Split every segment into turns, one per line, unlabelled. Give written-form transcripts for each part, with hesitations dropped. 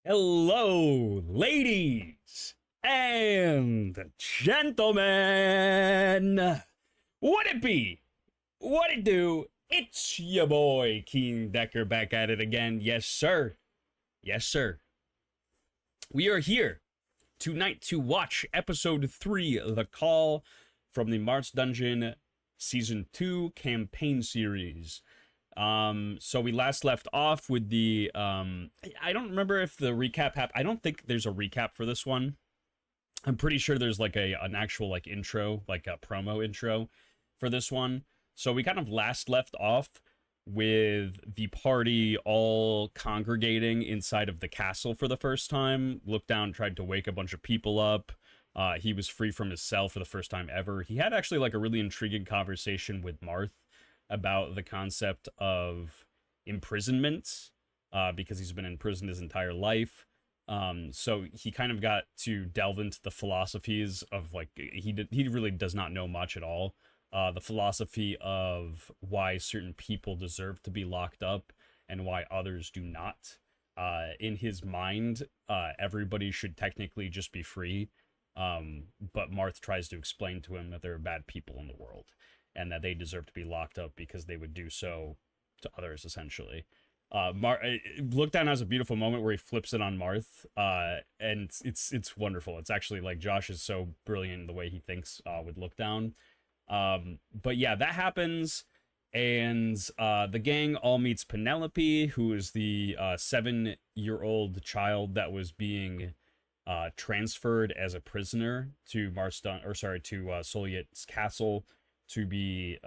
Hello, ladies and gentlemen. What it be? What it do? It's your boy, Keen Decker, back at it again. Yes, sir. Yes, sir. We are here tonight to watch episode 3, The Call, from the MARTH'S Dungeon Season 2 campaign series. So we last left off with the, I don't remember if the recap happened. I don't think there's a recap for this one. I'm pretty sure there's like an actual like intro, like a promo intro for this one. So we kind of last left off with the party all congregating inside of the castle for the first time. Look Down tried to wake a bunch of people up. He was free from his cell for the first time ever. He had actually like a really intriguing conversation with Marth about the concept of imprisonment, because he's been in prison his entire life. So he kind of got to delve into the philosophies of like he really does not know much at all. The philosophy of why certain people deserve to be locked up and why others do not. In his mind, everybody should technically just be free. But Marth tries to explain to him that there are bad people in the world, and that they deserve to be locked up because they would do so to others, essentially. Look Down has a beautiful moment where he flips it on Marth, and it's wonderful. It's actually like Josh is so brilliant in the way he thinks with Look Down. But yeah, that happens, and the gang all meets Penelope, who is the 7-year-old child that was being transferred as a prisoner to Soliet's castle, to be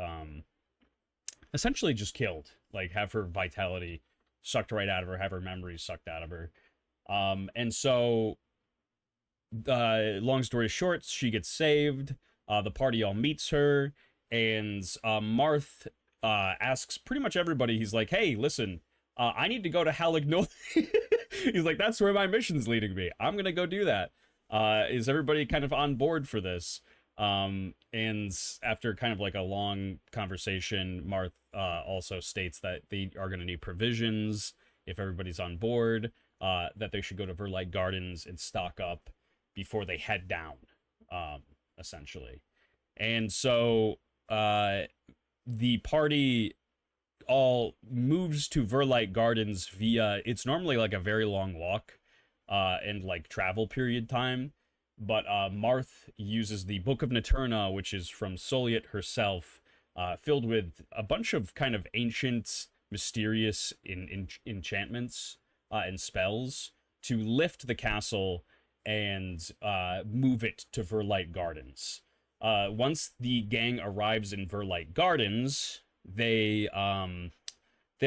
essentially just killed, like have her vitality sucked right out of her, have her memories sucked out of her. And so, long story short, she gets saved. The party all meets her, and Marth asks pretty much everybody. He's like, "Hey, listen, I need to go to Halignoth." He's like, "That's where my mission's leading me. I'm gonna go do that." Is everybody kind of on board for this? And after kind of like a long conversation, Marth also states that they are going to need provisions if everybody's on board, that they should go to Verlight Gardens and stock up before they head down, essentially. And so the party all moves to Verlight Gardens via, it's normally like a very long walk and like travel period time. But Marth uses the Book of Naterna, which is from Soliet herself, filled with a bunch of kind of ancient, mysterious enchantments and spells to lift the castle and move it to Verlight Gardens. Once the gang arrives in Verlight Gardens, they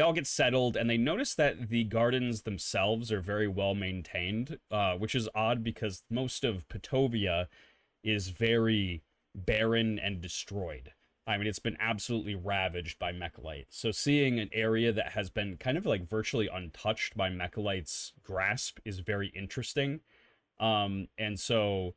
all get settled, and they notice that the gardens themselves are very well maintained, which is odd because most of Petovia is very barren and destroyed. I mean, it's been absolutely ravaged by mechalites. So seeing an area that has been kind of like virtually untouched by mechalites' grasp is very interesting. And so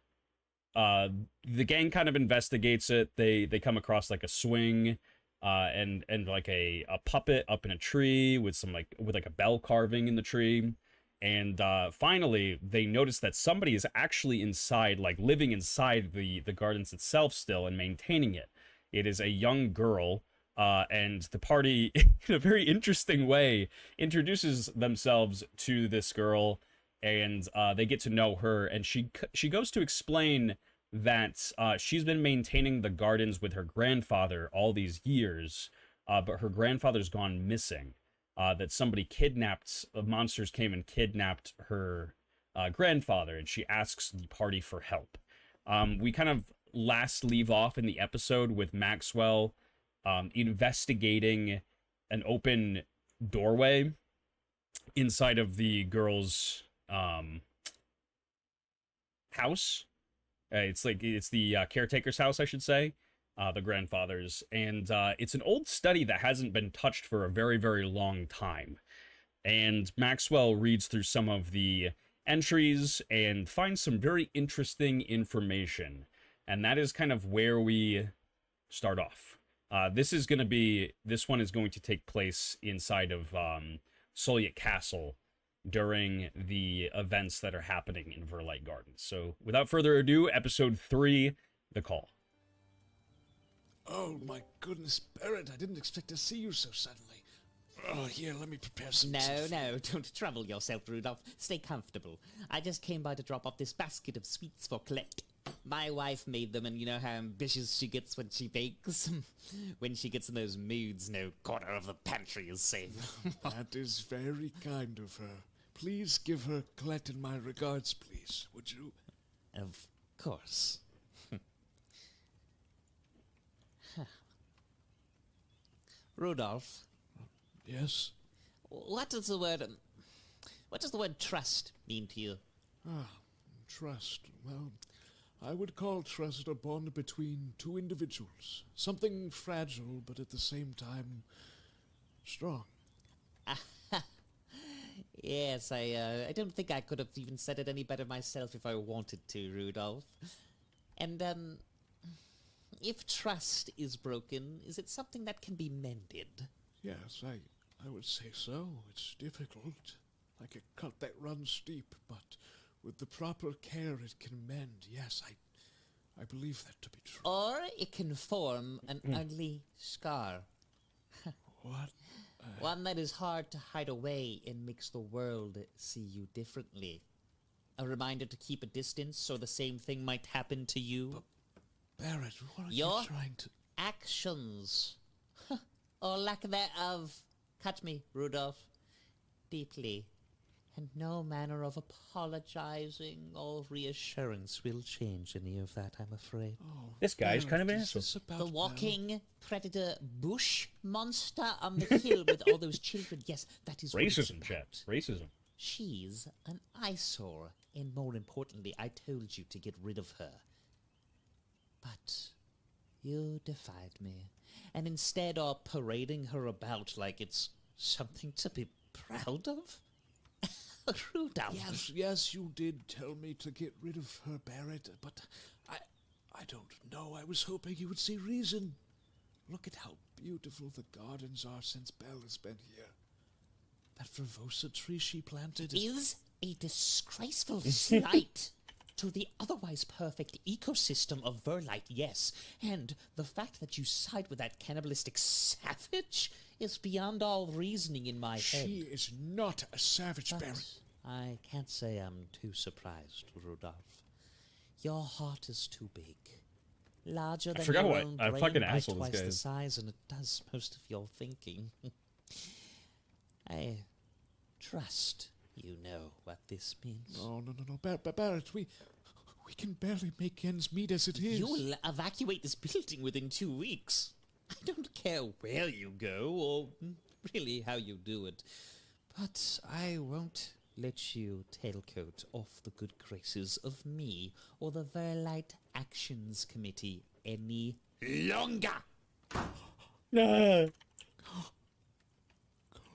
the gang kind of investigates it. They come across like a swing, and like a puppet up in a tree with some with a bell carving in the tree. And finally they notice that somebody is actually inside, like living inside the gardens itself still and maintaining it. It is a young girl, and the party in a very interesting way introduces themselves to this girl, and they get to know her, and she goes to explain that she's been maintaining the gardens with her grandfather all these years, but her grandfather's gone missing. That somebody kidnapped, monsters came and kidnapped her grandfather, and she asks the party for help. We kind of last leave off in the episode with Maxwell investigating an open doorway inside of the girl's house. It's the caretaker's house, I should say, the grandfather's, and it's an old study that hasn't been touched for a very, very long time. And Maxwell reads through some of the entries and finds some very interesting information, and that is kind of where we start off. This one is going to take place inside of Soliet Castle, during the events that are happening in Verlight Gardens. So, without further ado, episode 3, The Call.
Oh my goodness, Barrett, I didn't expect to see you so suddenly. Oh, here, let me prepare some
No,
food.
don't trouble yourself, Rudolph. Stay comfortable. I just came by to drop off this basket of sweets for Colette. My wife made them, and you know how ambitious she gets when she bakes? When she gets in those moods, no corner of the pantry is safe.
That is very kind of her. Please give her Colette and my regards, please, would you?
Of course. Rudolph,
Yes?
what does the word trust mean to you?
Trust. Well, I would call trust a bond between two individuals. Something fragile, but at the same time, strong.
Yes, I don't think I could have even said it any better myself if I wanted to, Rudolph. And, if trust is broken, is it something that can be mended?
Yes, I would say so. It's difficult. Like a cut that runs steep, but with the proper care it can mend. Yes, I believe that to be true.
Or it can form an ugly scar.
What?
One that is hard to hide away and makes the world see you differently. A reminder to keep a distance so the same thing might happen to you.
Barrett, what are
Your
you trying to...
actions, or lack thereof, cut me, Rudolph, deeply. And no manner of apologizing or reassurance will change any of that, I'm afraid.
Oh,
This guy's kind of an
is
asshole.
this about
The
Belle?
walking predator bush monster on the hill with all those children. Yes, that is what it's
Racism,
about.
chat. Racism.
She's an eyesore, and more importantly, I told you to get rid of her. But you defied me, and instead are parading her about like it's something to be proud of? Rudolph.
Yes, you did tell me to get rid of her, Barrett, but I don't know. I was hoping you would see reason. Look at how beautiful the gardens are since Belle has been here. That vervosa tree she planted
Is a disgraceful slight to the otherwise perfect ecosystem of Verlight, yes. And the fact that you side with that cannibalistic savage is beyond all reasoning in my head.
She is not a savage,
But
Barrett.
I can't say I'm too surprised, Rudolph. Your heart is too big. Larger than
forgot
your
what
own
a
brain
fucking
by
asshole this
twice
guy
the
is.
size, and it does most of your thinking. I trust you know what this means.
No. Barrett, we can barely make ends meet as it is.
You'll evacuate this building within 2 weeks. I don't care where you go, or really how you do it. But I won't let you tailcoat off the good graces of me or the Verlight Actions Committee any longer.
Nah.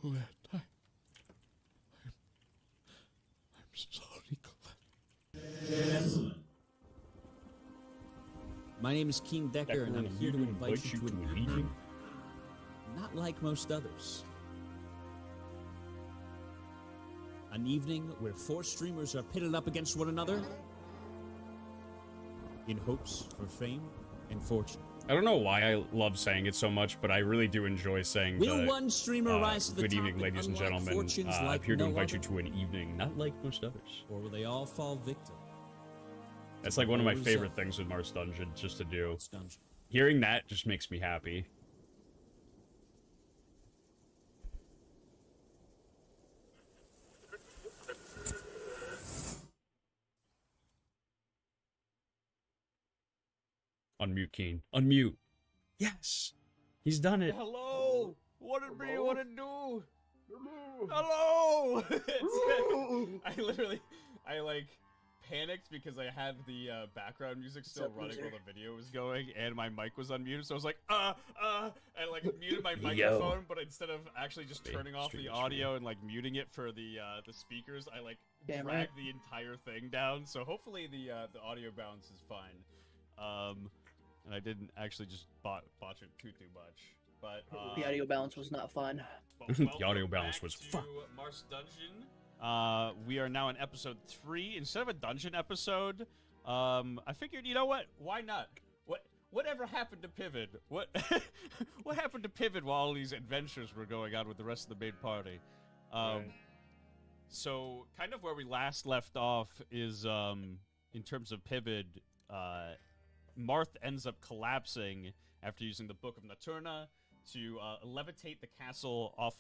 Colette, I'm sorry, Colette.
My name is King Decker, and I'm here to invite you to an evening not like most others. An evening where 4 streamers are pitted up against one another in hopes for fame and fortune.
I don't know why I love saying it so much, but I really do enjoy saying
Will
the,
one streamer rise to the
good
top
evening,
and
ladies and
unlock
gentlemen.
fortunes
I'm
like
here to
no
invite
other?
you to an evening not like most others.
Or will they all fall victim
That's like one of my
Who's
favorite
up?
things with Mars Dungeon, just to do.
to dungeon?
Hearing that just makes me happy. Unmute, Keen. Unmute. Yes. He's done it.
Hello! What did we want to do? Hello! I like panicked because I had the background music still running while the video was going, and my mic was unmuted. So I was like, I like muted my microphone, but instead of actually just turning off the audio and like muting it for the speakers, I like dragged the entire thing down. So hopefully the audio balance is fine. And I didn't actually just botch it too much. But
the audio balance was not fun.
The audio balance was
fun. Mars Dungeon. We are now in episode 3. Instead of a dungeon episode, I figured, you know what? Why not? Whatever happened to Pivot? What what happened to Pivot while all these adventures were going on with the rest of the main party?
Right.
So kind of where we last left off is in terms of Pivot, Marth ends up collapsing after using the Book of Naturna to levitate the castle off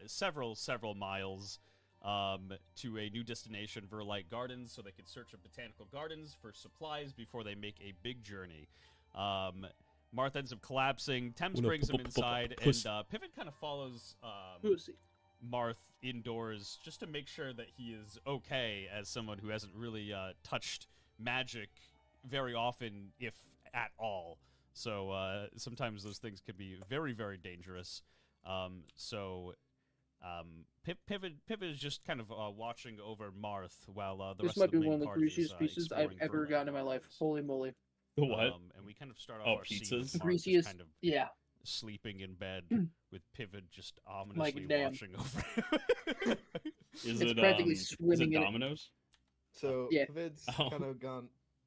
several miles to a new destination, Verlight Gardens, so they can search the botanical gardens for supplies before they make a big journey. Marth ends up collapsing. Thames brings him inside, and Pivot kind of follows Marth indoors just to make sure that he is okay as someone who hasn't really touched magic very often, if at all. So sometimes those things can be very, very dangerous. Pivot is just kind of watching over Marth while the rest
This might
of the
be one
main
of the
party is
greasiest pizzas I've
exploring
ever
Verlight
gotten in my life.
Gardens.
Holy moly.
The what?
And we kind of start off
Oh,
our scene
pizzas?
with Marth
Greasiest,
just kind of
yeah.
sleeping in bed with Pivot just ominously
Like, damn.
watching over him.
Is
It's
it
practically
is it
swimming in it.
Domino's?
So
Yeah.
Pavid's
Oh.
kind of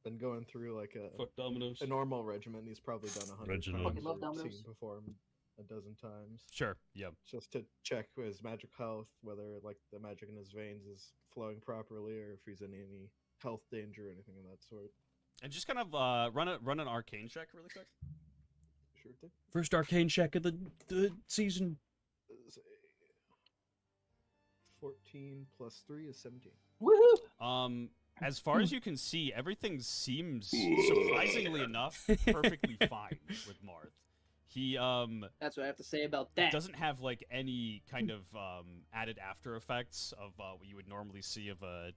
been going through like
Fuck Domino's.
a normal regimen. He's probably done 100
Regimen.
times
Fucking love
or
Domino's.
seen before him a dozen times.
Sure, yeah.
Just to check his magic health, whether like the magic in his veins is flowing properly, or if he's in any health danger or anything of that sort.
And just kind of run an arcane check really quick.
Sure thing.
First arcane check of the season.
Say 14 plus 3 is 17.
Woohoo!
As far as you can see, everything seems surprisingly enough perfectly fine with Marth. He
That's what I have to say about that.
doesn't have like any kind of added after effects of what you would normally see of a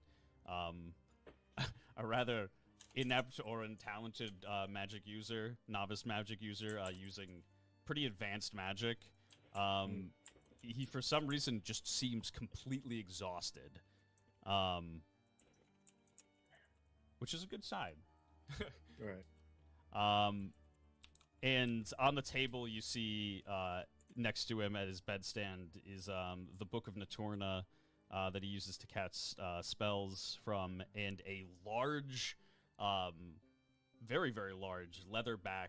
a rather inept or untalented magic user, novice magic user using pretty advanced magic. He for some reason just seems completely exhausted, which is a good sign.
Right.
And on the table, you see next to him at his bedstand is the Book of Naturna that he uses to cast spells from, and a large, very, very large leatherback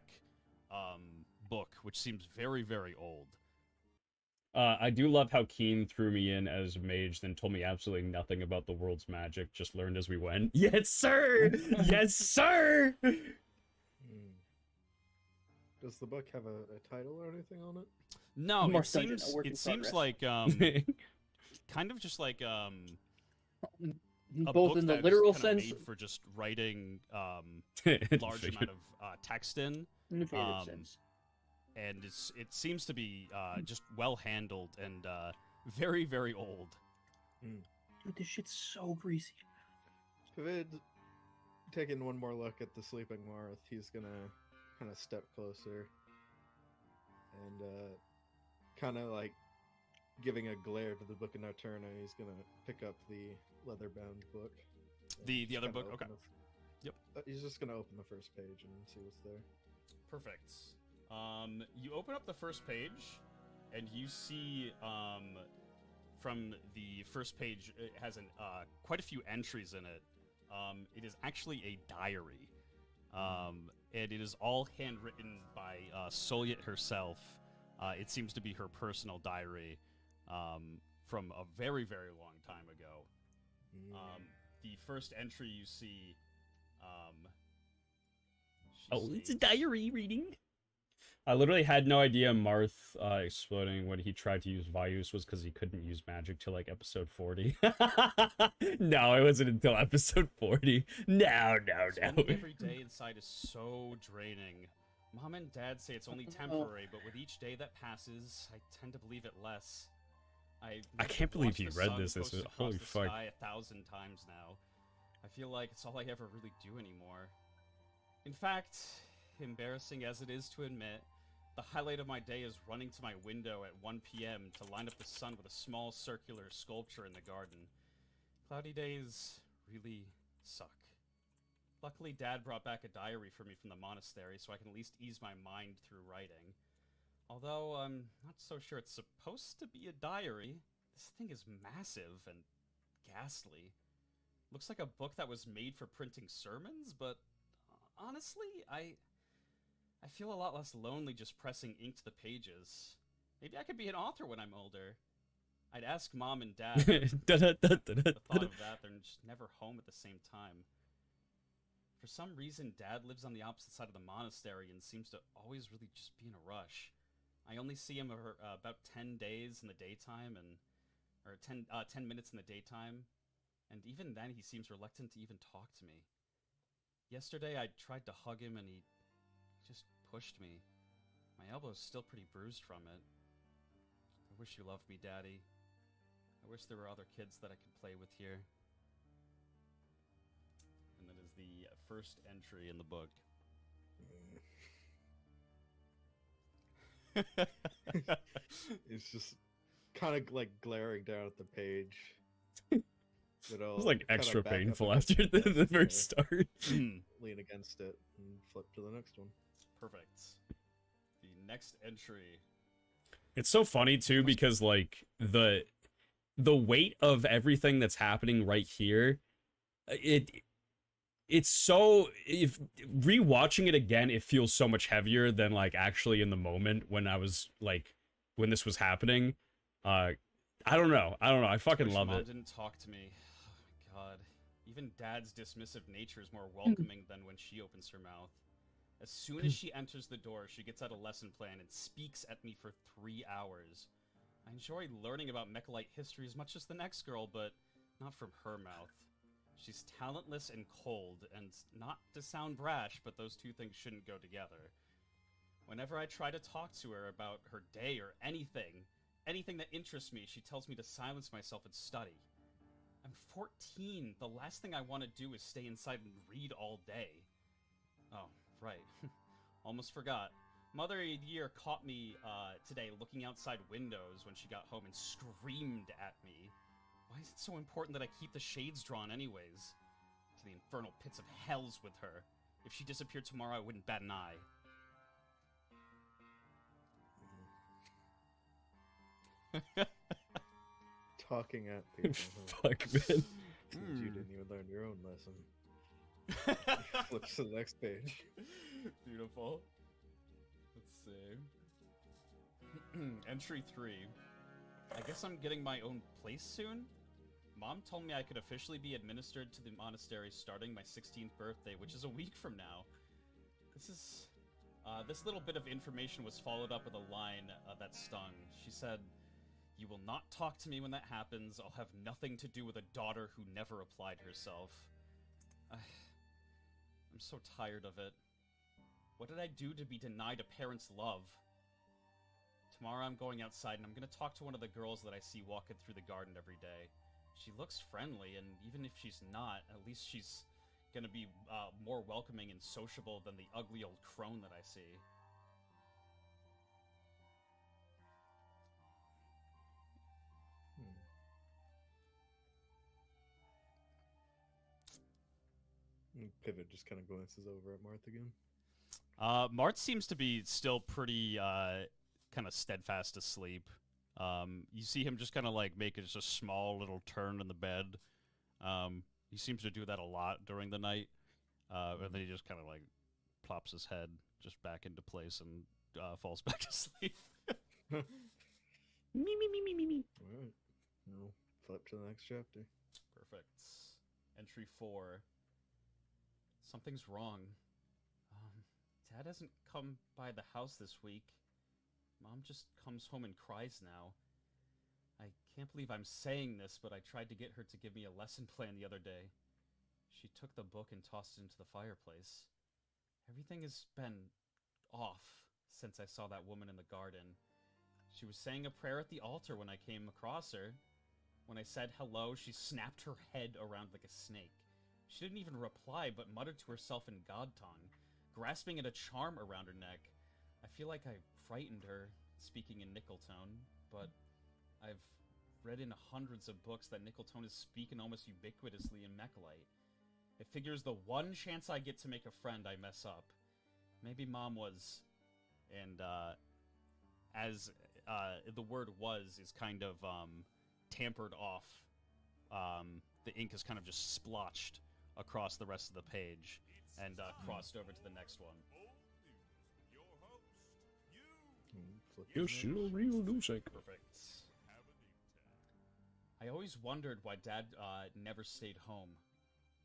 book, which seems very, very old.
I do love how Keen threw me in as mage, then told me absolutely nothing about the world's magic, just learned as we went. Yes, sir! Yes, sir!
Does the book have a title or anything on it?
No,
More
it
dungeon,
seems
a work in
it seems
progress.
like kind of just like a
Both
book
in the
that was
literal
kinda
sense
made for just writing large
Figured.
amount of text in.
and the figurative
um,
sense.
And it seems to be just well handled and very, very old.
Dude, this shit's so greasy.
Pavid, taking one more look at the sleeping Marth, he's gonna kind of step closer and kind of like giving a glare to the Book of Naturna. He's gonna pick up the leather-bound book. and
The
just
other
kinda
book?
open
Okay.
the
Yep.
He's just gonna open the first page and see what's there.
Perfect. You open up the first page, and you see from the first page, it has quite a few entries in it. It is actually a diary, and it is all handwritten by Soliet herself. It seems to be her personal diary from a very, very long time ago. The first entry you see. She
Oh, it's a
states-
diary reading. I literally had no idea Marth exploding when he tried to use Vyus was because he couldn't use magic till like episode 40. No, it wasn't until episode 40. No.
Spending every day inside is so draining. Mom and Dad say it's only temporary, but with each day that passes, I tend to believe it less.
I can't believe
watched
you
the
read
sun
this. This
coast
is
across
holy
the
fuck.
sky 1,000 times now. I feel like it's all I ever really do anymore. In fact, embarrassing as it is to admit, the highlight of my day is running to my window at 1 p.m. to line up the sun with a small circular sculpture in the garden. Cloudy days really suck. Luckily, Dad brought back a diary for me from the monastery, so I can at least ease my mind through writing. Although I'm not so sure it's supposed to be a diary, this thing is massive and ghastly. Looks like a book that was made for printing sermons, but honestly, I feel a lot less lonely just pressing ink to the pages. Maybe I could be an author when I'm older. I'd ask Mom and Dad. The thought of that, they're just never home at the same time. For some reason, Dad lives on the opposite side of the monastery and seems to always really just be in a rush. I only see him about 10 days in the daytime, or 10 minutes in the daytime, and even then he seems reluctant to even talk to me. Yesterday I tried to hug him and he just pushed me. My elbow's still pretty bruised from it. I wish you loved me, Daddy. I wish there were other kids that I could play with here. And that is the first entry in the book.
It's just kind of like glaring down at the page.
It was like extra painful after the first start.
Lean against it and flip to the next one.
Perfect. The next entry.
It's so funny too because like the weight of everything that's happening right here, it's so, if rewatching it again, it feels so much heavier than like actually in the moment when I was like when this was happening. I don't know. I fucking love
Mom
it.
didn't talk to me. Oh my god. Even Dad's dismissive nature is more welcoming than when she opens her mouth. As soon as she enters the door, she gets out a lesson plan and speaks at me for 3 hours. I enjoy learning about Mechalite history as much as the next girl, but not from her mouth. She's talentless and cold, and not to sound brash, but those two things shouldn't go together. Whenever I try to talk to her about her day or anything that interests me, she tells me to silence myself and study. I'm 14. The last thing I want to do is stay inside and read all day. Oh, right. Almost forgot. Mother of the Year caught me today looking outside windows when she got home and screamed at me. Why is it so important that I keep the shades drawn anyways? To the infernal pits of hells with her. If she disappeared tomorrow, I wouldn't bat an eye.
Talking at people.
Fuck, man.
Seems you didn't even learn your own lesson. Flips to the next page.
Beautiful. Let's see. Entry 3. I guess I'm getting my own place soon? Mom told me I could officially be administered to the monastery starting my 16th birthday, which is a week from now. This little bit of information was followed up with a line that stung. She said, "You will not talk to me when that happens. I'll have nothing to do with a daughter who never applied herself." I'm so tired of it. What did I do to be denied a parent's love? Tomorrow I'm going outside and I'm going to talk to one of the girls that I see walking through the garden every day. She looks friendly, and even if she's not, at least she's going to be more welcoming and sociable than the ugly old crone that I see.
Pivot just kind of glances over at Marth again.
Mart seems to be still pretty kind of steadfast asleep. You see him just kind of like make just a small little turn in the bed. He seems to do that a lot during the night. And then he just kind of like plops his head just back into place and falls back to sleep.
Me.
Alright. We'll flip to the next chapter.
Perfect. Entry 4. Something's wrong. Dad hasn't come by the house this week. Mom just comes home and cries now. I can't believe I'm saying this, but I tried to get her to give me a lesson plan the other day. She took the book and tossed it into the fireplace. Everything has been off since I saw that woman in the garden. She was saying a prayer at the altar when I came across her. When I said hello, she snapped her head around like a snake. She didn't even reply, but muttered to herself in God tongue, grasping at a charm around her neck. I feel like I frightened her, speaking in Nickeltone, but I've read in hundreds of books that Nickeltone is spoken almost ubiquitously in Mechalite. It figures the one chance I get to make a friend, I mess up. Maybe Mom was, and as the word was is kind of tampered off the ink is kind of just splotched across the rest of the page and crossed over to the next one.
Real news anchor.
Perfect. I always wondered why Dad never stayed home.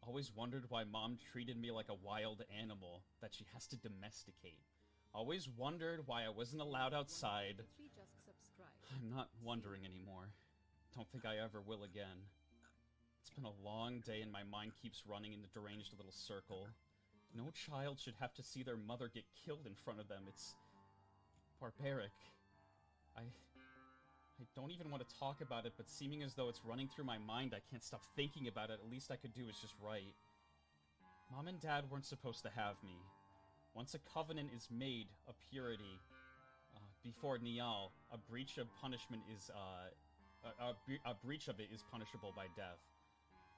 Always wondered why Mom treated me like a wild animal that she has to domesticate. Always wondered why I wasn't allowed outside. I'm not wondering anymore. Don't think I ever will again. It's been a long day and my mind keeps running in a deranged little circle. No child should have to see their mother get killed in front of them. It's barbaric. I don't even want to talk about it, but seeming as though it's running through my mind, I can't stop thinking about it. At least I could do is just write. Mom and Dad weren't supposed to have me. Once a covenant is made of purity, before Nial, a breach of punishment is, a breach of it is punishable by death.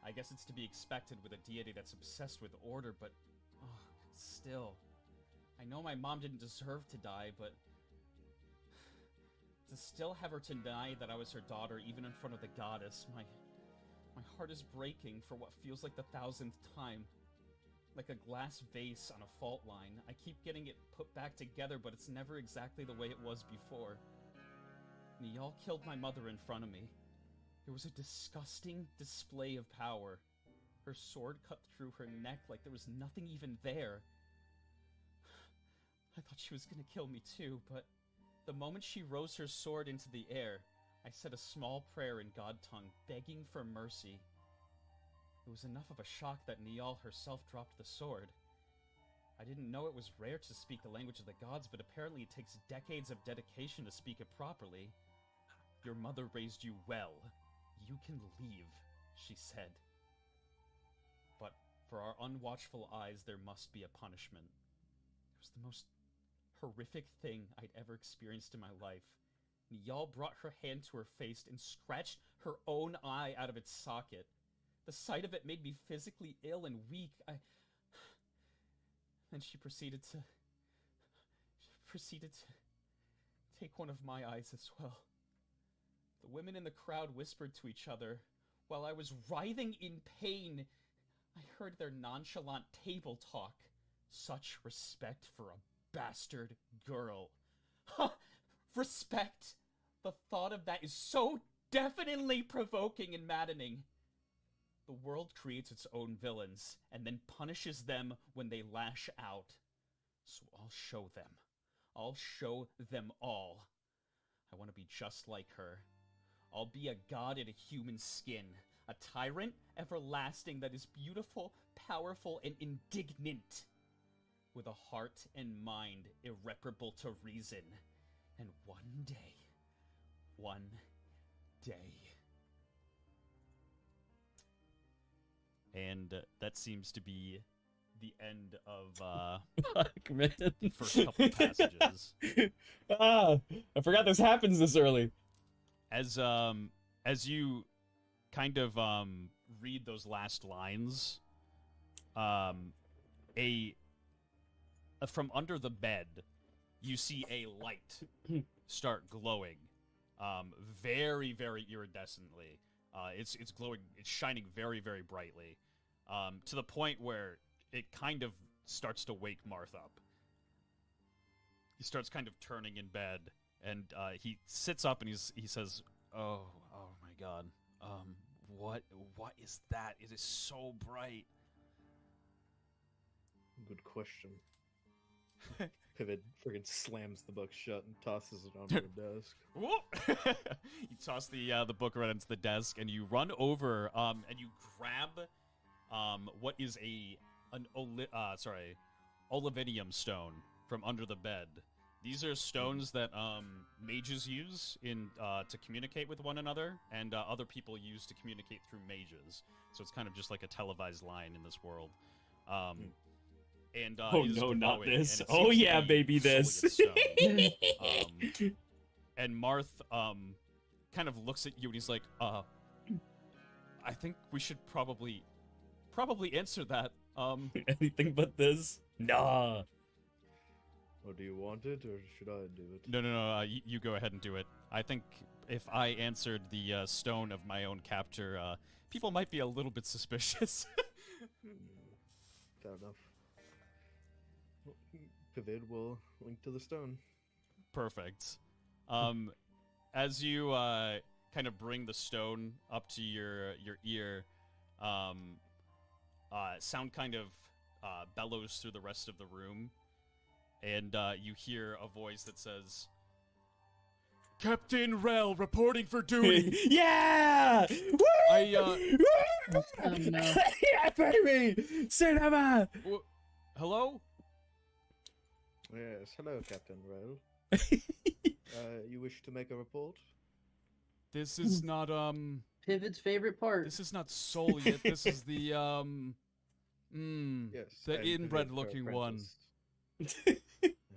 I guess it's to be expected with a deity that's obsessed with order, but, still. I know my mom didn't deserve to die, but to still have her to deny that I was her daughter, even in front of the goddess, my heart is breaking for what feels like the 1000th time. Like a glass vase on a fault line. I keep getting it put back together, but it's never exactly the way it was before. Nial killed my mother in front of me. It was a disgusting display of power. Her sword cut through her neck like there was nothing even there. I thought she was gonna kill me too, but the moment she rose her sword into the air, I said a small prayer in God tongue, begging for mercy. It was enough of a shock that Nial herself dropped the sword. I didn't know it was rare to speak the language of the gods, but apparently it takes decades of dedication to speak it properly. Your mother raised you well. You can leave, she said. But for our unwatchful eyes, there must be a punishment. It was the most horrific thing I'd ever experienced in my life. Nial brought her hand to her face and scratched her own eye out of its socket. The sight of it made me physically ill and weak. Then she proceeded to take one of my eyes as well. The women in the crowd whispered to each other. While I was writhing in pain, I heard their nonchalant table talk. Such respect for a bastard girl. Ha! Respect! The thought of that is so definitely provoking and maddening. The world creates its own villains, and then punishes them when they lash out. So I'll show them. I'll show them all. I want to be just like her. I'll be a god in a human skin. A tyrant, everlasting, that is beautiful, powerful, and indignant. With a heart and mind irreparable to reason. And one day... And that seems to be the end of
Fuck, man.
the first couple passages.
I forgot this happens this early.
As you kind of read those last lines, from under the bed, you see a light start glowing, very, very iridescently. It's glowing, it's shining very, very brightly, to the point where it kind of starts to wake Marth up. He starts kind of turning in bed, and he sits up and he says, "Oh my God, what is that? It is so bright."
Good question. Pivot friggin' slams the book shut and tosses it onto the desk.
Whoop! You toss the book right into the desk, and you run over, and you grab what is an olivinium stone from under the bed. These are stones that mages use to communicate with one another, and other people use to communicate through mages. So it's kind of just like a televised line in this world. And
Oh
it is
no, not
glowing,
this.
and it
Oh
seems to
yeah,
be
baby, this.
solid stone. And Marth kind of looks at you and he's like, I think we should probably answer that.
Anything but this? Nah.
Oh, do you want it, or should I do it?
No, you go ahead and do it. I think if I answered the stone of my own capture, people might be a little bit suspicious.
Fair enough. Pavid will link to the stone.
Perfect. As you kind of bring the stone up to your ear, sound kind of bellows through the rest of the room, and you hear a voice that says, "Captain Rel reporting for duty."
Yeah! Woo!
Oh no.
Yeah, baby! Cinema!
Hello?
Yes, hello, Captain Rel. You wish to make a report?
This is not,
Pivot's favorite part.
this is not Soul yet. This is the,
Yes.
the
I'm
inbred
Pavid, her
looking one.
apprentice.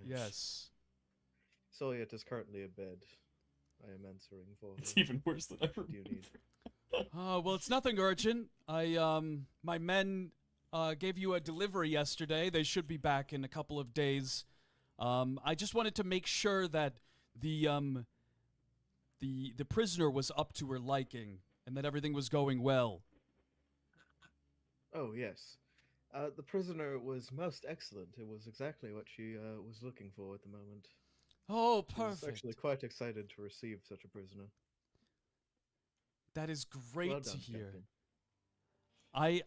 Yes.
Soliet is currently abed. I am answering for
It's
her.
even worse than I
What do you need?
Well, it's nothing urgent. My men, gave you a delivery yesterday. They should be back in a couple of days. I just wanted to make sure that the prisoner was up to her liking and that everything was going well.
Oh, yes. The prisoner was most excellent. It was exactly what she was looking for at the moment.
Oh,
She was
perfect.
actually quite excited to receive such a prisoner.
That is great
Well
to
done,
hear.
Captain.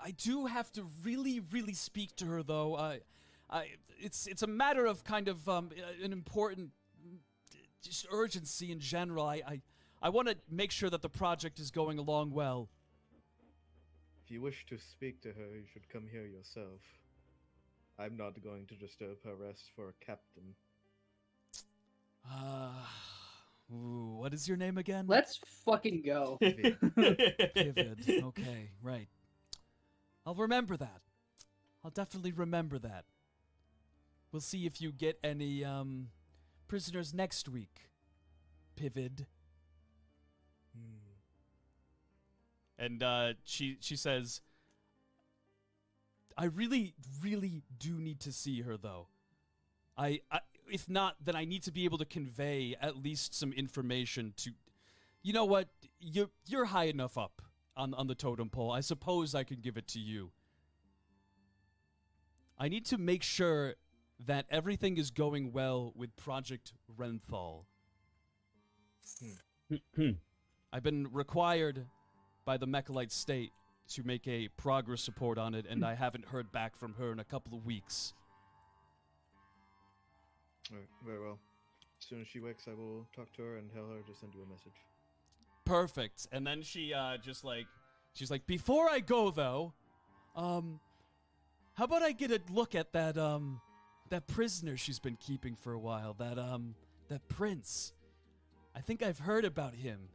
I do have to really speak to her though. It's a matter of kind of an important just urgency in general. I want to make sure that the project is going along well.
If you wish to speak to her, you should come here yourself. I'm not going to disturb her rest for a captain.
What is your name again?
Let's fucking go.
Vivid. Okay, right. I'll remember that. I'll definitely remember that. We'll see if you get any prisoners next week. Pivid. And she says, I really do need to see her though. I if not, then I need to be able to convey at least some information to. You know what? You're high enough up on the totem pole. I suppose I can give it to you. I need to make sure that everything is going well with Project Renthal. I've been required by the Mechalite state to make a progress report on it, and I haven't heard back from her in a couple of weeks.
Alright, very well. As soon as she wakes, I will talk to her and tell her to send you a message.
Perfect. And then she she's like, before I go though, how about I get a look at that that prisoner she's been keeping for a while, that prince. I think I've heard about him.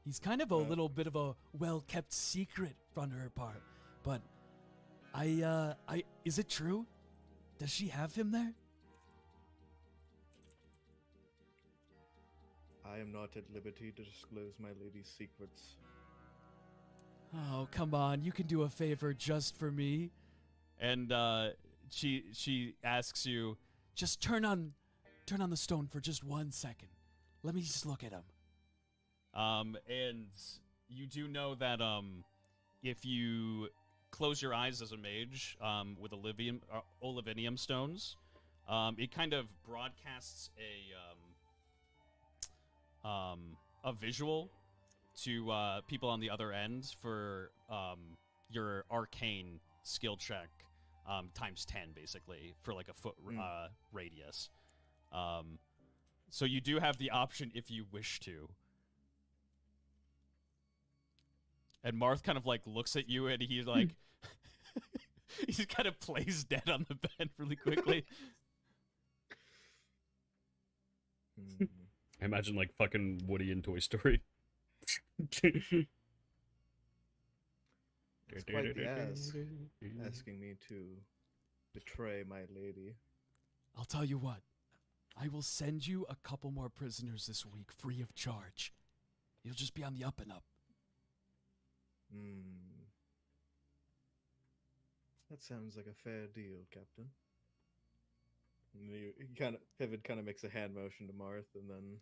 He's kind of a little bit of a well-kept secret on her part, but is it true? Does she have him there?
I am not at liberty to disclose my lady's secrets.
Oh, come on, you can do a favor just for me. And she asks you, just turn on the stone for just 1 second. Let me just look at him. And you do know that if you close your eyes as a mage with olivinium stones, it kind of broadcasts a visual to people on the other end for your arcane skill check times 10, basically, for like a foot radius. So you do have the option if you wish to. And Marth kind of like looks at you and he's like, he just kind of plays dead on the bed really quickly.
I imagine like fucking Woody in Toy Story.
It's quite the ask, asking me to betray my lady.
I'll tell you what, I will send you a couple more prisoners this week free of charge. You'll just be on the up and up.
That sounds like a fair deal, Captain. And he kind of, Pivid kind of makes a hand motion to Marth, and then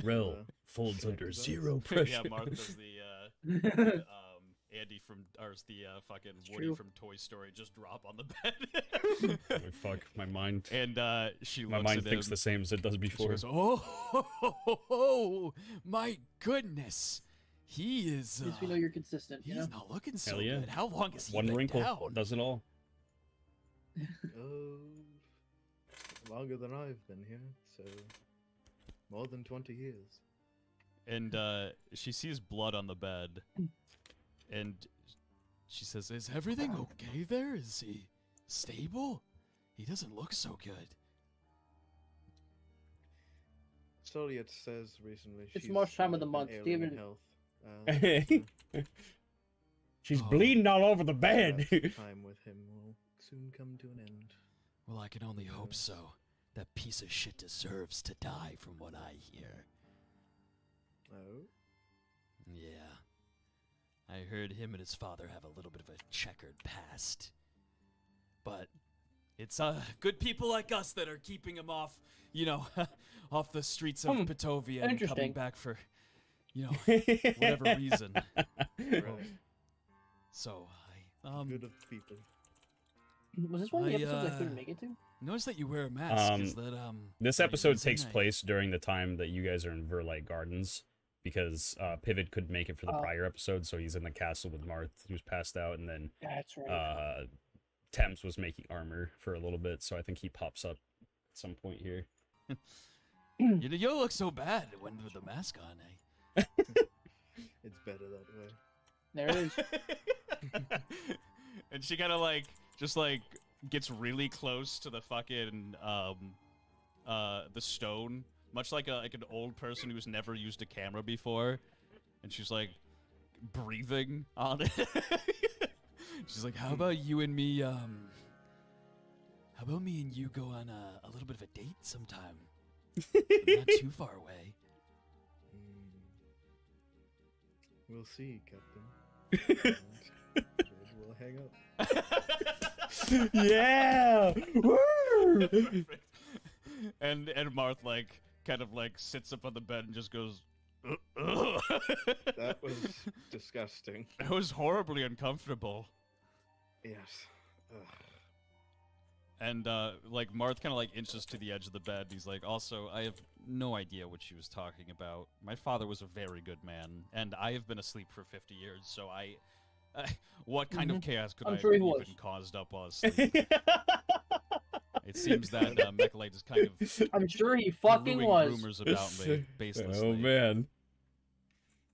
Rel folds under
Device.
zero
Yeah,
pressure.
Martha's the Andy from, or it's the fucking Woody
true.
from Toy Story just drop on the bed.
Oh, fuck, my mind.
And she
My
looks
mind
at
thinks
him.
the same as it does
She
before.
goes, my goodness. He is,
At least we know you're consistent, you
he's
know?
not looking so
Hell yeah.
good. How long has he
One
been
wrinkle
down?
does it all.
Oh, longer than I've been here, so more than 20 years.
And she sees blood on the bed, and she says, "Is everything okay there? Is he stable? He doesn't look so good."
Soliet says recently
It's
she's
March time of the
been
month.
ailing in
Steven-
health.
She's
Oh.
bleeding all over the bed.
Perhaps time with him will soon come to an end.
Well, I can only hope so. That piece of shit deserves to die, from what I hear.
Oh,
Yeah. I heard him and his father have a little bit of a checkered past. But it's good people like us that are keeping him off, off the streets of Petovia and
interesting.
coming back for, whatever reason.
right.
So I
Good of people.
Was this one of the
I,
episodes I couldn't make it to?
notice that you wear a mask. Is that
This
are you
episode
using
takes
a-
place during the time that you guys are in Verlight Gardens, because Pivot couldn't make it for the
Oh.
prior episode, so he's in the castle with Marth, who's passed out, and then
That's right.
Thames was making armor for a little bit, so I think he pops up at some point here.
You look so bad when with the mask on, eh?
It's better that way.
There it is.
And she kind of just gets really close to the fucking the stone, much like an old person who's never used a camera before, and she's like breathing on it. She's like, "How about you and me? How about me and you go on a little bit of a date sometime? Not too far away."
We'll see, Captain. And we'll hang up.
Yeah! Woo!
Perfect. And Marth kind of sits up on the bed and just goes, "Ugh."
That was disgusting.
It was horribly uncomfortable.
Yes. Ugh.
And Marth kind of inches to the edge of the bed. He's like, "Also, I have no idea what she was talking about. My father was a very good man, and I have been asleep for 50 years. So what kind of chaos could
I'm
I
sure he
have
was.
even caused up while asleep?" It seems that Mechalite is kind of
I'm sure he fucking
brewing
was.
rumors about me baselessly.
Oh, man.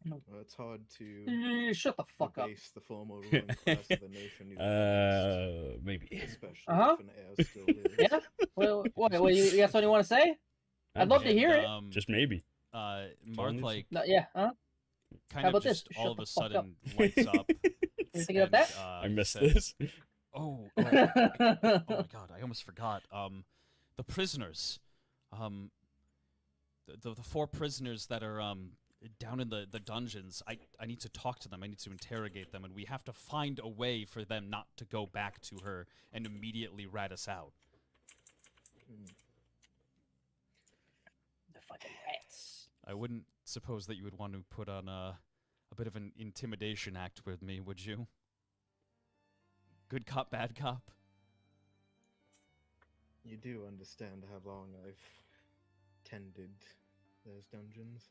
Well, it's hard to
Shut the fuck up.
base the formal ruling class of the nation you exist,
Maybe.
especially
Uh-huh.
if an heir still lives.
Yeah? Well, what you got something you want to say? I'd love to
And,
hear it.
Just maybe.
Marth
No, yeah, huh?
kind
How
of
about this?
just all
Shut
of
the
a
fuck up.
sudden lights up.
You think about that?
I missed
says,
this.
Oh my god, I almost forgot. The prisoners. The 4 prisoners that are down in the dungeons. I need to talk to them. I need to interrogate them, and we have to find a way for them not to go back to her and immediately rat us out.
The fucking rats.
I wouldn't suppose that you would want to put on a bit of an intimidation act with me, would you? Good cop, bad cop?
You do understand how long I've tended those dungeons.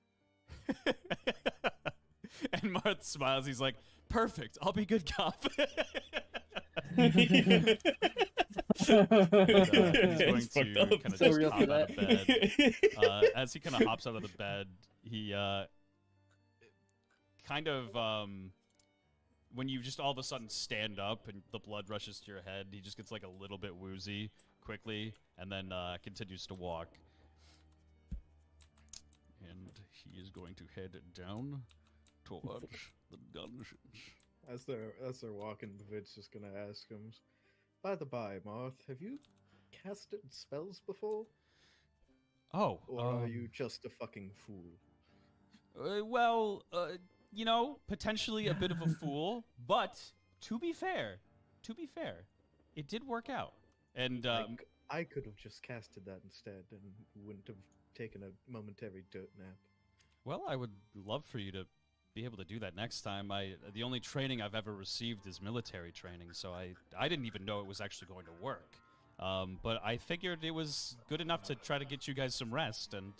And Marth smiles. He's like, "Perfect. I'll be good cop." He's going
It's
to
fucked up.
kind of
So
just
real
hop
for
out of bed. As he kind of hops out of the bed, he kind of when you just all of a sudden stand up and the blood rushes to your head, he just gets a little bit woozy quickly, and then continues to walk. And he is going to head down towards the dungeons.
As they're walking, David's just gonna ask him, by the by, Marth, have you casted spells before?
Oh,
Or are you just a fucking fool?
Potentially a bit of a fool, but to be fair, it did work out. And
I could have just casted that instead and wouldn't have taking a momentary dirt nap.
Well, I would love for you to be able to do that next time. The only training I've ever received is military training, so I didn't even know it was actually going to work. But I figured it was good enough to try to get you guys some rest, and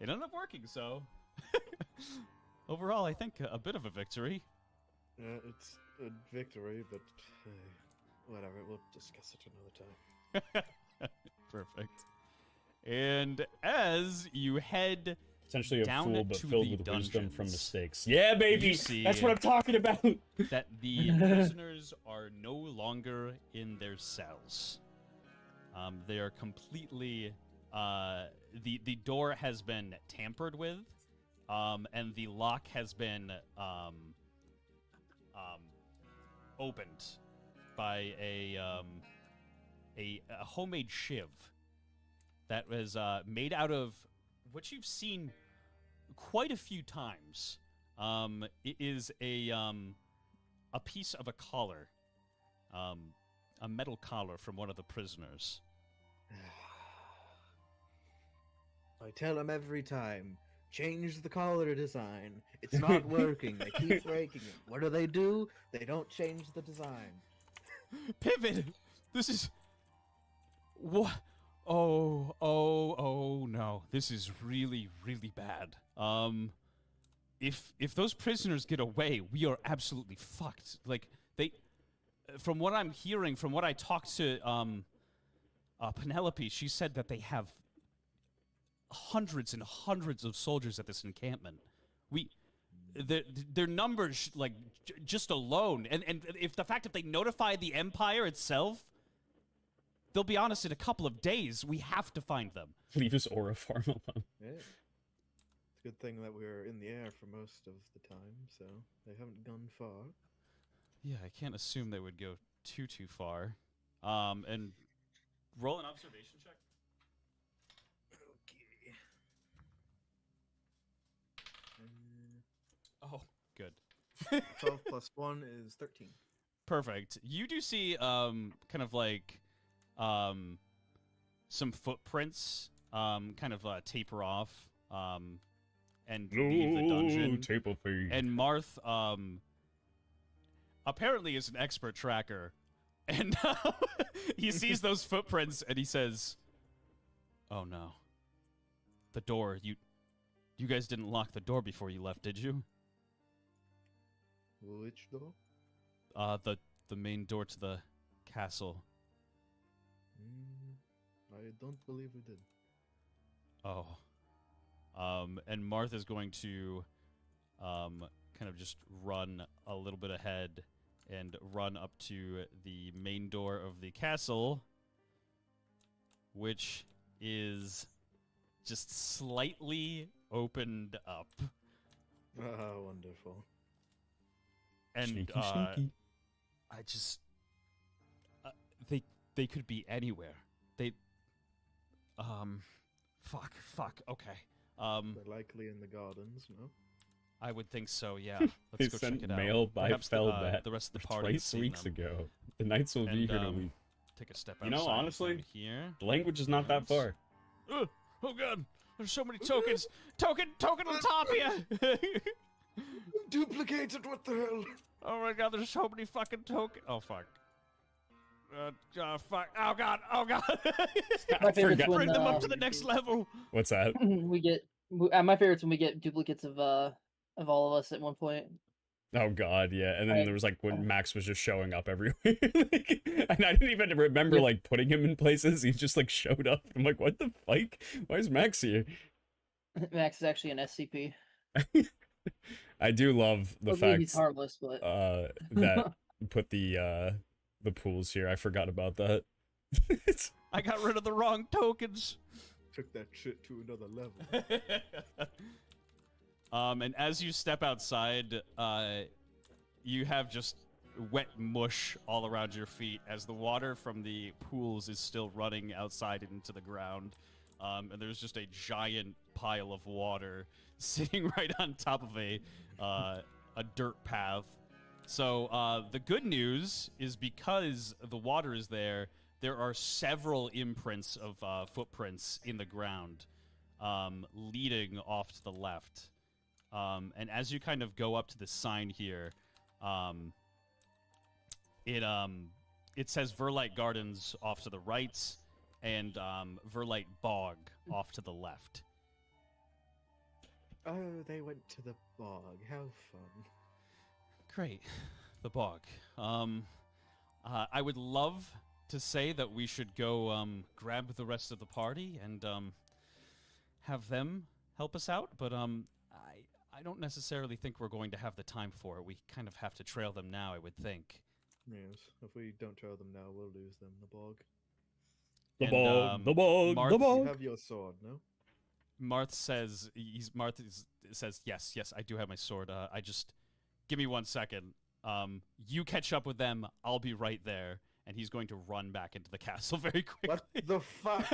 it ended up working, so... Overall, I think a bit of a victory.
It's a victory, but whatever, we'll discuss it another time.
Perfect. And as you head
Essentially a
down
fool, but
to
filled
the
with wisdom from
dungeons,
mistakes. Yeah, baby!
you see
That's what I'm talking about!
that the prisoners are no longer in their cells. They are completely... the door has been tampered with, and the lock has been opened by a homemade shiv that was made out of what you've seen quite a few times. It is a piece of a collar, a metal collar from one of the prisoners.
I tell them every time, change the collar design. It's not working. They keep breaking it. What do? They don't change the design.
Pivot! This is... What? Oh, no. This is really, really bad. If those prisoners get away, we are absolutely fucked. Like, they... From what I'm hearing, from what I talked to, Penelope, she said that they have hundreds and hundreds of soldiers at this encampment. Their numbers, like, just alone, and if the fact that they notify the Empire itself, they'll be honest in a couple of days. We have to find them.
Leave his aura farm alone.
Yeah. It's a good thing that we were in the air for most of the time, so they haven't gone far.
Yeah, I can't assume they would go too far. And roll an observation check. Oh, good.
12 plus 1 is 13.
Perfect. You do see, kind of like, some footprints, kind of taper off, and leave the dungeon. And Marth, apparently is an expert tracker, and he sees those footprints and he says, "Oh no, the door. You guys didn't lock the door before you left, did you?"
Which door?
The main door to the castle.
I don't believe we did.
Oh. And Martha's going to, kind of just run a little bit ahead and run up to the main door of the castle, which is just slightly opened up.
Ah, wonderful.
And,
Sneaky, sneaky.
I just... they could be anywhere. Fuck, okay.
They're likely in the gardens, no?
I would think so, yeah.
They
Let's go
sent
check it out.
mail by
Perhaps
Felbat
the rest of the party has
twice
seen
weeks
them.
ago. The Knights will be here in a week.
Take a step
You know,
outside
honestly,
from here.
The language is not that far.
Oh god, there's so many tokens. Token on top of you.
Duplicated, what the hell?
Oh my god, there's so many fucking tokens. Oh fuck. Fuck. Oh god.
My favorite's when
Bring them up to the next level.
What's that?
we get. My favorite's when we get duplicates of all of us at one point.
Oh god, yeah. And then
Right.
there was like when Max was just showing up everywhere. Like, and I didn't even remember like putting him in places. He just like showed up. I'm like, what the fuck? Why is Max here?
Max is actually an SCP.
I do love the
Well,
fact
he's harmless, but
that put the pools here. I forgot about that.
I got rid of the wrong tokens.
Took that shit to another level.
And as you step outside, you have just wet mush all around your feet as the water from the pools is still running outside and into the ground. And there's just a giant pile of water sitting right on top of a dirt path. So the good news is because the water is there, there are several imprints of footprints in the ground. leading off to the left. And as you kind of go up to the sign here, it says Verlight Gardens off to the right, and Verlight Bog off to the left.
Oh, they went to the bog. How fun.
Great. The bog. I would love to say that we should go grab the rest of the party and have them help us out, but I don't necessarily think we're going to have the time for it. We kind of have to trail them now, I would think.
Yes, if we don't trail them now, we'll lose them. The bog.
The
And,
bog, the bog,
Marth,
the
You
bog.
have your sword, no?
Marth says, says, yes, I do have my sword. I just, give me 1 second. You catch up with them. I'll be right there. And he's going to run back into the castle very quickly.
What the fuck?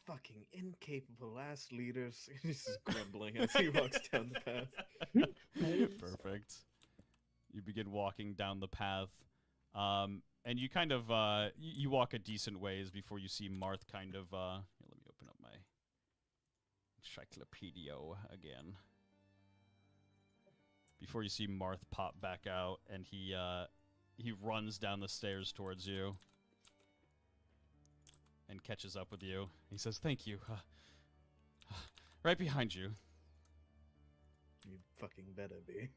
Fucking incapable ass leaders. He's just grumbling as he walks down the path.
Perfect. You begin walking down the path. And you kind of, you walk a decent ways before you see Marth kind of, here, let me open up my encyclopedia again. Before you see Marth pop back out, and he runs down the stairs towards you. And catches up with you. He says, thank you. Right behind you.
You fucking better be.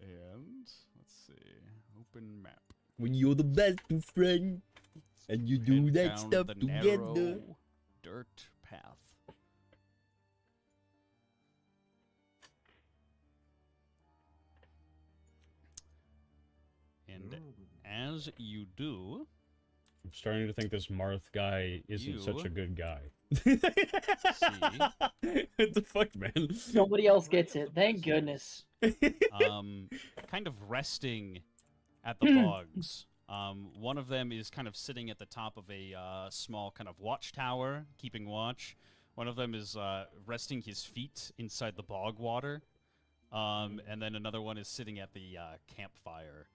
And let's see. Open map.
When you're the best of friends, and you do
Head
that
down
stuff
the
together.
narrow dirt path. And as you do,
I'm starting to think this Marth guy isn't such a
You
good guy. What the fuck, man?
Nobody else gets it. Thank goodness.
kind of resting at the bogs. One of them is kind of sitting at the top of a small kind of watchtower, keeping watch. One of them is resting his feet inside the bog water. And then another one is sitting at the campfire,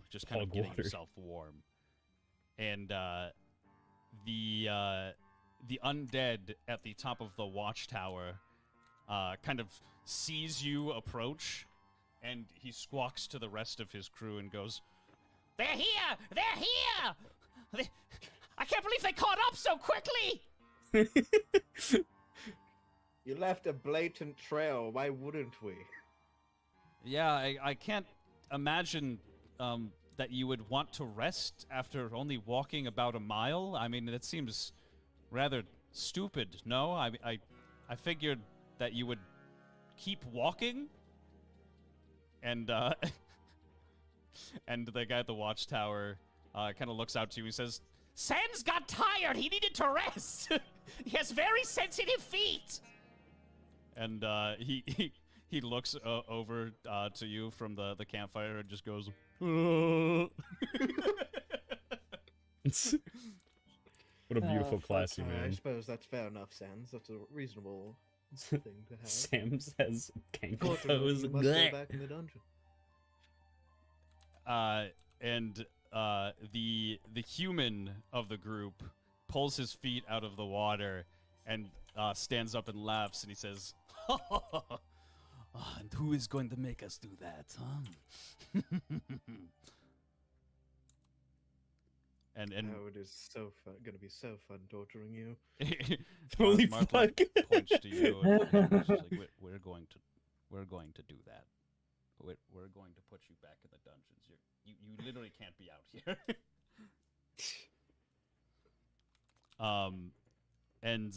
just kind of
Bog
getting
water.
himself warm. And the undead at the top of the watchtower kind of sees you approach, and he squawks to the rest of his crew and goes, "They're here! They're here! I can't believe they caught up so quickly!"
You left a blatant trail. Why wouldn't we?
Yeah, I can't imagine that you would want to rest after only walking about a mile. I mean, that seems rather stupid, no? I figured that you would keep walking. And and the guy at the watchtower kind of looks out to you and says, "Sans got tired. He needed to rest. He has very sensitive feet." And he looks over to you from the campfire and just goes,
What a beautiful,
Fuck,
classy
I
man.
suppose that's fair enough, Sans. That's a reasonable thing to have.
Sam says,
Unfortunately,
"Kankos."
you must go back in the dungeon.
And the human of the group pulls his feet out of the water and stands up and laughs, and he says, "And who is going to make us do that, huh?" and
Oh, it is so fun. Going to be so fun torturing you.
Holy
Marth,
fuck.
points to you and she's like, we're going to do that. We're going to put you back in the dungeons. You literally can't be out here. And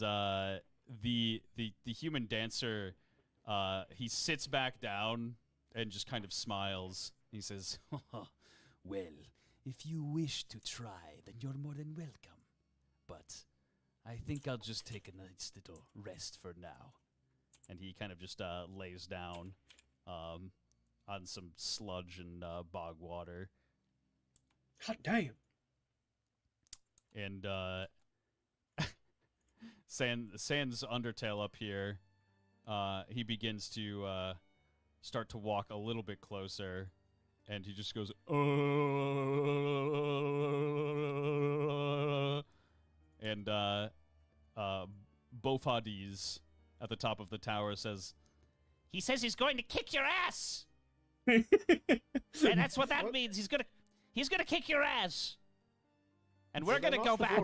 the human dancer, he sits back down and just kind of smiles. He says, "Well, if you wish to try, then you're more than welcome. But I think I'll just take a nice little rest for now." And he kind of just lays down on some sludge and bog water.
Hot damn.
And Sans Undertale up here, he begins to start to walk a little bit closer, and he just goes, and Bofadis at the top of the tower says, "He says he's going to kick your ass." And that's what that means. He's gonna kick your ass. And we're gonna go back.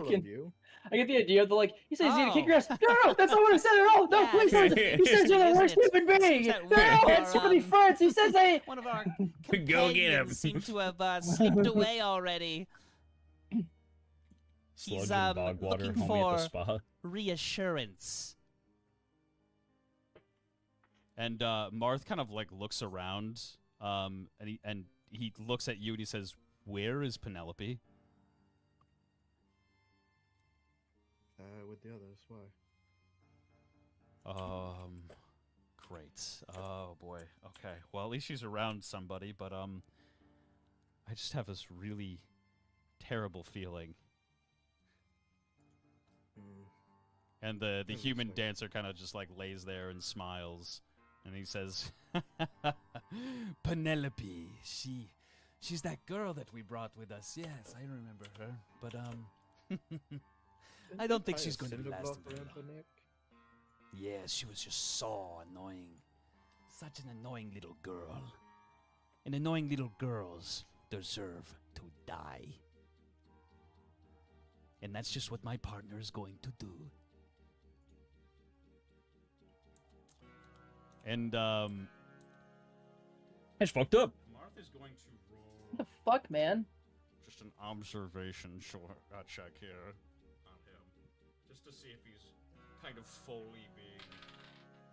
I get the idea of the he says he's gonna kick your ass. No, that's not what I said at all. No, please don't. He says you're the worst human being. No, it's too many friends. He says
one of our
Go get him.
companions seem to have slipped away already. He's
Sludge and bog water,
looking
homie at the
for
spa.
reassurance.
And Marth kind of looks around, and he looks at you and he says, "Where is Penelope?"
With the others, why?
Great. Oh boy. Okay. Well, at least she's around somebody, but I just have this really terrible feeling. And the human dancer kind of just lays there and smiles, and he says, "Penelope, she's that girl that we brought with us. Yes, I remember her. But I don't think she's going to be lasting very long." Yes, she was just so annoying. Such an annoying little girl. And annoying little girls deserve to die. And that's just what my partner is going to do. And
That's fucked up.
Martha's going to roll
What the fuck, man?
just an observation check here on him, just to see if he's kind of fully being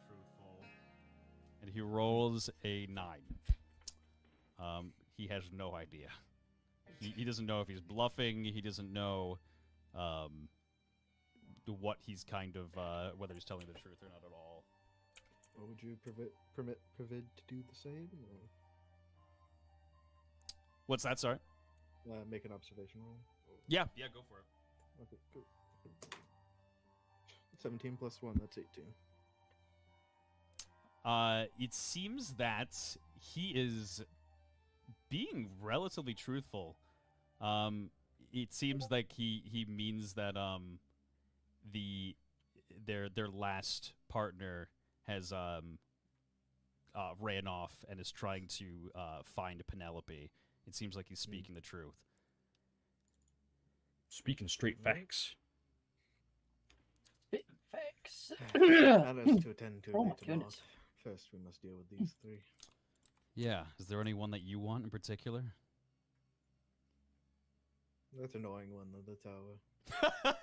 truthful. And he rolls a 9. He has no idea. He doesn't know if he's bluffing. He doesn't know what he's kind of whether he's telling the truth or not at all.
Or would you permit Pravid to do the same? Or
What's that? Sorry.
make an observation roll?
Yeah, go for it.
Okay, good. 17 plus 1, that's 18.
It seems that he is being relatively truthful. It seems like he means that their last partner has ran off and is trying to find Penelope. It seems like he's speaking the truth.
Speaking straight facts.
Facts.
Matters to attend to
Oh my
later,
goodness.
Mark. First, we must deal with these three.
Yeah. Is there anyone that you want in particular?
That's an annoying one, though, the tower.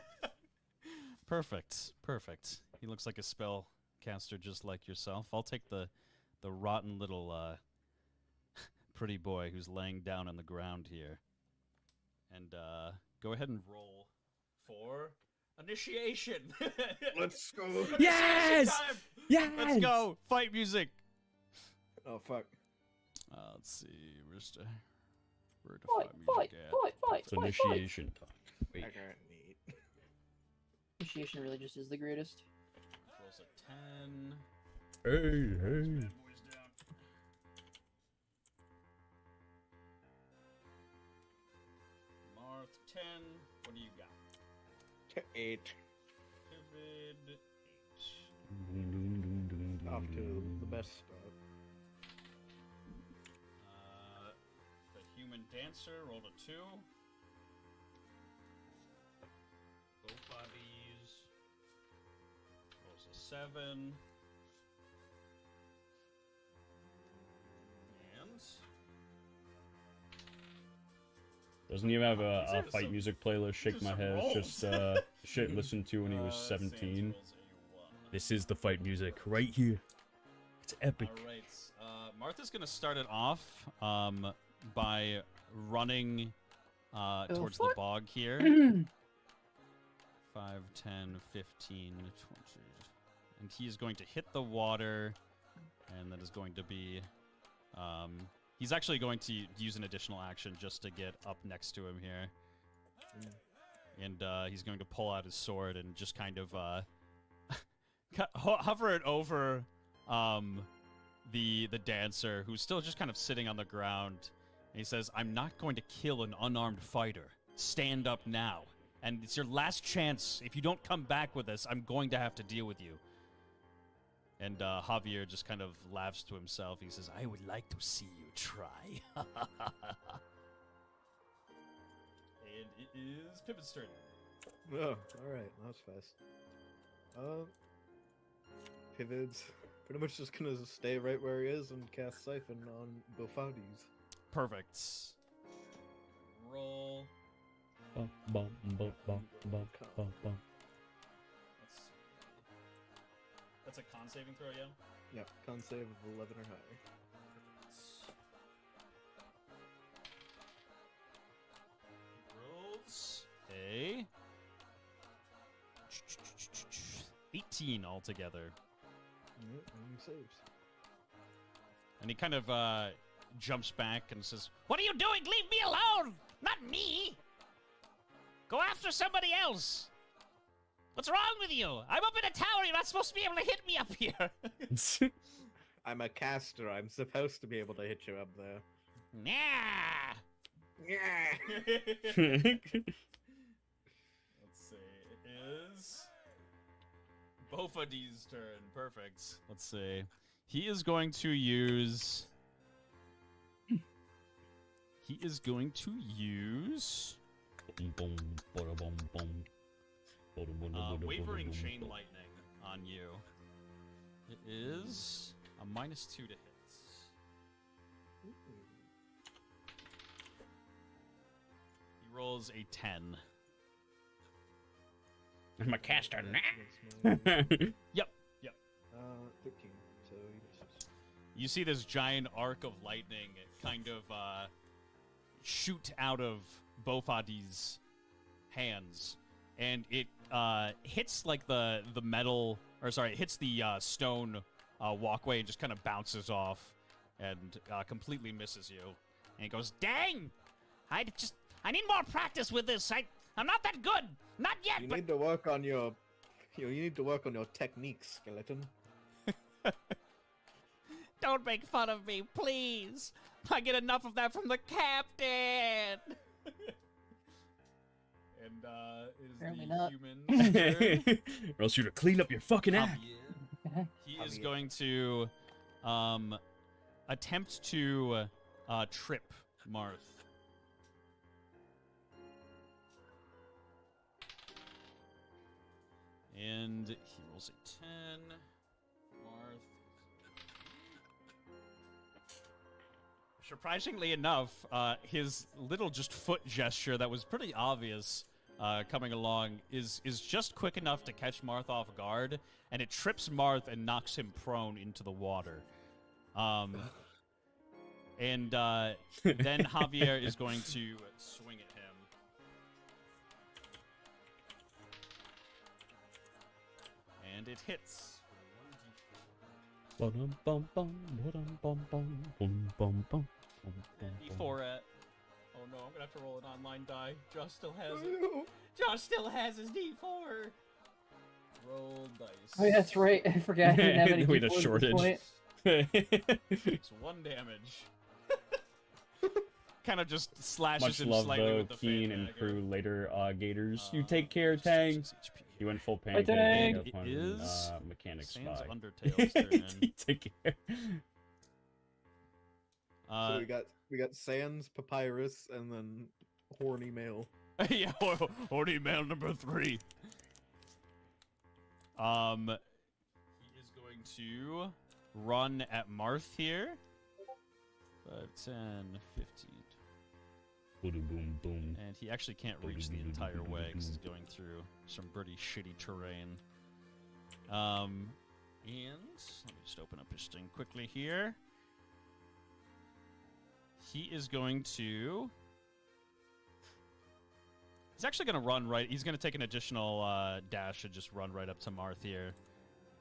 Perfect. He looks like a spell caster just like yourself. I'll take the rotten little pretty boy who's laying down on the ground here. And go ahead and roll for initiation.
Let's go!
Yes!
Time!
Yes!
Let's go! Fight music!
Oh, fuck.
Let's see. Where's the
Fight,
music at?
It's initiation time.
I
Wait.
can't meet.
Initiation really just is the greatest.
Rolls a 10.
Hey.
Bad boys down. Marth 10. What do you got?
8.
Vivid 8.
Off to the best start.
The human dancer rolled a 2. Both bodies rolls a 7. And
Doesn't he have a
are
fight
some-
music playlist? Shake my
some
head.
rolls.
Just shit listened to when he was 17.
Sans rolls a 1.
This is the fight music right here. It's epic.
All right. Martha's going to start it off by running towards the
fuck?
bog here. 5, 10, 15, 20. And he's going to hit the water, and that is going to be... he's actually going to use an additional action just to get up next to him here. And he's going to pull out his sword and just kind of hover it over the dancer, who's still just kind of sitting on the ground. And he says, I'm not going to kill an unarmed fighter. Stand up now. And it's your last chance. If you don't come back with us, I'm going to have to deal with you. And Javier just kind of laughs to himself. He says, I would like to see you try. And it is Pippin's turn.
Oh, alright, that was fast. Pivot's pretty much just gonna stay right where he is and cast Siphon on Bofades.
Perfect. Roll.
Bum, bum, bum, bum, bum, bum, bum.
That's a con saving throw, yeah?
Yep, con save of 11 or higher.
Rolls a 18 altogether.
Yep, and he saves.
And he kind of jumps back and says, What are you doing? Leave me alone! Not me! Go after somebody else! What's wrong with you? I'm up in a tower. You're not supposed to be able to hit me up here.
I'm a caster. I'm supposed to be able to hit you up there.
Nah.
Yeah.
Let's see. It is Bofades' turn. Perfect. Let's see. He is going to use. He is going to use. Wavering Chain Lightning on you. It is a -2 to hits. He rolls a 10.
I'm a caster now.
Yep.
13. So he misses.
You see this giant arc of lightning kind of shoot out of Bofades' hands, and it hits like the metal, or sorry, it hits the stone walkway and just kind of bounces off and completely misses you. And he goes, "Dang! I need more practice with this. I'm not that good. Not yet."
You
but
need to work on your, you need to work on your technique, skeleton.
Don't make fun of me, please. I get enough of that from the captain.
And is
Apparently
the
not.
human turn.
Or else you're to clean up your fucking act.
He is going to attempt to trip Marth. And he rolls a 10. Marth. Surprisingly enough, his little just foot gesture that was pretty obvious coming along is just quick enough to catch Marth off guard, and it trips Marth and knocks him prone into the water. And then Javier is going to swing at him. And it hits. D4 at. Oh no, I'm gonna have to roll an online die. Josh still has it. Josh still has his D4. Roll dice.
Oh, yeah, that's right. I forgot. I didn't have any
We had a
keyboard at this
shortage.
point.
It's 1 damage. Kind of just slashes
Much
him
love
slightly
though,
with the
Keen
fan
and
dagger.
crew later Gators. You take care, Tang.
6 HP.
You went full pancake.
Tang.
It is
Mechanic
Sands
spy.
of Undertale's turn.
Take care.
So we got Sans, Papyrus, and then Horny Male.
Yeah, horny male number 3. He is going to run at Marth here. 5, 10, 15.
Boom, boom, boom.
And he actually can't reach the entire way because he's going through some pretty shitty terrain. And let me just open up his thing quickly here. He is going to... He's actually going to run right... He's going to take an additional dash and just run right up to Marth here.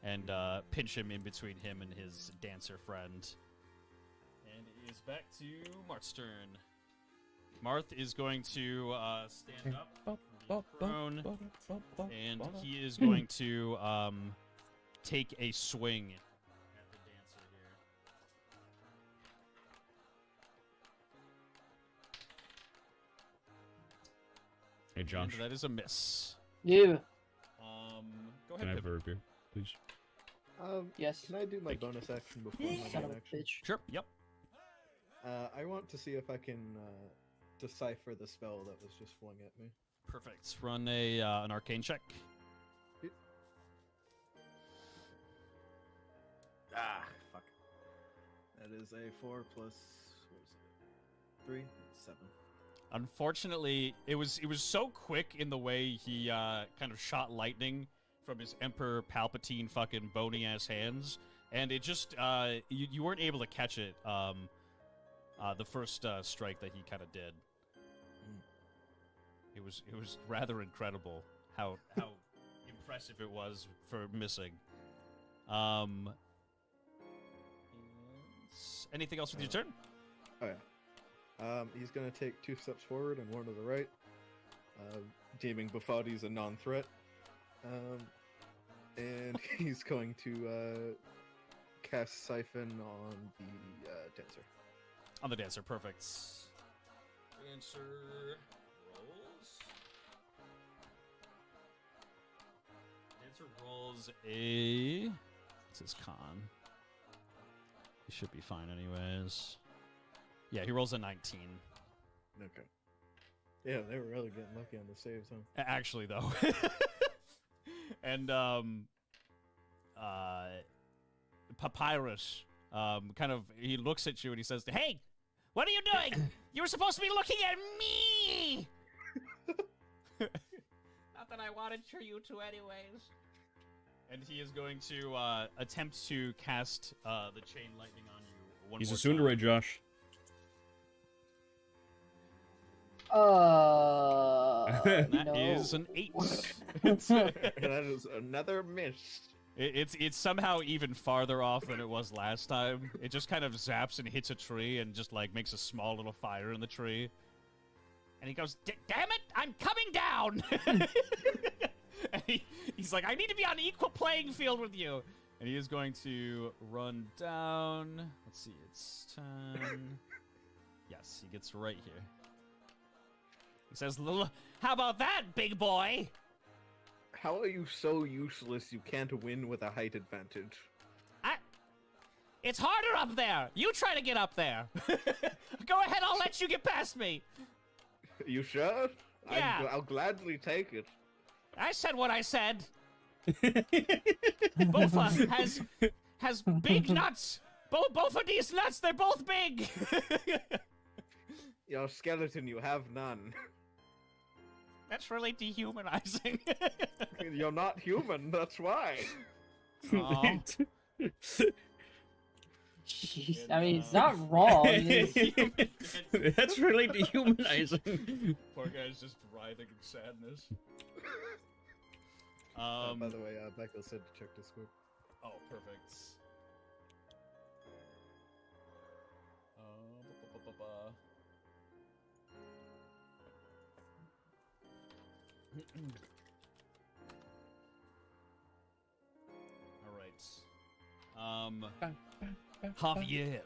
And pinch him in between him and his dancer friend. And it is back to Marth's turn. Marth is going to stand up, be prone, and he is going to take a swing at the dancer
Hey, Josh.
And that is a miss.
Yeah.
Go
Can I
ahead,
have a root beer, please?
Yes.
Can I do my bonus action before my
Son of
main
a
action?
bitch.
Sure. Yep.
I want to see if I can decipher the spell that was just flung at me.
Perfect. Run a an arcane check.
Ah, fuck. That is a 4 plus, what was it? 3? 7.
Unfortunately, it was so quick in the way he kind of shot lightning from his Emperor Palpatine fucking bony ass hands, and it just you weren't able to catch it. The first strike that he kind of did. It was rather incredible how impressive it was for missing. Anything else with your turn?
Oh yeah. He's gonna take 2 steps forward and 1 to the right, deeming Buffadi's a non-threat. And he's going to cast Siphon on the dancer.
On the dancer, perfect. Dancer rolls. Dancer rolls a. What's his con? He should be fine, anyways. Yeah, he rolls a 19.
Okay. Yeah, they were really getting lucky on the saves, huh?
Actually, though. And Papyrus, kind of, he looks at you and he says, "Hey, what are you doing? You were supposed to be looking at me." Not that I wanted for you to, anyways. And he is going to attempt to cast the chain lightning on you one
He's a
more
tsundere,
time.
Josh.
That is an 8.
That is another miss.
It's somehow even farther off than it was last time. It just kind of zaps and hits a tree and just like makes a small little fire in the tree. And he goes, "Damn it, I'm coming down!" And he's like, "I need to be on an equal playing field with you." And he is going to run down. Let's see, it's 10. Yes, he gets right here. He says, "How about that, big boy?"
How are you so useless you can't win with a height advantage?
It's harder up there. You try to get up there. Go ahead, I'll let you get past me.
You sure?
Yeah.
I'll gladly take it.
I said what I said. Bofa has big nuts. Both of these nuts, they're both big.
Your skeleton, you have none.
That's really dehumanizing.
You're not human, that's why.
Aw.
Jeez, I mean, it's not wrong. It's-
That's really dehumanizing.
Poor guy's just writhing in sadness.
By the way, Michael said to check Discord.
Oh, perfect. All right. Javier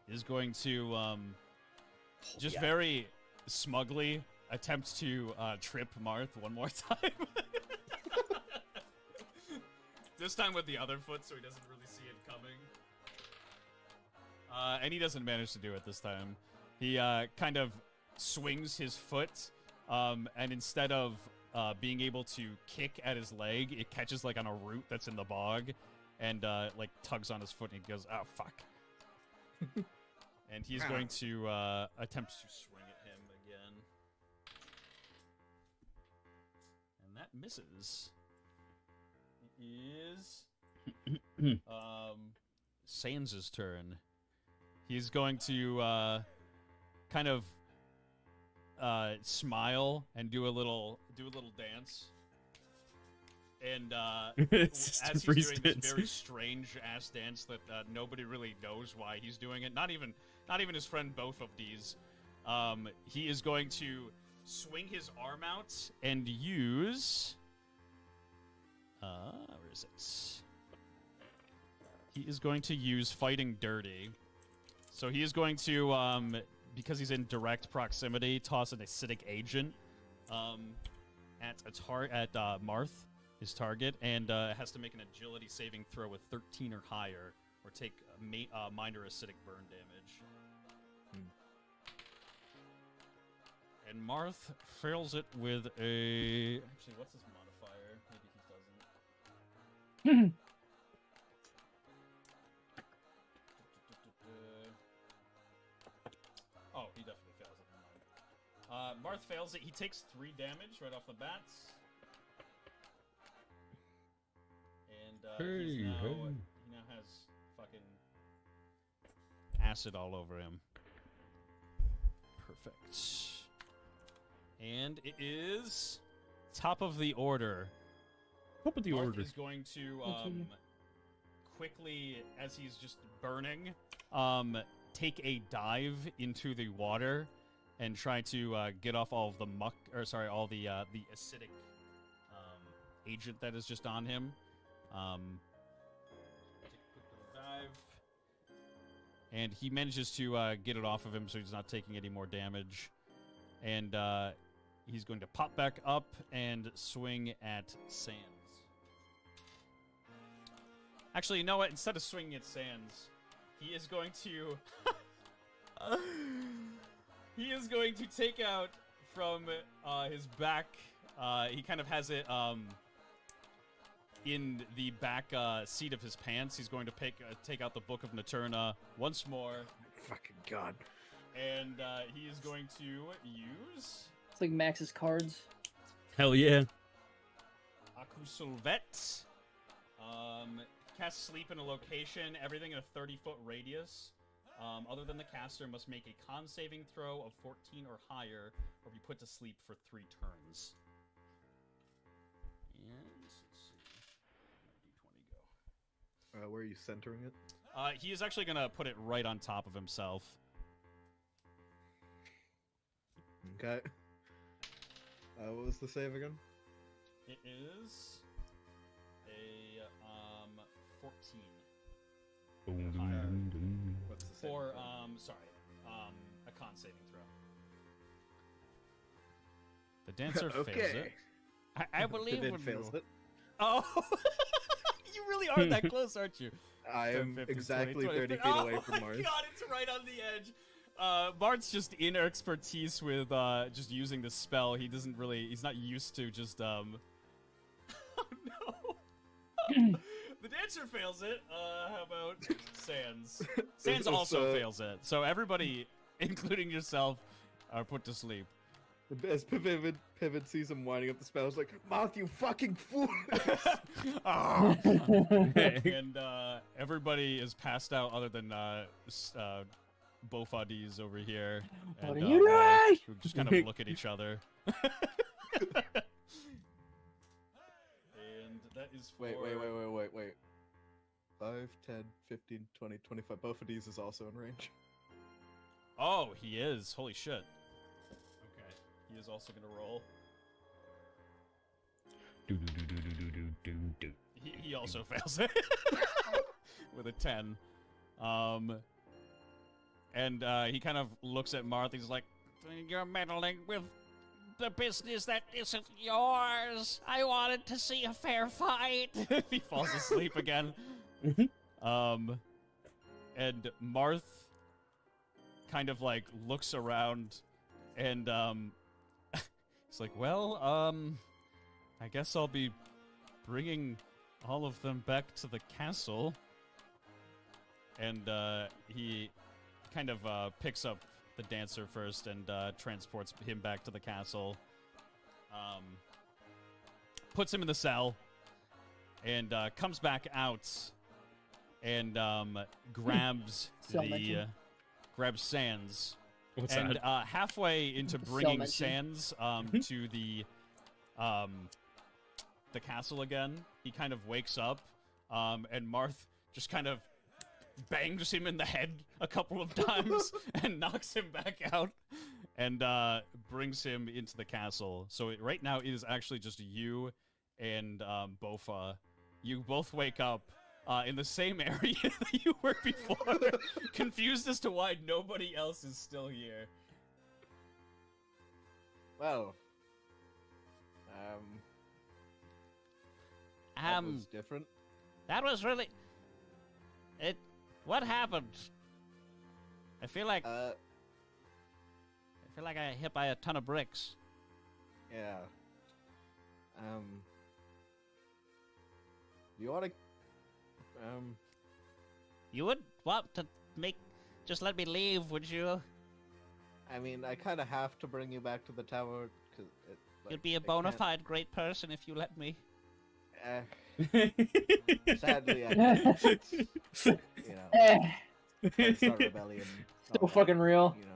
is going to just very smugly attempt to trip Marth one more time. This time with the other foot, so he doesn't really see it coming. And he doesn't manage to do it this time. He kind of swings his foot, and instead of being able to kick at his leg, it catches like on a root that's in the bog, and like tugs on his foot, and he goes, "Oh fuck!" And he's going to attempt to swing at him again, and that misses. It is Sans' turn. He's going to kind of smile and do a little dance. And
It's
as he's
freeze
doing this
dance.
very strange ass dance that nobody really knows why he's doing it. Not even his friend both of these. He is going to swing his arm out and use. Where is it? He is going to use Fighting Dirty. So he is going to, because he's in direct proximity, toss an acidic agent at Marth, his target, and has to make an agility saving throw with 13 or higher, or take minor acidic burn damage. And Marth fails it with a... Actually, what's his modifier? Maybe he doesn't. Oh, he definitely fails it. Never mind. Marth fails it. He takes 3 damage right off the bats. And he now has fucking acid all over him. Perfect. And it is top of the order.
Top of the
Marth
order.
is going to quickly, as he's just burning, take a dive into the water and try to get off all of the muck, or sorry, all the acidic agent that is just on him. Take a quick little dive, and he manages to get it off of him, so he's not taking any more damage. And he's going to pop back up and swing at Sans. Actually, you know what? Instead of swinging at Sans, he is going to... he is going to take out from his back... he kind of has it in the back seat of his pants. He's going to take out the Book of Naturna once more.
Fucking god.
And he is going to use...
It's like Max's cards.
Hell yeah.
Akusulvet. Cast sleep in a location, everything in a 30-foot radius. Other than the caster must make a con saving throw of 14 or higher, or be put to sleep for 3 turns. And let's see. Where D20 go?
Where are you centering it?
He is actually gonna put it right on top of himself.
Okay. What was the save again?
It is a 14.
What's the save?
For a con saving throw. The dancer fails it. I believe
It
in
fails
you.
it.
Oh, you really are that close, aren't you?
I
10,
am
15,
exactly
20,
30 feet
oh
away from
my
Mars.
God, it's right on the edge. Mart's just in expertise with just using the spell. He's not used to just Oh no. The dancer fails it. How about Sans? Sans also fails it. So everybody, including yourself, are put to sleep.
As Pivot sees him winding up the spell, he's like, Marth, you fucking fool!
Oh. And everybody is passed out other than Bofadis over here.
What
And,
are you doing?
who just kind of look at each other. And that is for...
Wait. 5, 10, 15, 20, 25. Both of these is also in range.
Oh, he is. Holy shit. Okay. He is also going to roll. He also fails it. With a 10. And he kind of looks at Martha. He's like, "You're meddling with the business that isn't yours. I wanted to see a fair fight." He falls asleep again. And Marth kind of like looks around and he's like, "Well, I guess I'll be bringing all of them back to the castle." And he kind of picks up the dancer first and transports him back to the castle. Puts him in the cell and comes back out and grabs grabs Sans.
What's
and
that?
halfway into bringing Sans to the castle again, he kind of wakes up, and Marth just kind of bangs him in the head a couple of times and knocks him back out and brings him into the castle. So right now it is actually just you and Bofa. You both wake up in the same area that you were before, confused as to why nobody else is still here.
Well, That was different.
That was really. It. What happened? I feel like I got hit by a ton of bricks.
Yeah. You want to?
You would want to just let me leave, would you?
I mean, I kind of have to bring you back to the tower because
You'd be a bona fide great person if you let me.
Sadly, I can't. You know, can't start a rebellion.
So fucking real.
You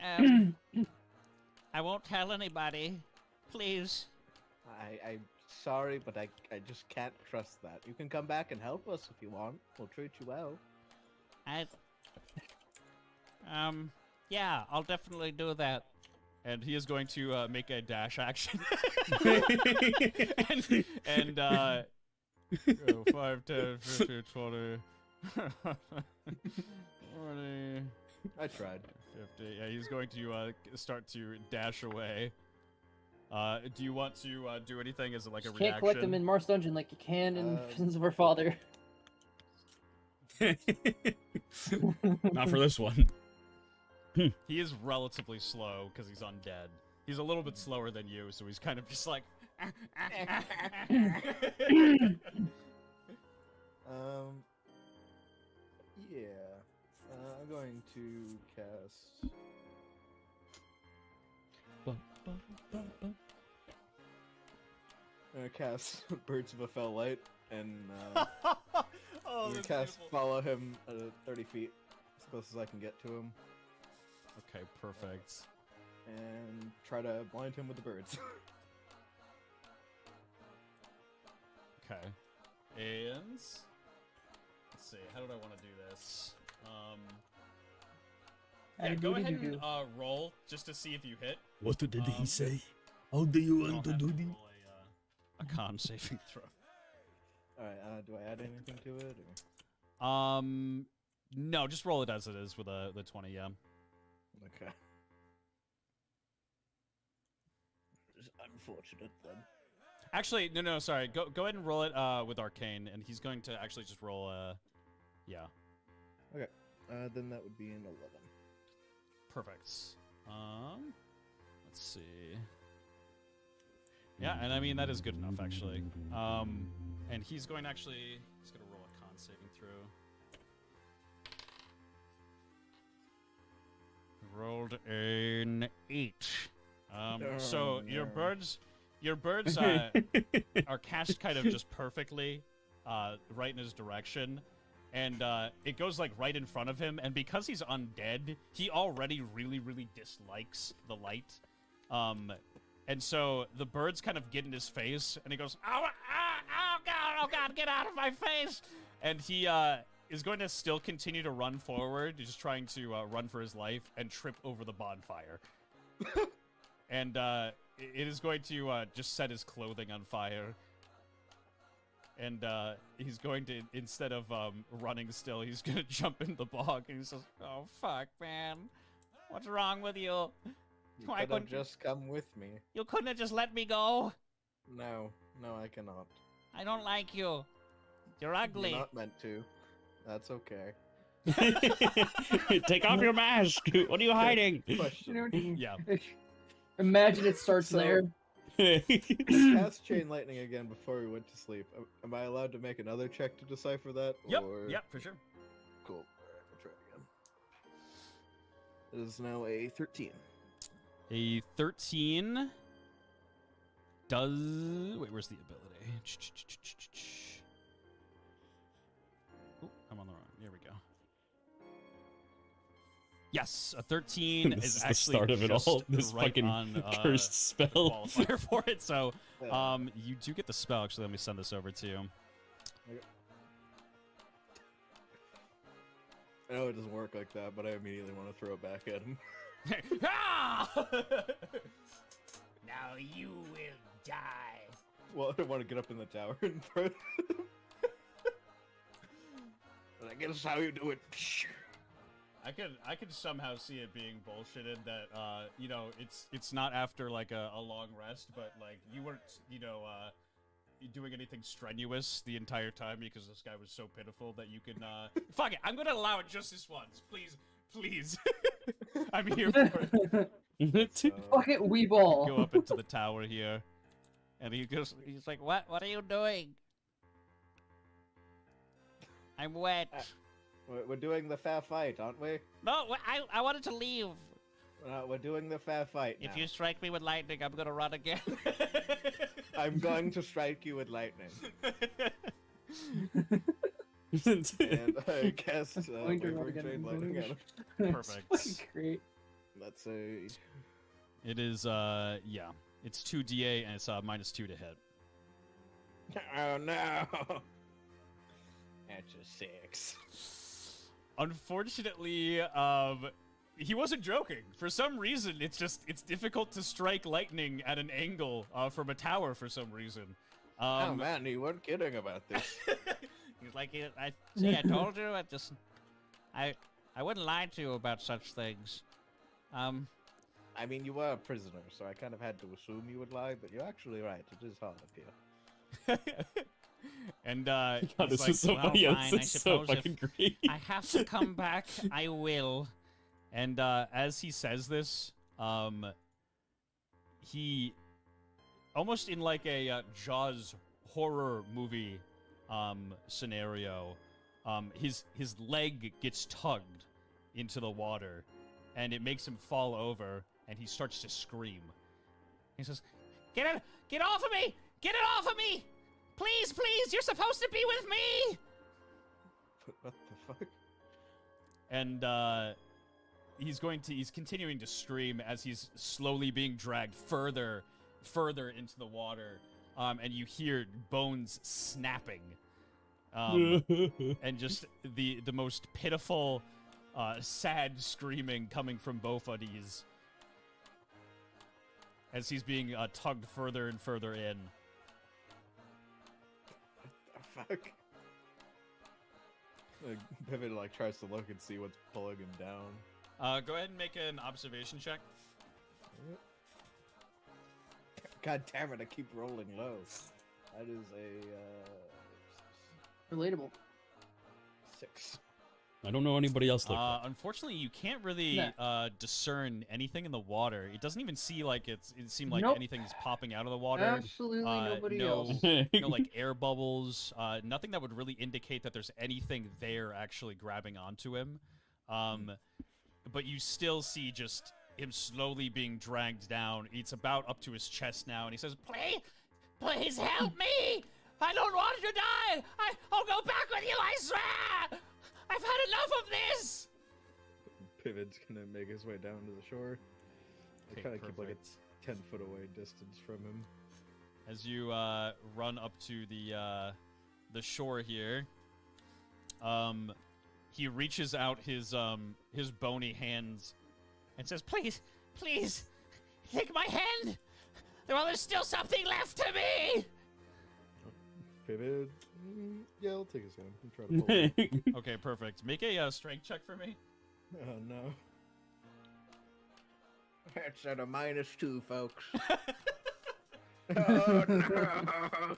know.
I won't tell anybody. Please.
I'm sorry, but I just can't trust that. You can come back and help us if you want. We'll treat you well.
Yeah, I'll definitely do that.
And he is going to make a dash action. and 5, 10, 15, 20, 40,
I tried.
50. Yeah, he's going to start to dash away. Do you want to do anything as like a
You
reaction?
can't collect them in Marth's dungeon like you can in Sins of Our Father.
Not for this one.
He is relatively slow because he's undead. He's a little bit slower than you, so he's kind of just like.
Yeah. I'm going to cast. I'm gonna cast Birds of a Fell Light and
Oh, that's
cast
beautiful.
follow him at 30 feet as close as I can get to him,
Okay, perfect.
and try to blind him with the birds.
Okay. And let's see, how did I want to do this? Yeah, go ahead and roll just to see if you hit.
What did he say? How do you
I'll
want to
have
do
to
this?
roll a con saving throw.
Alright, do I add anything to it? Or?
No, just roll it as it is with the 20, yeah.
Okay. Unfortunate then.
Actually, no, sorry. Go ahead and roll it with Arcane, and he's going to actually just roll yeah.
Okay. Then that would be an 11.
Perfect. Let's see. Yeah, and I mean that is good enough actually. And he's going to roll a con saving throw. Rolled an 8. So your birds are cast kind of just perfectly right in his direction. And it goes like right in front of him, and because he's undead, he already really, really dislikes the light. And so the birds kind of get in his face, and he goes, oh God, get out of my face! And he is going to still continue to run forward, just trying to run for his life, and trip over the bonfire. And it is going to just set his clothing on fire. And he's going to, instead of running still, he's going to jump in the bog. And he says, oh, fuck, man. What's wrong with you?
You
Why
could have
couldn't
just come with me.
you couldn't have just let me go?
No, I cannot.
I don't like you. You're ugly.
You're not meant to. That's okay.
Take off your mask. What are you hiding?
Question.
Yeah.
Imagine it starts
So-
there.
Cast Chain Lightning again before we went to sleep. Am I allowed to make another check to decipher that?
Yep,
Or...
yep, for sure.
Cool. Alright, we'll try it again. It is now a 13.
A 13 does... Wait, where's the ability? Oh, I'm on the wrong... Here we go. Yes, a 13
This
is
is the
actually
start of it
just
all. This
right
fucking
on,
cursed spell.
qualifier for it. So,
Yeah.
you do get the spell. Actually, let me send this over to you.
I know it doesn't work like that, but I immediately want to throw it back at him.
Ah! Now you will die.
Well, I want to get up in the tower and throw it. And I guess how you do it.
I could somehow see it being bullshitted that you know, it's not after like a long rest, but like you weren't, you know, doing anything strenuous the entire time because this guy was so pitiful that you can fuck it, I'm gonna allow it just this once, please. I'm here for it.
Fuck it, we ball.
Go up into the tower here, and he's like, "What are you doing? I'm wet."
We're doing the fair fight, aren't we?
No, I wanted to leave.
We're doing the fair fight now.
If you strike me with lightning, I'm gonna run again.
I'm going to strike you with lightning. And I cast
Going to run again.
chain lightning at him.
Perfect.
Fucking great.
Let's see.
It is, yeah. It's 2d8 and it's -2 to hit.
Oh no! That's a 6.
Unfortunately, he wasn't joking. For some reason, it's difficult to strike lightning at an angle from a tower for some reason.
Oh man, you weren't kidding about this.
He's like, I told you, I wouldn't lie to you about such things.
I mean, you were a prisoner, so I kind of had to assume you would lie, but you're actually right. It is hard up here.
And
God,
he's
this
like,
is so
well,
funny.
fine,
This
I
is so
suppose
fucking
if
great.
I have to come back, I will. And as he says this, he almost in like a Jaws horror movie scenario, his leg gets tugged into the water, and it makes him fall over, and he starts to scream. He says, "Get off of me! Get it off of me! Please, please! You're supposed to be with me!"
What the fuck?
And he's continuing to scream as he's slowly being dragged further into the water, and you hear bones snapping, and just the most pitiful, sad screaming coming from both buddies as he's being tugged further and further in.
What the fuck? Like, Pivot like tries to look and see what's pulling him down.
Go ahead and make an observation check.
God damn it! I keep rolling low. That is a
Relatable.
6.
I don't know anybody else like that.
Unfortunately, you can't really discern anything in the water. It doesn't even see like it seemed like
Nope.
anything's popping out of the water.
Absolutely nobody
no,
else.
no like air bubbles. Nothing that would really indicate that there's anything there actually grabbing onto him. But you still see just him slowly being dragged down. It's about up to his chest now, and he says, Please help me! I don't want to die! I'll go back with you, I swear! I've had enough of this!"
Pivot's gonna make his way down to the shore. I
Okay,
kind of keep like
perfect.
a 10-foot away distance from him.
As you run up to the shore here, he reaches out his bony hands and says, "Please, please, take my hand. Well, there's still something left to me."
Pivot. Yeah, I'll take his hand and try to pull him.
Okay, perfect. Make a strength check for me.
Oh no. That's at a -2, folks. Oh no.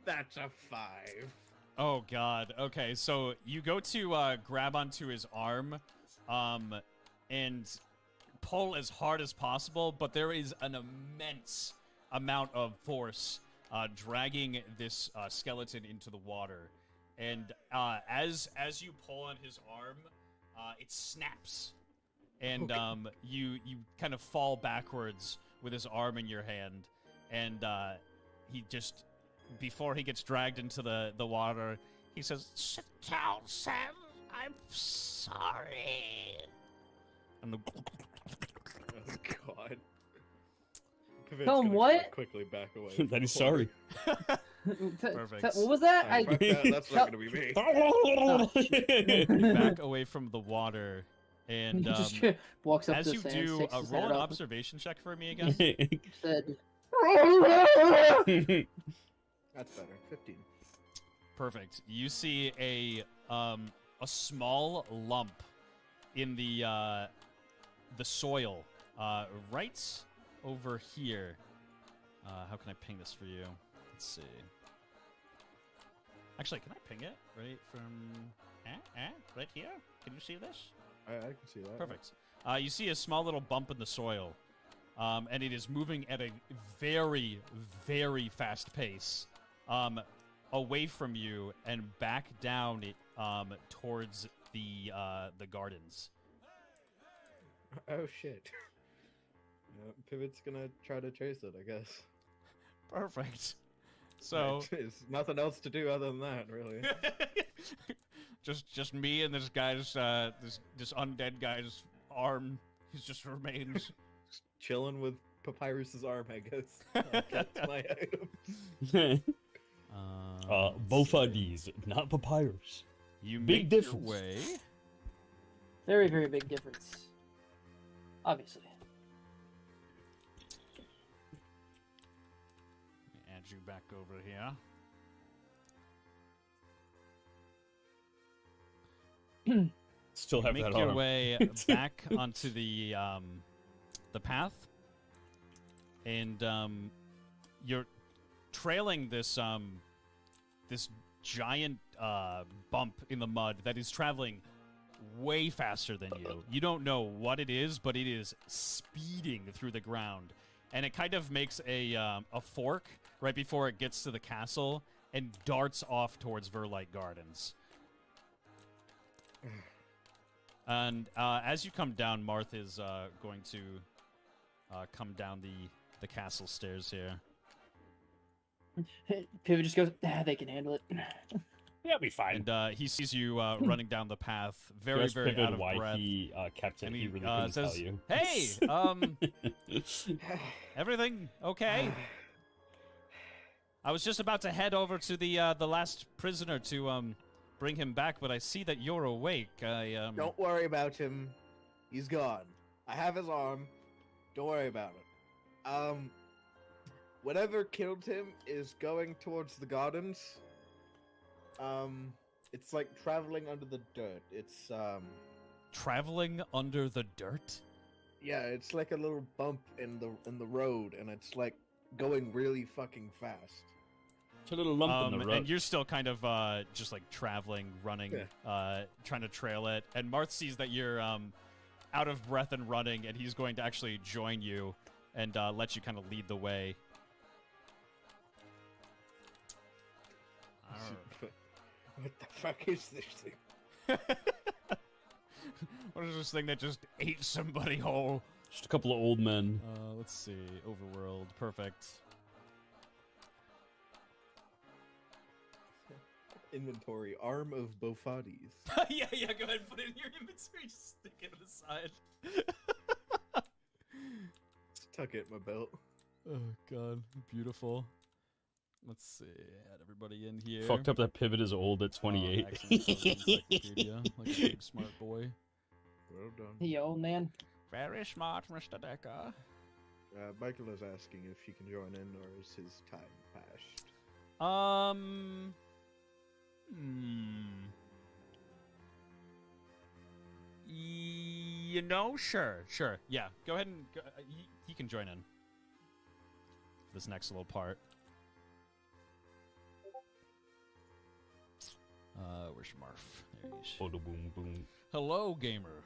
That's a 5.
Oh God. Okay, so you go to grab onto his arm, and pull as hard as possible, but there is an immense amount of force dragging this skeleton into the water, and as you pull on his arm, it snaps, and you kind of fall backwards with his arm in your hand, and he just, before he gets dragged into the water, he says, "Sit down, Sam. I'm sorry." And
Oh god. Pivot's
Tell him
gonna
what?
Quickly back away.
That he's sorry.
Perfect.
What was that?
Fuck that, that's not gonna be me.
you back away from the water, and
He just walks up
as
to
you
the sand,
do,
sticks his
roll
head
an
up,
observation check for me again.
said,
That's better. 15.
Perfect. You see a small lump in the soil, right over here. How can I ping this for you? Let's see. Actually, can I ping it right from right here? Can you see this?
I can see that.
Perfect. You see a small little bump in the soil, and it is moving at a very, very fast pace, away from you and back down it, towards the gardens.
Oh shit. Pivot's gonna try to chase it, I guess.
Perfect. So
there's nothing else to do other than that, really.
just me and this guy's this undead guy's arm. He's just remains.
Just chilling with Papyrus's arm, I guess. That's my item.
Both of these, not Papyrus.
You
Big
make
difference.
your way.
Very, very big difference. Obviously.
Let me add you back over here.
Still have
Make
that
your
arm.
way back onto the path, and you're trailing this this giant bump in the mud that is traveling way faster than you. You don't know what it is, but it is speeding through the ground, and it kind of makes a fork right before it gets to the castle and darts off towards Verlight Gardens. And as you come down, Marth is going to come down the castle stairs here.
Pivot just goes, they can handle it.
Yeah, it'll be fine.
And he sees you running down the path, very,
Just
very
Pivot
out of
why
breath.
he kept it.
And
He really couldn't
says,
tell you.
"Hey, everything okay? I was just about to head over to the last prisoner to bring him back, but I see that you're awake.
Don't worry about him. He's gone. I have his arm. Don't worry about it. Whatever killed him is going towards the gardens. It's like traveling under the dirt. It's
traveling under the dirt?
yeah, it's like a little bump in the road, and it's like going really fucking fast.
It's a little lump in the road.
And you're still kind of just like traveling, running, trying to trail it. And Marth sees that you're out of breath and running, and he's going to actually join you and let you kind of lead the way.
What the fuck is this thing?
What is this thing that just ate somebody whole?
Just a couple of old men.
Let's see. Overworld. Perfect.
Inventory. Arm of Bofades.
yeah, go ahead and put it in your inventory. Just stick it aside.
Tuck it in my belt.
Oh, God. Beautiful. Let's see. Add everybody in here.
Fucked up that Pivot is old at 28.
Encyclopedia, like a big smart boy.
Well done.
The old man.
Very smart, Mr. Decker.
Michael is asking if she can join in, or is his time passed?
You know, sure. Yeah, go ahead and he can join in. This next little part. Where's Marf? There he is.
Oh, the boom, boom.
Hello, gamer.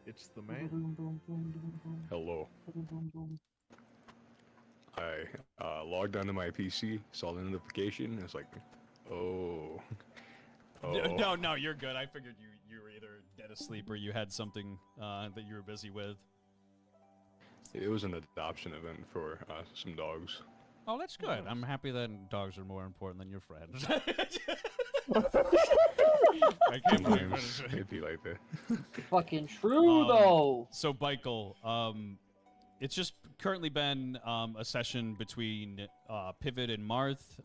It's the man.
Hello. I logged onto my PC, saw the notification, and it's like, oh.
No, you're good. I figured you were either dead asleep or you had something that you were busy with.
It was an adoption event for some dogs.
Oh, that's good. I'm happy that dogs are more important than your friends. I can't believe
Sometimes
it.
it'd be like that.
Fucking true, though.
So, Michael, it's just currently been a session between Pivot and Marth.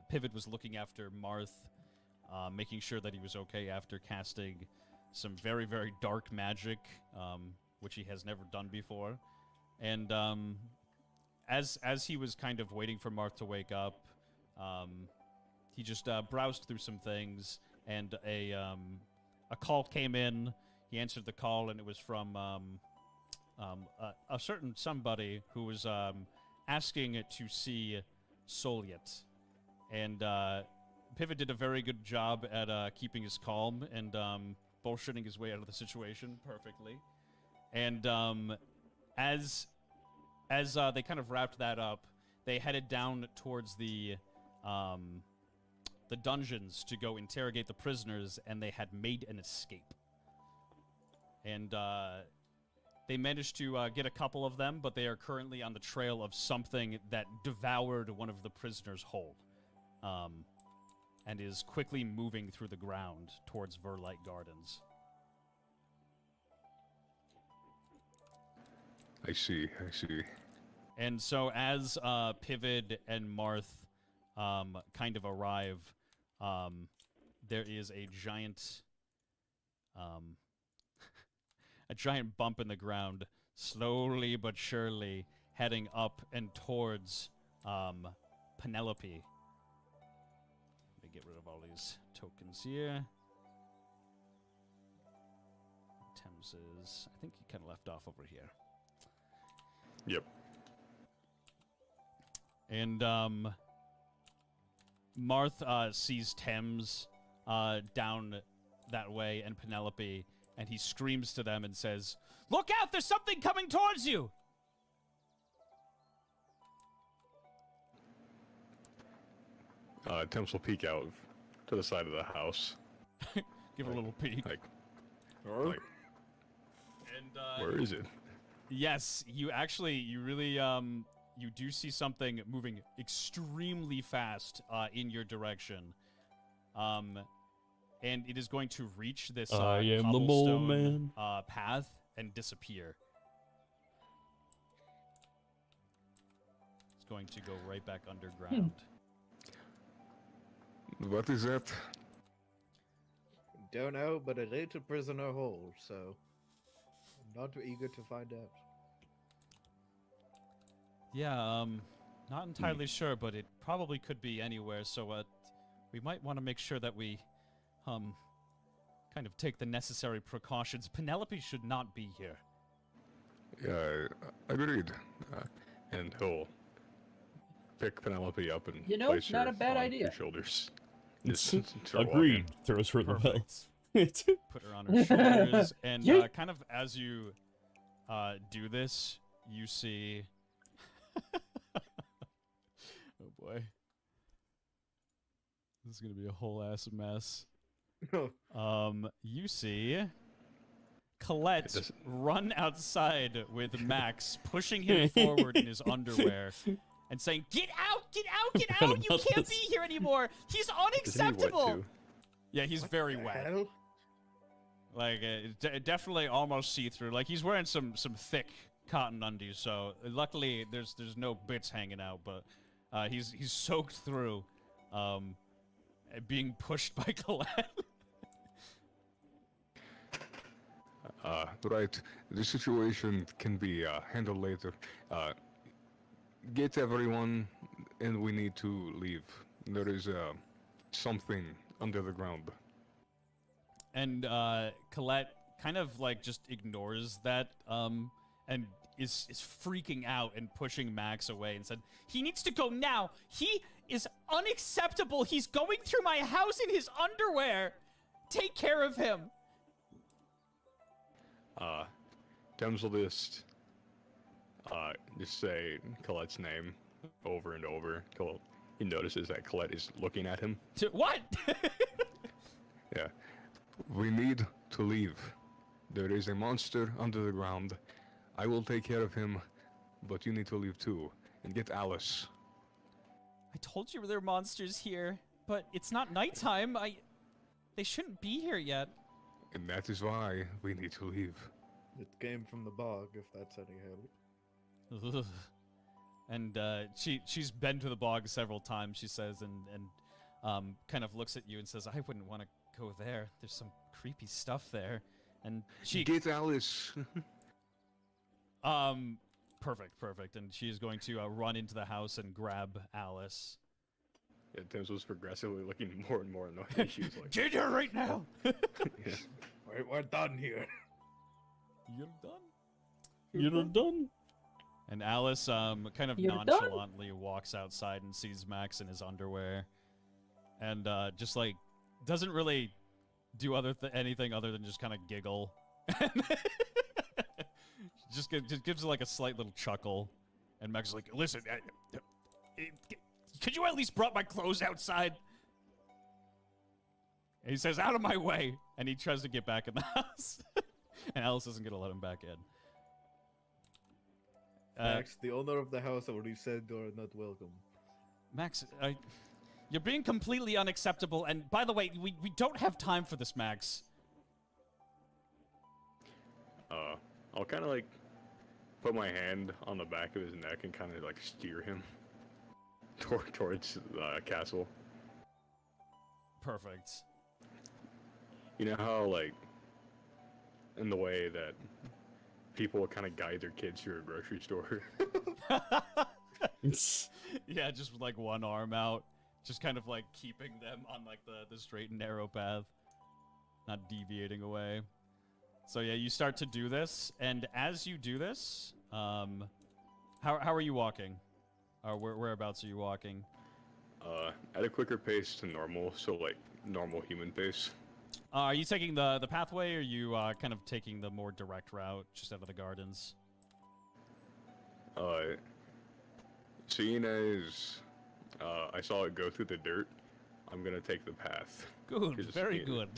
Pivot was looking after Marth, making sure that he was okay after casting some very, very dark magic, which he has never done before. And as he was kind of waiting for Marth to wake up, he just browsed through some things, and a call came in. He answered the call, and it was from a certain somebody who was asking to see Soliet. And Pivot did a very good job at keeping his calm and bullshitting his way out of the situation perfectly. And as they kind of wrapped that up, they headed down towards the dungeons to go interrogate the prisoners, and they had made an escape. And they managed to get a couple of them, but they are currently on the trail of something that devoured one of the prisoners whole, and is quickly moving through the ground towards Verlight Gardens.
I see.
And so as Pivid and Marth kind of arrive, there is a giant a giant bump in the ground, slowly but surely heading up and towards Penelope. Let me get rid of all these tokens here. Thames is, I think he kind of left off over here.
Yep.
And Marth sees Thames down that way and Penelope, and he screams to them and says, "Look out! There's something coming towards you!"
Temps will peek out to the side of the house.
Give it a little peek.
Like,
Or
And
where is it?
yes, you really, you do see something moving extremely fast in your direction. And it is going to reach this
I am the mole
cobblestone
man.
Path and disappear. It's going to go right back underground.
What is that?
don't know, but it ain't a prisoner hole, so I'm not eager to find out.
Yeah, not entirely sure, but it probably could be anywhere, so we might want to make sure that we kind of take the necessary precautions. Penelope should not be here.
Yeah, agreed. And he'll pick Penelope up and
You know,
place
not
her
a bad
on
idea.
His shoulders. Just throw her
Agreed.
in.
Throws her the
Perfect.
belt.
Put her on her shoulders, and
Yeet.
kind of as you do this, you see... Oh boy. This is gonna be a whole ass mess. You see Colette
Just-
run outside with Max, pushing him forward in his underwear and saying, "Get out! Get out! Get
Forgot
out! You
about
can't
this.
be here anymore! He's
Isn't he wet
unacceptable!"
too?
Yeah, he's very
The
wet.
hell?
Like, definitely almost see-through. Like, he's wearing some thick cotton undies, so luckily there's no bits hanging out, but he's soaked through, being pushed by Colette.
Right. The situation can be handled later. Get everyone, and we need to leave. There is something under the ground.
And Colette kind of like just ignores that, and is freaking out and pushing Max away and said, "He needs to go now. He is unacceptable. He's going through my house in his underwear. Take care of him."
Thames will just say Colette's name over and over till he notices that Colette is looking at him.
What?
Yeah. We need to leave. There is a monster under the ground. I will take care of him, but you need to leave too. And get Alice.
I told you there are monsters here, but it's not nighttime. They shouldn't be here yet.
And that is why we need to leave.
It came from the bog, if that's any help.
Ugh. And she's been to the bog several times, she says, and kind of looks at you and says, "I wouldn't want to go there. There's some creepy stuff there." And she
Get Alice.
perfect. And she's going to run into the house and grab Alice.
Tim's was progressively looking more and more annoyed. She was like,
Ginger, right now!
yeah.
We're done here.
You're done.
You're done.
And Alice, kind of
You're done?
nonchalantly walks outside and sees Max in his underwear, and just like doesn't really do anything other than just kind of giggle. just gives like a slight little chuckle, and Max is like, "Listen, could you at least brought my clothes outside?" And he says, "Out of my way," and he tries to get back in the house, and Alice isn't gonna let him back in.
Max, the owner of the house already said you're not welcome.
Max, you're being completely unacceptable, and by the way, we don't have time for this, Max.
I'll kind of like put my hand on the back of his neck and kind of like steer him towards the castle.
Perfect.
You know how like in the way that people kind of guide their kids through a grocery store.
Yeah, just with like one arm out, just kind of like keeping them on like the straight and narrow path, not deviating away. So yeah, you start to do this, and as you do this, how are you walking? Or whereabouts are you walking?
At a quicker pace to normal, so like normal human pace.
Are you taking the pathway, or are you kind of taking the more direct route just out of the gardens?
Seeing as I saw it go through the dirt, I'm gonna take the path.
Good, very good.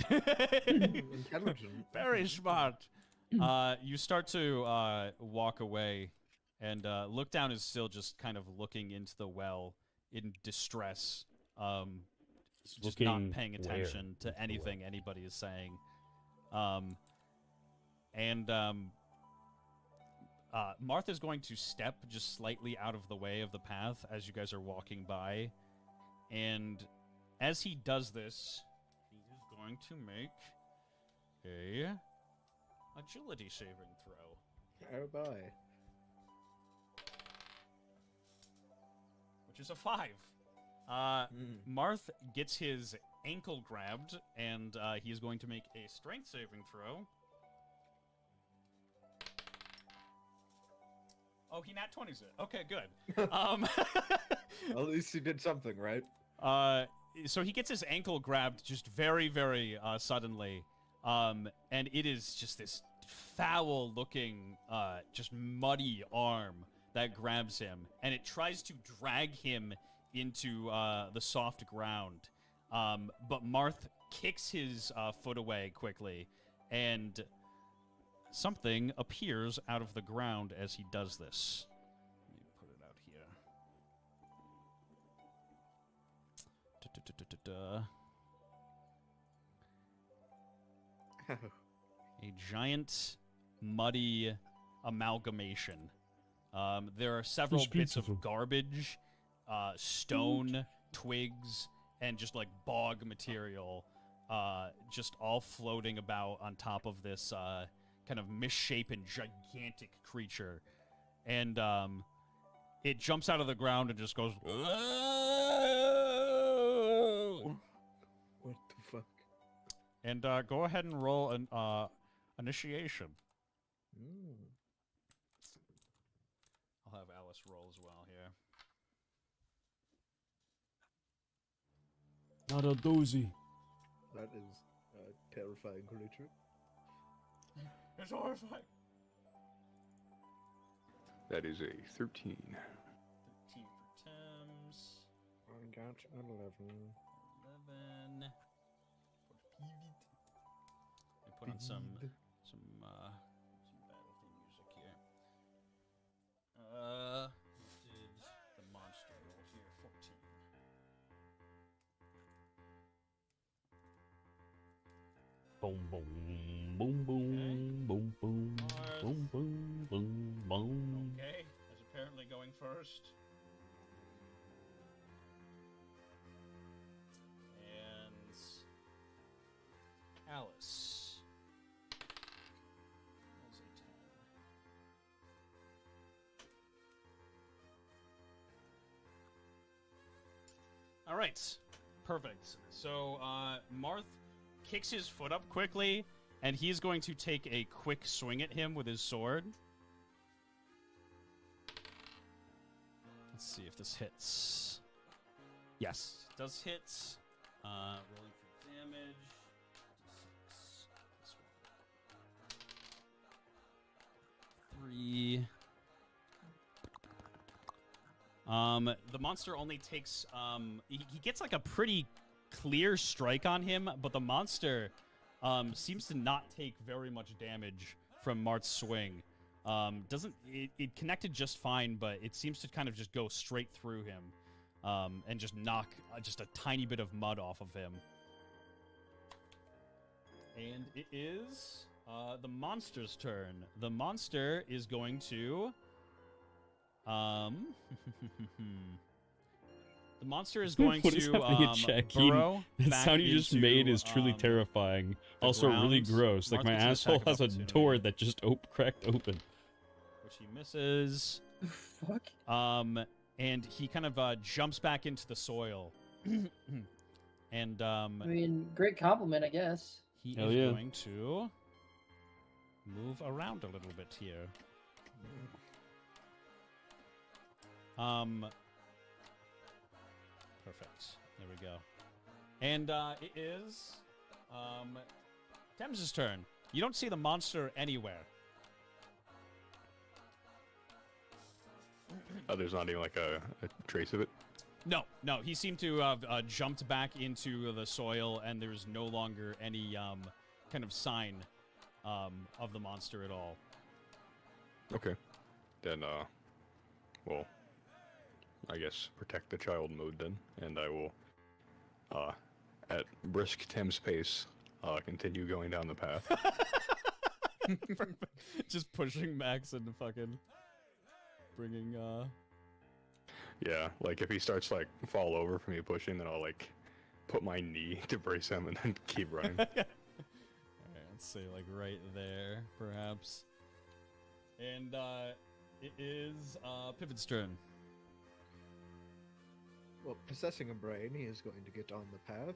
Intelligent.
Very smart. You start to walk away, and Look Down is still just kind of looking into the well in distress, just not paying attention to anything anybody is saying. Martha's going to step just slightly out of the way of the path as you guys are walking by, and as he does this, he is going to make a agility saving throw.
Oh boy.
Which is a 5. Marth gets his ankle grabbed, and he is going to make a strength saving throw. Oh, he nat 20's it. Okay, good.
At least he did something, right?
So he gets his ankle grabbed just very, very suddenly, and it is just this foul-looking, just muddy arm that grabs him, and it tries to drag him into the soft ground. But Marth kicks his foot away quickly, and something appears out of the ground as he does this. Let me put it out here. A giant, muddy amalgamation. There are several bits of garbage, stone, twigs, and just like bog material, just all floating about on top of this kind of misshapen, gigantic creature. And it jumps out of the ground and just goes,
What the fuck?
and go ahead and roll an initiation. I'll have Alice roll as well here.
Not a doozy.
That is a terrifying creature.
It's horrifying.
That is a 13.
13 for Thames.
I got 11.
11. For Pete. I put on some battle theme music here. Did the monster roll here? 14.
Boom, boom, boom, boom, boom, boom, boom, boom, boom, boom.
Okay, is apparently going first. And Alice. That's a 10. All right, perfect. So Marth kicks his foot up quickly, and he's going to take a quick swing at him with his sword. Let's see if this hits. Yes, it does hit. Rolling for damage. D6. This one. 3. The monster only takes, he gets like a pretty clear strike on him, but the monster, seems to not take very much damage from Marth's swing. It connected just fine, but it seems to kind of just go straight through him, and just knock just a tiny bit of mud off of him. And it is, the monster's turn. The monster is going to... the monster is going
What is
to
happening in chat, Keen?
burrow
The
back
sound you just
into,
made is truly terrifying. Also really
ground.
gross. Like
Marth
my
gets an
asshole
attack of
has a
opportunity.
door that just cracked open.
Which he misses.
Fuck.
And he kind of jumps back into the soil. And
I mean, great compliment, I guess.
he
Hell
is
yeah.
going to move around a little bit here. Perfect. There we go. And it is Thames' turn. You don't see the monster anywhere.
Oh, there's not even like a trace of it.
No, he seemed to have jumped back into the soil, and there's no longer any kind of sign of the monster at all.
Okay. Then, well, I guess protect the child mode then, and I will, at brisk Thames pace, continue going down the path.
Just pushing Max into fucking bringing,
Yeah, like if he starts like fall over from me pushing, then I'll like put my knee to brace him and then keep running.
Alright, let's say like right there, perhaps. And it is Pivot's turn.
Well, possessing a brain, he is going to get on the path.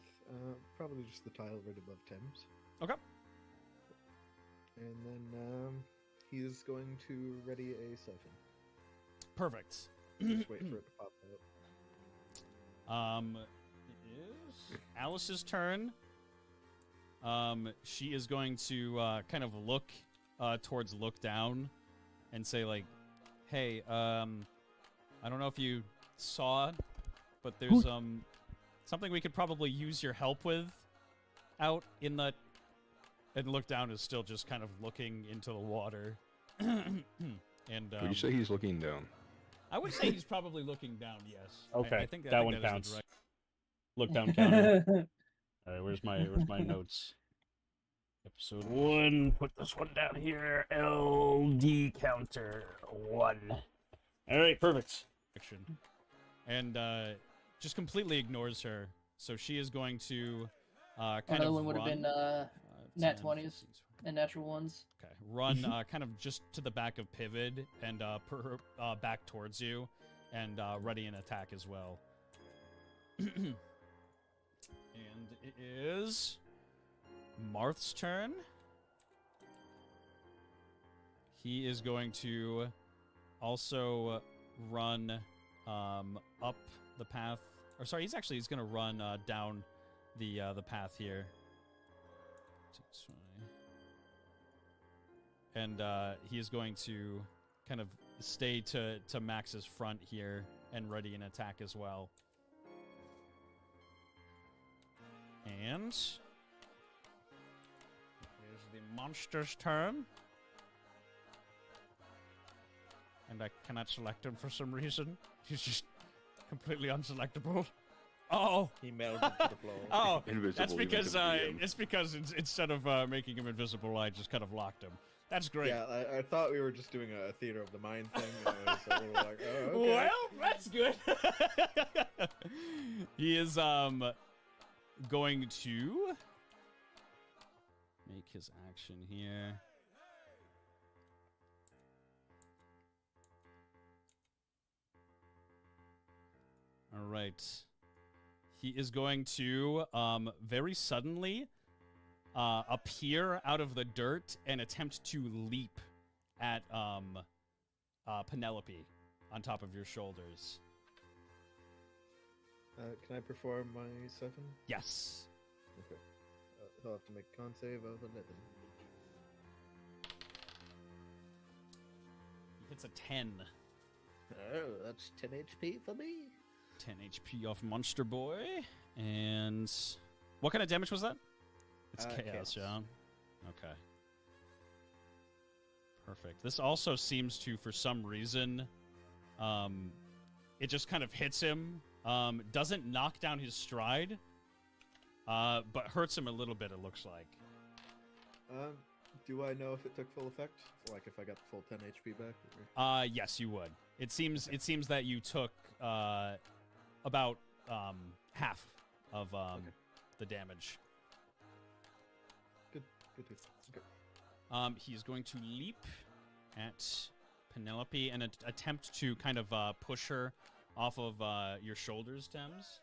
Probably just the tile right above Thames.
Okay.
And then he is going to ready a siphon.
Perfect.
Just wait for it to pop out.
It is Alice's turn. She is going to kind of look towards Look Down and say like, "Hey, I don't know if you saw, but there's something we could probably use your help with out in the." And Look Down is still just kind of looking into the water. And
Would you say he's looking down?
I would say he's probably looking down. Yes.
Okay,
I think
that one
is the
counts.
direct-
Look down counter. All right, where's my notes? Episode 1. Put this one down here. LD counter 1. All right, perfect.
Action. And just completely ignores her. So she is going to kind
Another
of
one would have
run,
been nat
10,
20s
15,
and natural ones.
Okay, run kind of just to the back of Pivot and back towards you, and ready an attack as well. And it is Marth's turn. He is going to also run up the path. Or sorry, he's going to run down the path here. And he is going to kind of stay to Max's front here and ready an attack as well. And here's the monster's turn. And I cannot select him for some reason. He's just completely unselectable. Oh,
He melted to the floor.
oh,
Invisible
that's
even
because
to the DM.
it's because instead of making him invisible, I just kind of locked him. That's great.
Yeah, I thought we were just doing a theater of the mind thing. And I was a little like, oh, okay.
Well, that's good. He is going to make his action here. All right. he is going to very suddenly appear out of the dirt and attempt to leap at Penelope on top of your shoulders.
Can I perform my 7?
Yes.
Okay. He'll have to make a con save of 11.
He hits a 10.
Oh, that's 10 HP for me.
10 HP off Monster Boy. And what kind of damage was that? It's chaos, yeah. Okay. Perfect. This also seems to, for some reason, it just kind of hits him. Doesn't knock down his stride, but hurts him a little bit, it looks like.
Do I know if it took full effect? Like if I got the full 10 HP back? Or...
Yes, you would. It seems that you took about half of the damage.
Good.
He's going to leap at Penelope and attempt to kind of push her off of your shoulders, Thames.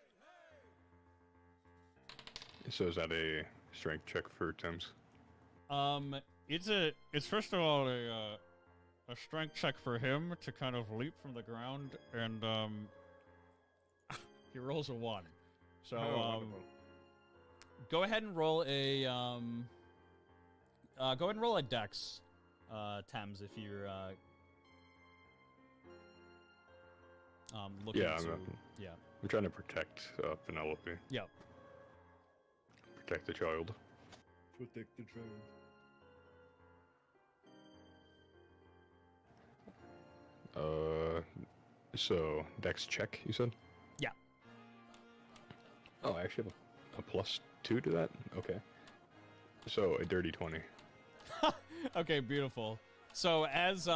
So is that a strength check for Thames?
It's first of all a strength check for him to kind of leap from the ground, and he rolls a 1. So go ahead and roll a dex, Thames, if you're looking
I'm trying to protect Penelope.
Yeah.
Protect the child.
Protect the child.
So dex check, you said?
Yeah.
Oh, I actually have a +2 to that? Okay. So a dirty 20.
Okay, beautiful. So as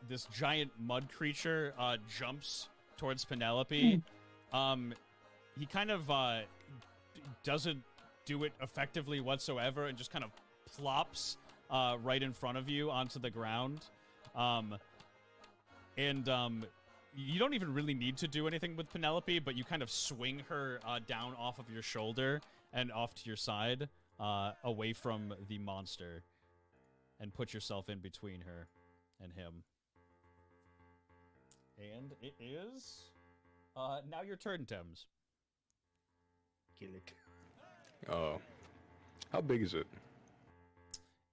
this giant mud creature jumps towards Penelope, he kind of doesn't do it effectively whatsoever and just kind of plops right in front of you onto the ground. You don't even really need to do anything with Penelope, but you kind of swing her down off of your shoulder and off to your side, away from the monster, and put yourself in between her and him. And it is now your turn, Thames.
Kill it.
How big is it?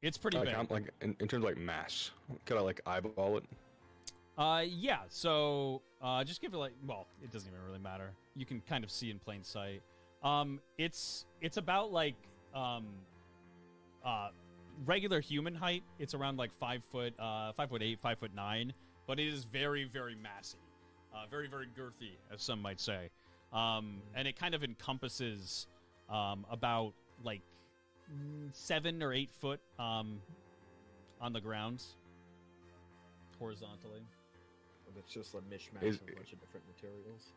It's pretty big.
Like in terms of like mass, could I like eyeball it?
Yeah. So just give it like, well, it doesn't even really matter. You can kind of see in plain sight. It's about like regular human height. It's around like 5 foot, 5'8", 5'9", but it is very, very massy, very, very girthy, as some might say. And it kind of encompasses about like 7 or 8 foot on the ground horizontally.
It's just a mishmash of a bunch of different materials.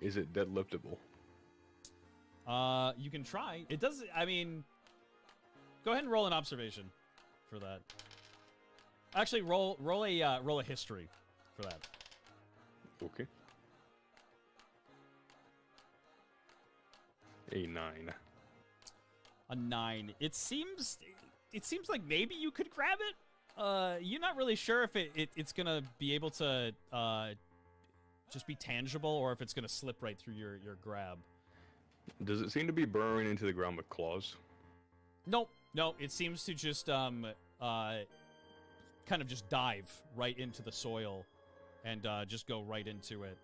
Is it deadliftable?
You can try. It does. I mean, go ahead and roll an observation for that. Actually, roll a history for that.
Okay. A 9.
A 9. It seems like maybe you could grab it. You're not really sure if it's gonna be able to just be tangible or if it's gonna slip right through your grab.
Does it seem to be burrowing into the ground with claws?
Nope. No, it seems to just kind of just dive right into the soil and just go right into it.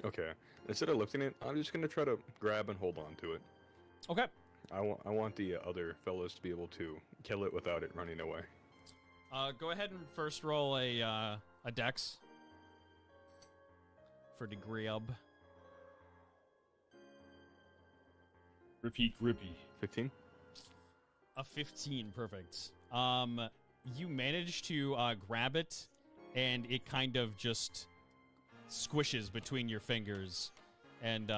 Okay. Instead of lifting it, I'm just gonna try to grab and hold on to it.
Okay.
I want the other fellas to be able to kill it without it running away.
Go ahead and first roll a dex for the grab.
Repeat, grippy.
15?
A 15, perfect. You manage to grab it, and it kind of just squishes between your fingers, and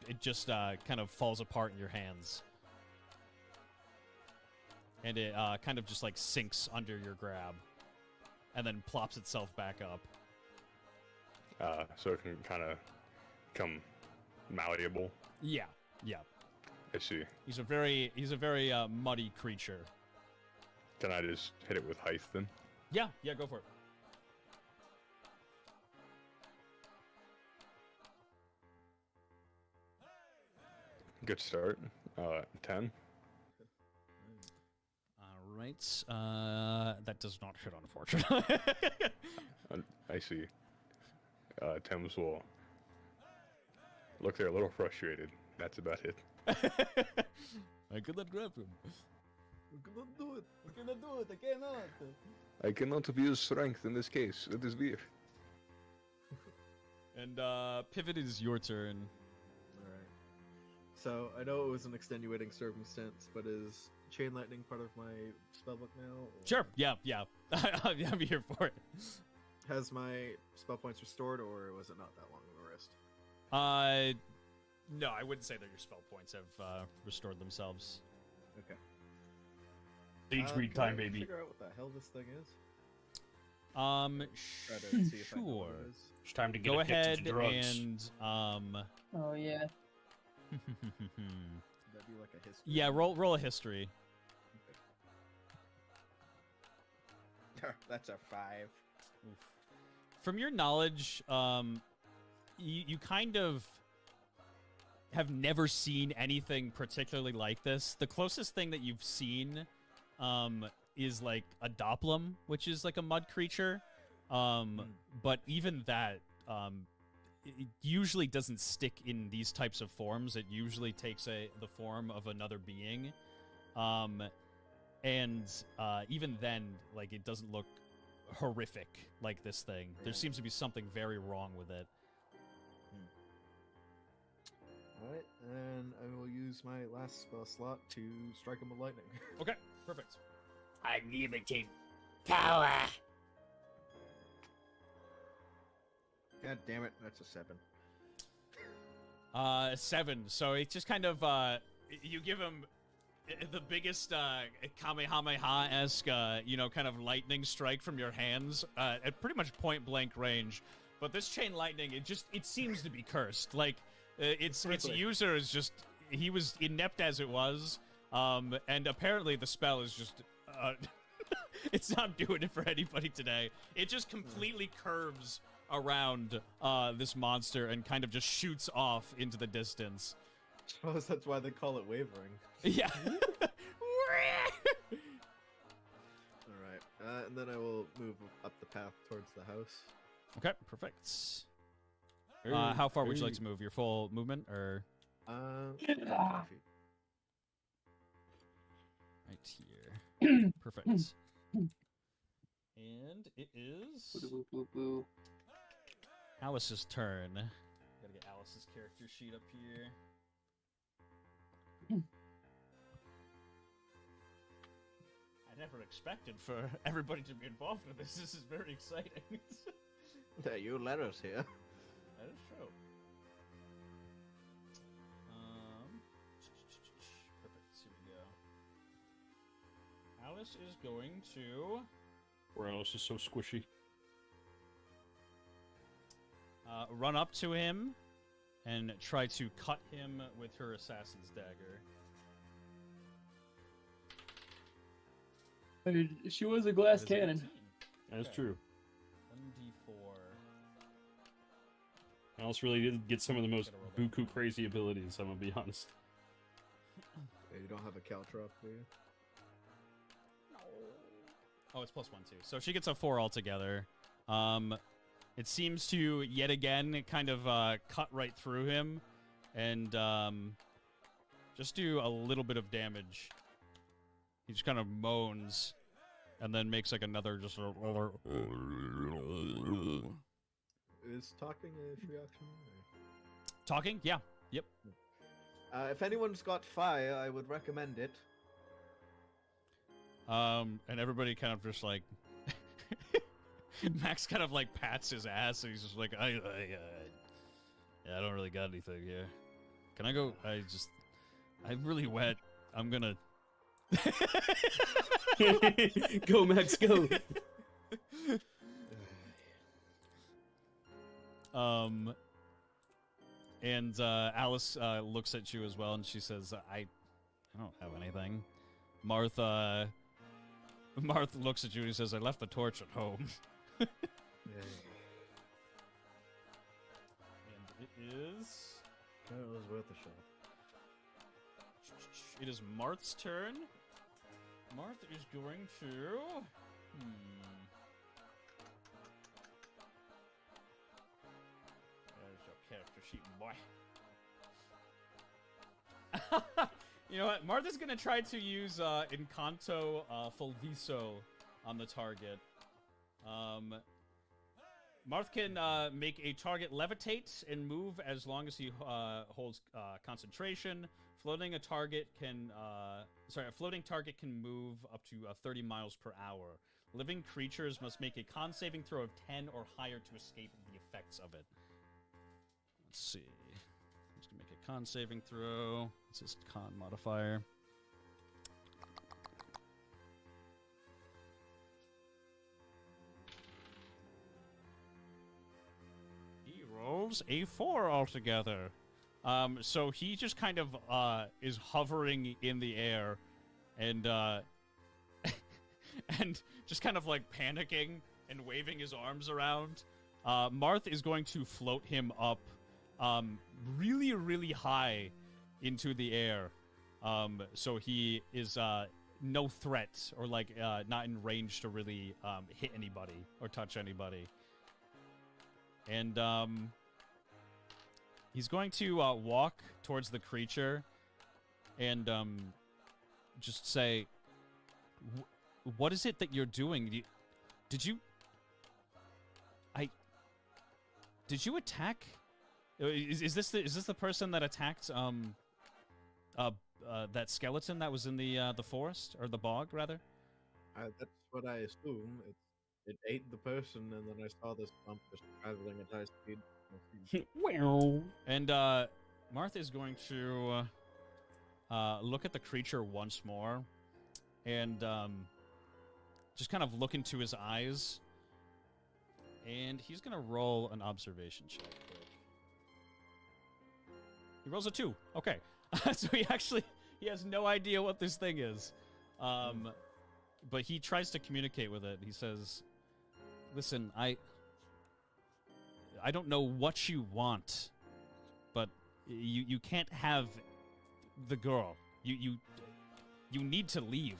it just kind of falls apart in your hands. And it kind of just like sinks under your grab, and then plops itself back up.
So it can kind of come malleable.
Yeah, yeah.
I see.
He's a very muddy creature.
Can I just hit it with height then?
Yeah, go for it.
Good start. 10.
All right. That does not hit, unfortunately.
I see. Thames will look there a little frustrated. That's about it.
I could not grab him.
I cannot do it.
I cannot do it. I cannot.
I cannot abuse strength in this case. It is weird.
And Pivot is your turn.
Alright. So, I know it was an extenuating circumstance, but is Chain Lightning part of my spellbook now? Or
Sure. Yeah. I'm here for it.
has my spell points restored, or was it not that long of a rest?
No, I wouldn't say that your spell points have restored themselves.
Okay.
Stage read
Can I
time, baby.
figure out what the hell this thing is? Try to see if I know
Sure.
what it is.
It's time to get
Go
addicted
ahead
to drugs.
and
Oh yeah.
Would that be like a history?
yeah, roll a history.
That's a 5.
From your knowledge, you kind of have never seen anything particularly like this. The closest thing that you've seen is like a Doppelum, which is like a mud creature. But even that it usually doesn't stick in these types of forms. It usually takes the form of another being. And even then, like, it doesn't look horrific like this thing. There seems to be something very wrong with it.
Alright, and I will use my last spell slot to strike him with lightning.
Okay, perfect.
Unlimited power.
God damn it, that's a 7.
7. So it just kind of you give him the biggest Kamehameha-esque kind of lightning strike from your hands at pretty much point blank range. But this chain lightning, it seems to be cursed. Like its user is just, he was inept as it was, and apparently the spell is just it's not doing it for anybody today. It just completely curves around this monster and kind of just shoots off into the distance.
I suppose that's why they call it wavering.
Yeah.
Alright, and then I will move up the path towards the house.
Okay, perfect. How far would you like to move? Your full movement, or
5 feet.
right here? Perfect. And it is Alice's turn. Gotta get Alice's character sheet up here. I never expected for everybody to be involved in this. This is very exciting.
You let us here.
That is true. Perfect. Here we go. Alice is going to
Or else is so squishy.
run up to him and try to cut him with her assassin's dagger.
I mean, she was a glass
That is
cannon.
18.
That's
Okay.
true.
1d4.
Alice really did get some of the most
Gotta roll that.
buku crazy abilities, I'm gonna be honest.
Yeah, you don't have a caltrop, do you?
Oh, it's +1 too. So she gets a 4 altogether. It seems to yet again kind of cut right through him and just do a little bit of damage. He just kind of moans and then makes like another just a
Is talking a free action?
talking. Yeah. Yep.
If anyone's got fire, I would recommend it.
And everybody kind of just like Max kind of like pats his ass and he's just like I don't really got anything here. Can I go? I'm really wet. I'm gonna
Go, Max, go!
And Alice looks at you as well, and she says, I don't have anything. Martha looks at you and says, I left the torch at home.
Yay.
And it is...
It was worth a shot.
It is Marth's turn. Marth is going to... There's your character sheet, boy. You know what? Martha's gonna try to use Incanto Fulviso on the target. Marth can make a target levitate and move as long as he holds concentration. A floating target can move up to 30 miles per hour. Living creatures must make a con saving throw of 10 or higher to escape the effects of it. Let's see. Let's make a con saving throw. It's his con modifier. He rolls a 4 altogether. So he just kind of is hovering in the air and and just kind of like panicking and waving his arms around. Marth is going to float him up really, really high into the air. So he is no threat or like not in range to really hit anybody or touch anybody. And he's going to walk towards the creature and just say, what is it that you're doing? Did you attack? Is this the person that attacked that skeleton that was in the forest or the bog rather?
That's what I assume. It ate the person, and then I saw this bump just traveling at high speed.
And Martha is going to look at the creature once more and just kind of look into his eyes. And he's going to roll an observation check. He rolls a 2. Okay. So he has no idea what this thing is. But he tries to communicate with it. He says, listen, I don't know what you want, but you can't have the girl. You need to leave.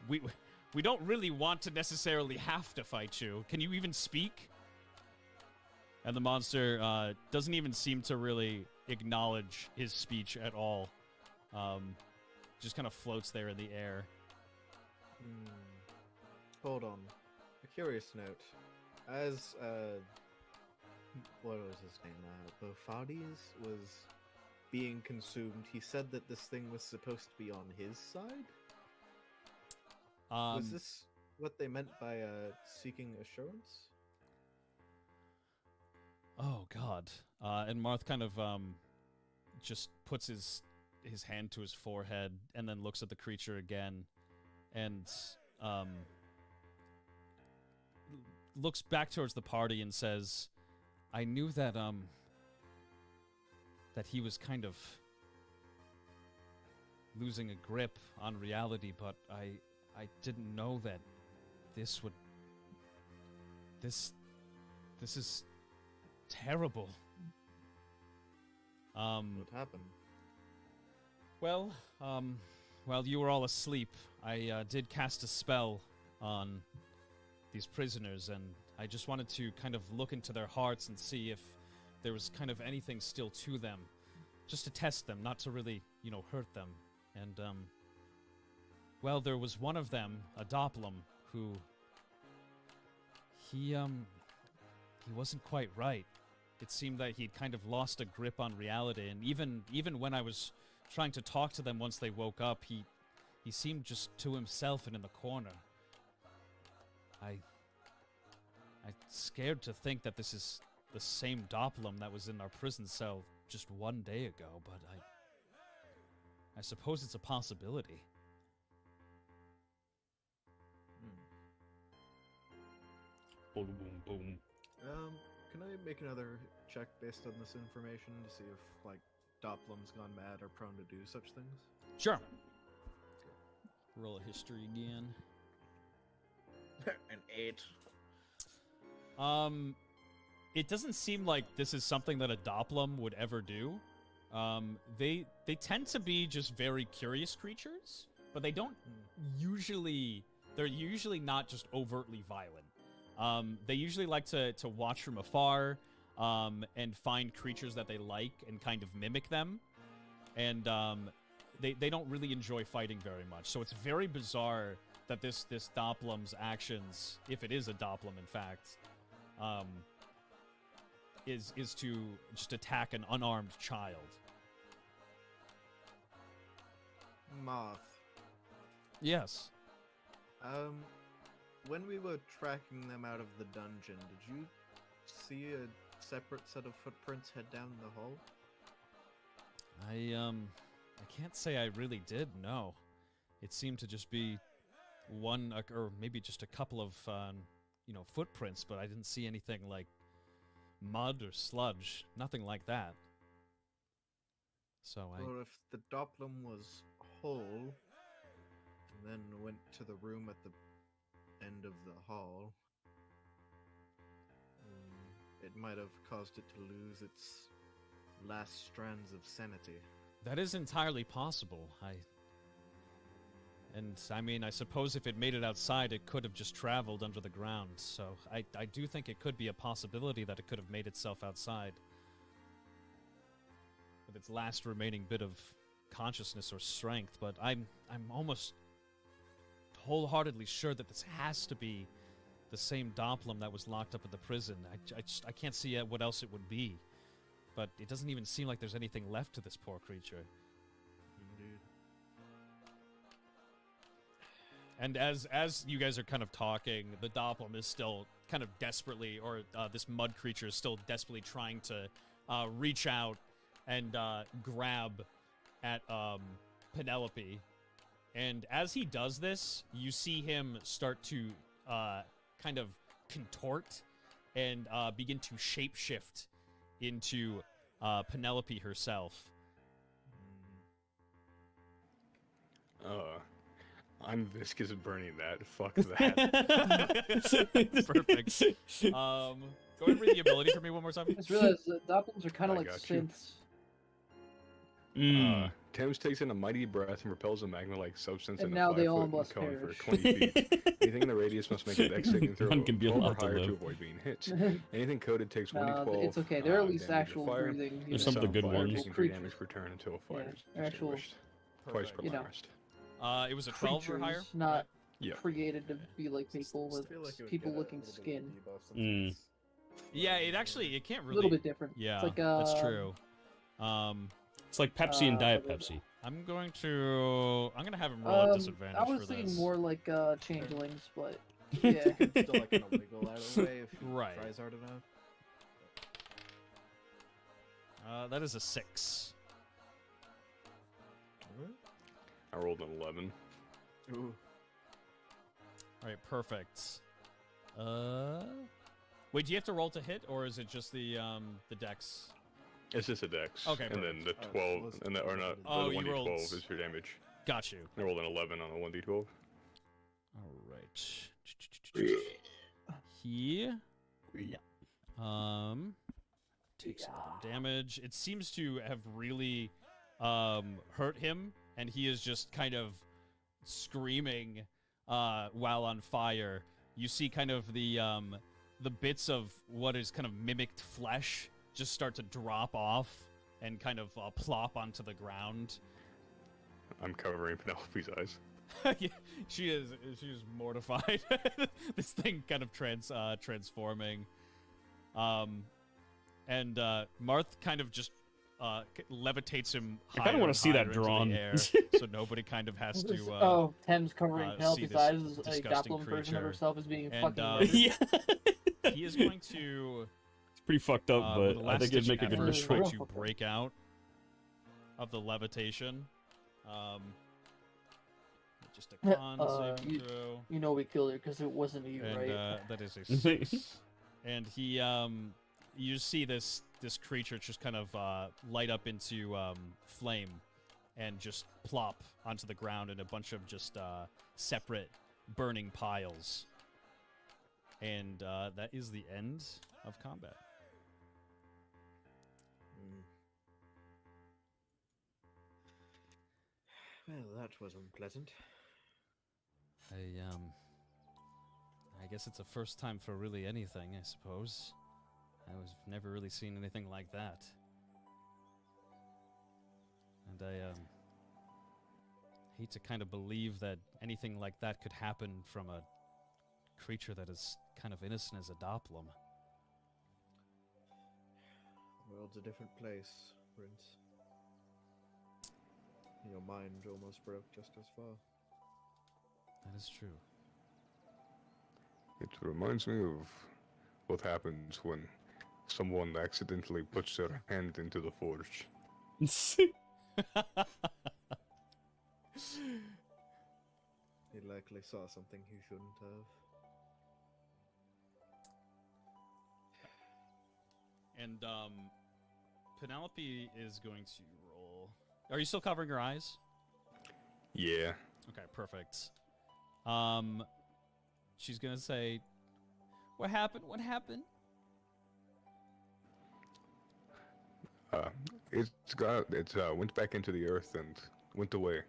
We don't really want to necessarily have to fight you. Can you even speak? And the monster doesn't even seem to really acknowledge his speech at all. Just kind of floats there in the air.
Hold on. A curious note. As, what was his name? Bofades was being consumed, he said that this thing was supposed to be on his side? Was this what they meant by, seeking assurance?
Oh, God. And Marth kind of, just puts his hand to his forehead and then looks at the creature again and, looks back towards the party and says, I knew that, that he was kind of losing a grip on reality, but I didn't know that this is terrible.
What happened?
Well, while you were all asleep, I did cast a spell on these prisoners, and I just wanted to kind of look into their hearts and see if there was kind of anything still to them, just to test them, not to really, hurt them. And, well, there was one of them, a Doppelum, who he wasn't quite right. It seemed that he'd kind of lost a grip on reality, and even when I was trying to talk to them once they woke up, he seemed just to himself and in the corner. I'm scared to think that this is the same Doppelum that was in our prison cell just one day ago, but I suppose it's a possibility.
Boom, boom, boom.
Can I make another check based on this information to see if, like, Doplam's gone mad or prone to do such things?
Sure. Roll a history again.
An 8.
It doesn't seem like this is something that a Doppelum would ever do. They tend to be just very curious creatures, but they don't usually. They're usually not just overtly violent. They usually like to watch from afar, and find creatures that they like and kind of mimic them, and they don't really enjoy fighting very much. So it's very bizarre that this Doppelum's actions, if it is a Doppelum in fact, is to just attack an unarmed child.
Marth.
Yes.
When we were tracking them out of the dungeon, did you see a separate set of footprints head down the hall?
I can't say I really did, no. It seemed to just be one, or maybe just a couple of, footprints, but I didn't see anything like mud or sludge, nothing like that. So
Well, if the Doppelum was whole, and then went to the room at the end of the hall, it might have caused it to lose its last strands of sanity.
That is entirely possible. I suppose if it made it outside, it could have just traveled under the ground. So I do think it could be a possibility that it could have made itself outside with its last remaining bit of consciousness or strength. But I'm almost wholeheartedly sure that this has to be the same Doppelum that was locked up at the prison. I can't see what else it would be. But it doesn't even seem like there's anything left to this poor creature.
Indeed.
And as you guys are kind of talking, the Doppelum is still kind of desperately, or this mud creature is still desperately trying to reach out and grab at Penelope. And as he does this, you see him start to kind of contort and begin to shapeshift into Penelope herself.
I'm viscous burning that. Fuck that.
Perfect. Go ahead and read the ability for me one more time.
I just realized that Doppelums are kind of
I
like
got you.
synths.
Thames takes in a mighty breath and repels a magma-like substance
And
in
now
a
they all
5-foot
must
cone for
perish.
20 feet. Anything in the radius must make a dex saving throw
None
of
can be
12 or
allowed to
higher to
live.
avoid being hit. Anything coated takes
No,
1d12.
it's okay. They're at least
damage of
actual
fire.
breathing. You
There's
know.
some of the good
Fire,
ones.
taking 3 damage per turn until a fire is
they're actual-
extinguished. Twice per
You know.
rest.
It was a 12 or higher?
Creatures, not
Yeah.
created to be like people
I
with
feel like it would
people
get a
looking
little bit of
skin.
debuff since
Mm.
it's-
Yeah, it can't
A
really...
little bit different.
Yeah,
It's like,
that's true.
It's like Pepsi and Diet
but-
Pepsi.
I'm gonna have him roll at disadvantage
I was
for
thinking
this.
more like changelings, but
You
yeah.
could still like kind of wiggle out of the way if he
Right.
tries hard enough.
That is a 6.
I rolled an 11.
Ooh.
Alright, perfect. Wait, do you have to roll to hit, or is it just the dex?
It's just a dex.
Okay,
And then the
perfect.
12,
Let's-
and the, or not,
Oh,
the
you
1d12
rolled-
is your damage.
Got you.
I rolled an 11 on a 1d12.
Alright. He takes 11 damage. It seems to have really hurt him, and he is just kind of screaming while on fire. You see kind of the bits of what is kind of mimicked flesh just start to drop off and kind of plop onto the ground.
I'm covering Penelope's eyes.
Yeah, she is mortified. This thing kind of transforming. And Marth kind of just levitates him higher.
I kinda wanna
and
see that
higher into the
drawn.
air, so nobody kind of has to.
Oh, Thames covering
see
Penelope's
this
eyes as a
disgusting
Doppelum version of
creature.
herself as being
And,
fucking
um,
Yeah.
He is going to.
It's pretty fucked up,
with
but
a
I think it'd
last-ditch
make a good
effort,
mystery.
try to break out of the levitation. Just a con saving throw.
You know we killed her because it wasn't you,
And
right?
that is a 6. And he, you see this this creature just kind of light up into flame and just plop onto the ground in a bunch of just separate burning piles. And that is the end of combat.
Well, that was unpleasant.
I guess it's a first time for really anything, I suppose. I've never really seen anything like that. And I hate to kind of believe that anything like that could happen from a creature that is kind of innocent as a doppelum.
The world's a different place, Prince. Your mind almost broke just as far.
That is true.
It reminds me of what happens when someone accidentally puts their hand into the forge.
He likely saw something he shouldn't have.
And Penelope is going to roll. Are you still covering your eyes?
Yeah.
Okay, perfect. She's gonna say, "What happened? What happened?"
It went back into the earth and went away.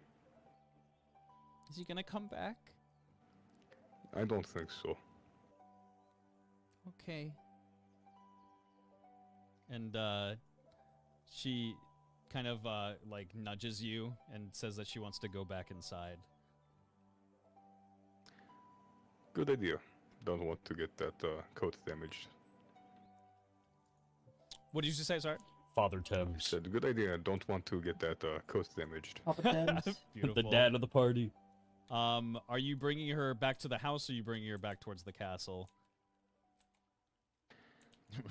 Is he gonna come back?
I don't think so.
Okay. And she kind of like nudges you and says that she wants to go back inside.
Good idea. Don't want to get that coat damaged.
What did you just say, sorry?
Father Thames.
Said good idea. Don't want to get that coat damaged.
Papa Thames.
Beautiful.
The dad of the party.
Are you bringing her back to the house, or are you bringing her back towards the castle?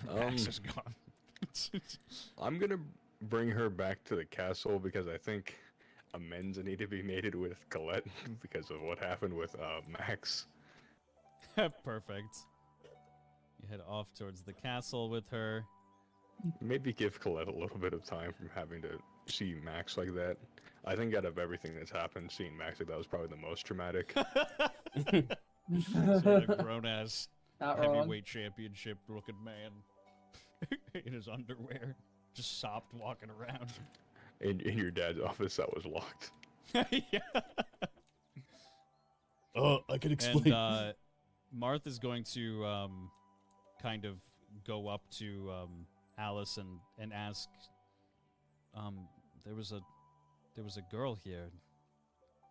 Max is gone.
I'm gonna bring her back to the castle because I think amends need to be made with Colette because of what happened with Max.
Perfect. You head off towards the castle with her.
Maybe give Colette a little bit of time from having to see Max like that. I think out of everything that's happened, seeing Max like that was probably the most traumatic.
Sort of grown-ass
Not wrong.
heavyweight championship looking man in his underwear, just sopped walking around.
In your dad's office that was locked.
Yeah.
I can explain.
And Marth is going to kind of go up to Alice and ask, there was a girl here.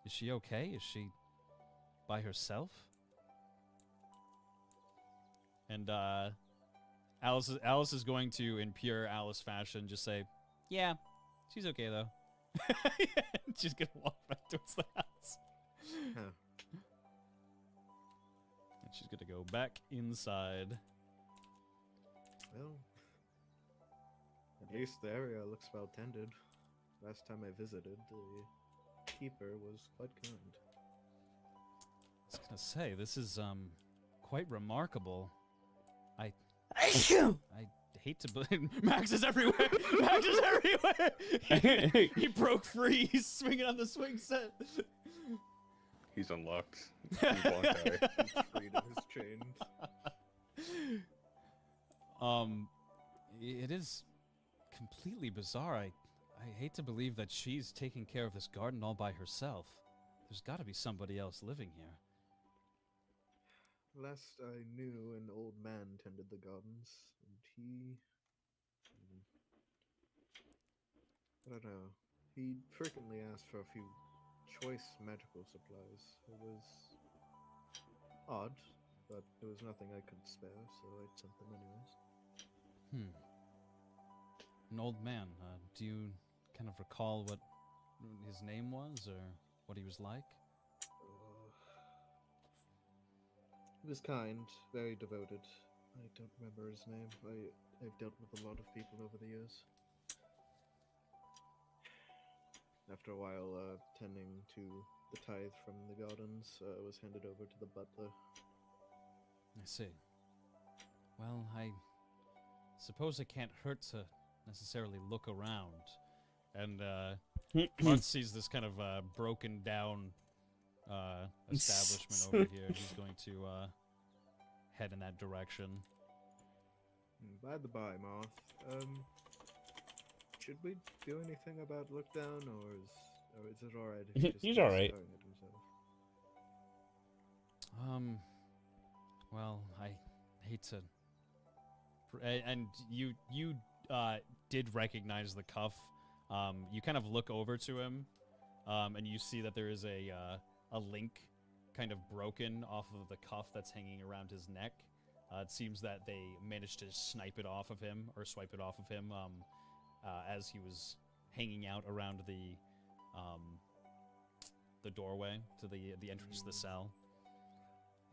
Is she okay? Is she by herself? And Alice is going to, in pure Alice fashion, just say, "Yeah, she's okay though." She's gonna walk back towards the house.
Huh.
And she's gonna go back inside.
Well, at least the area looks well tended. Last time I visited, the keeper was quite kind.
I was gonna say, this is quite remarkable. I hate to believe Max is everywhere. Max is everywhere. He broke free. He's swinging on the swing set.
He's unlocked. He's locked out.
His freedom is chained.
It is completely bizarre. I hate to believe that she's taking care of this garden all by herself. There's got to be somebody else living here.
Last I knew, an old man tended the gardens, and he... I don't know. He frequently asked for a few choice magical supplies. It was odd, but there was nothing I could spare, so I sent them anyways.
An old man. Do you kind of recall what his name was, or what he was like?
He was kind, very devoted. I don't remember his name. I've dealt with a lot of people over the years. After a while, tending to the tithe from the gardens, was handed over to the butler.
I see. Well, I suppose it can't hurt to necessarily look around. And Marth sees this kind of broken down establishment over here. He's going to head in that direction.
By the by, Marth, should we do anything about Lookdown, or is it alright if he just
He's
keeps
alright.
staring at himself?
Well, I hate to... And you did recognize the cuff. You kind of look over to him, and you see that there is a link kind of broken off of the cuff that's hanging around his neck. It seems that they managed to snipe it off of him, or swipe it off of him, as he was hanging out around the doorway to the entrance to the cell.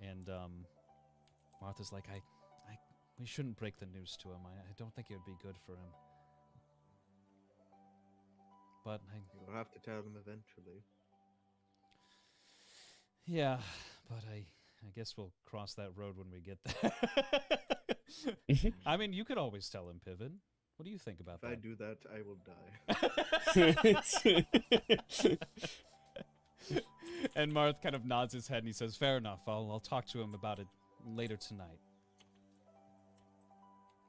And Martha's like, we shouldn't break the news to him. I don't think it would be good for him. But
You'll have to tell him eventually.
Yeah, but I guess we'll cross that road when we get there. I mean, you could always tell him, Pivot. What do you think about
If
that?
I do that, I will die.
And Marth kind of nods his head and he says, "Fair enough. I'll talk to him about it later tonight."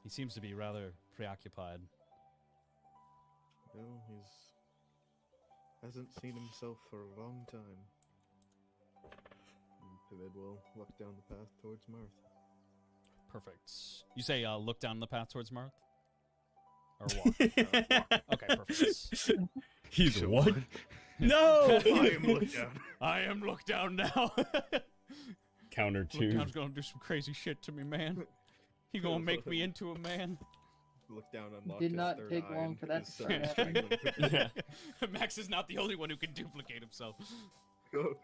He seems to be rather preoccupied.
Well, hasn't seen himself for a long time. Pivot will look down the path towards Marth.
Perfect. You say look down the path towards Marth? Or walk? Walk. Okay, perfect.
He's
So
what?
what?
No!
I am looked down.
I am looked down now.
Counter
Look
two.
down's gonna do some crazy shit to me, man. He gonna make me into a man.
Look down, unlocked
Did
his
not
third
take
eye
long
and
for that
is,
to start
strangling
Yeah.
Max is not the only one who can duplicate himself.
Go.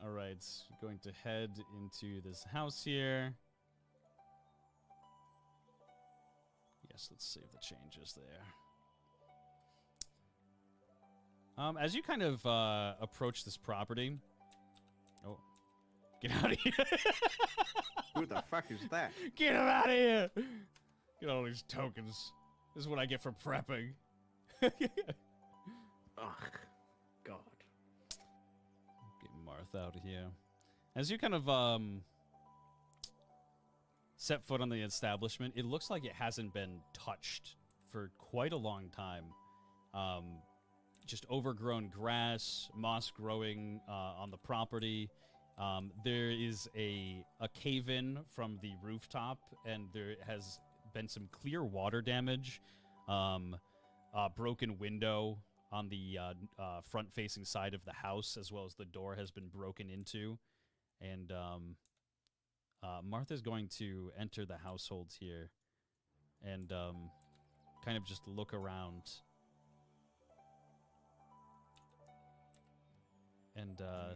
All right, going to head into this house here. Yes, let's save the changes there. As you kind of approach this property, oh, get out of here!
Who the fuck is that?
Get him out of here! Get all these tokens. This is what I get for prepping.
Ugh. God.
Get Marth out of here. As you kind of set foot on the establishment, it looks like it hasn't been touched for quite a long time. Just overgrown grass, moss growing on the property. There is a cave-in from the rooftop, and there has been some clear water damage. Broken window on the front-facing side of the house, as well as the door has been broken into. And Martha's going to enter the household here and kind of just look around. And I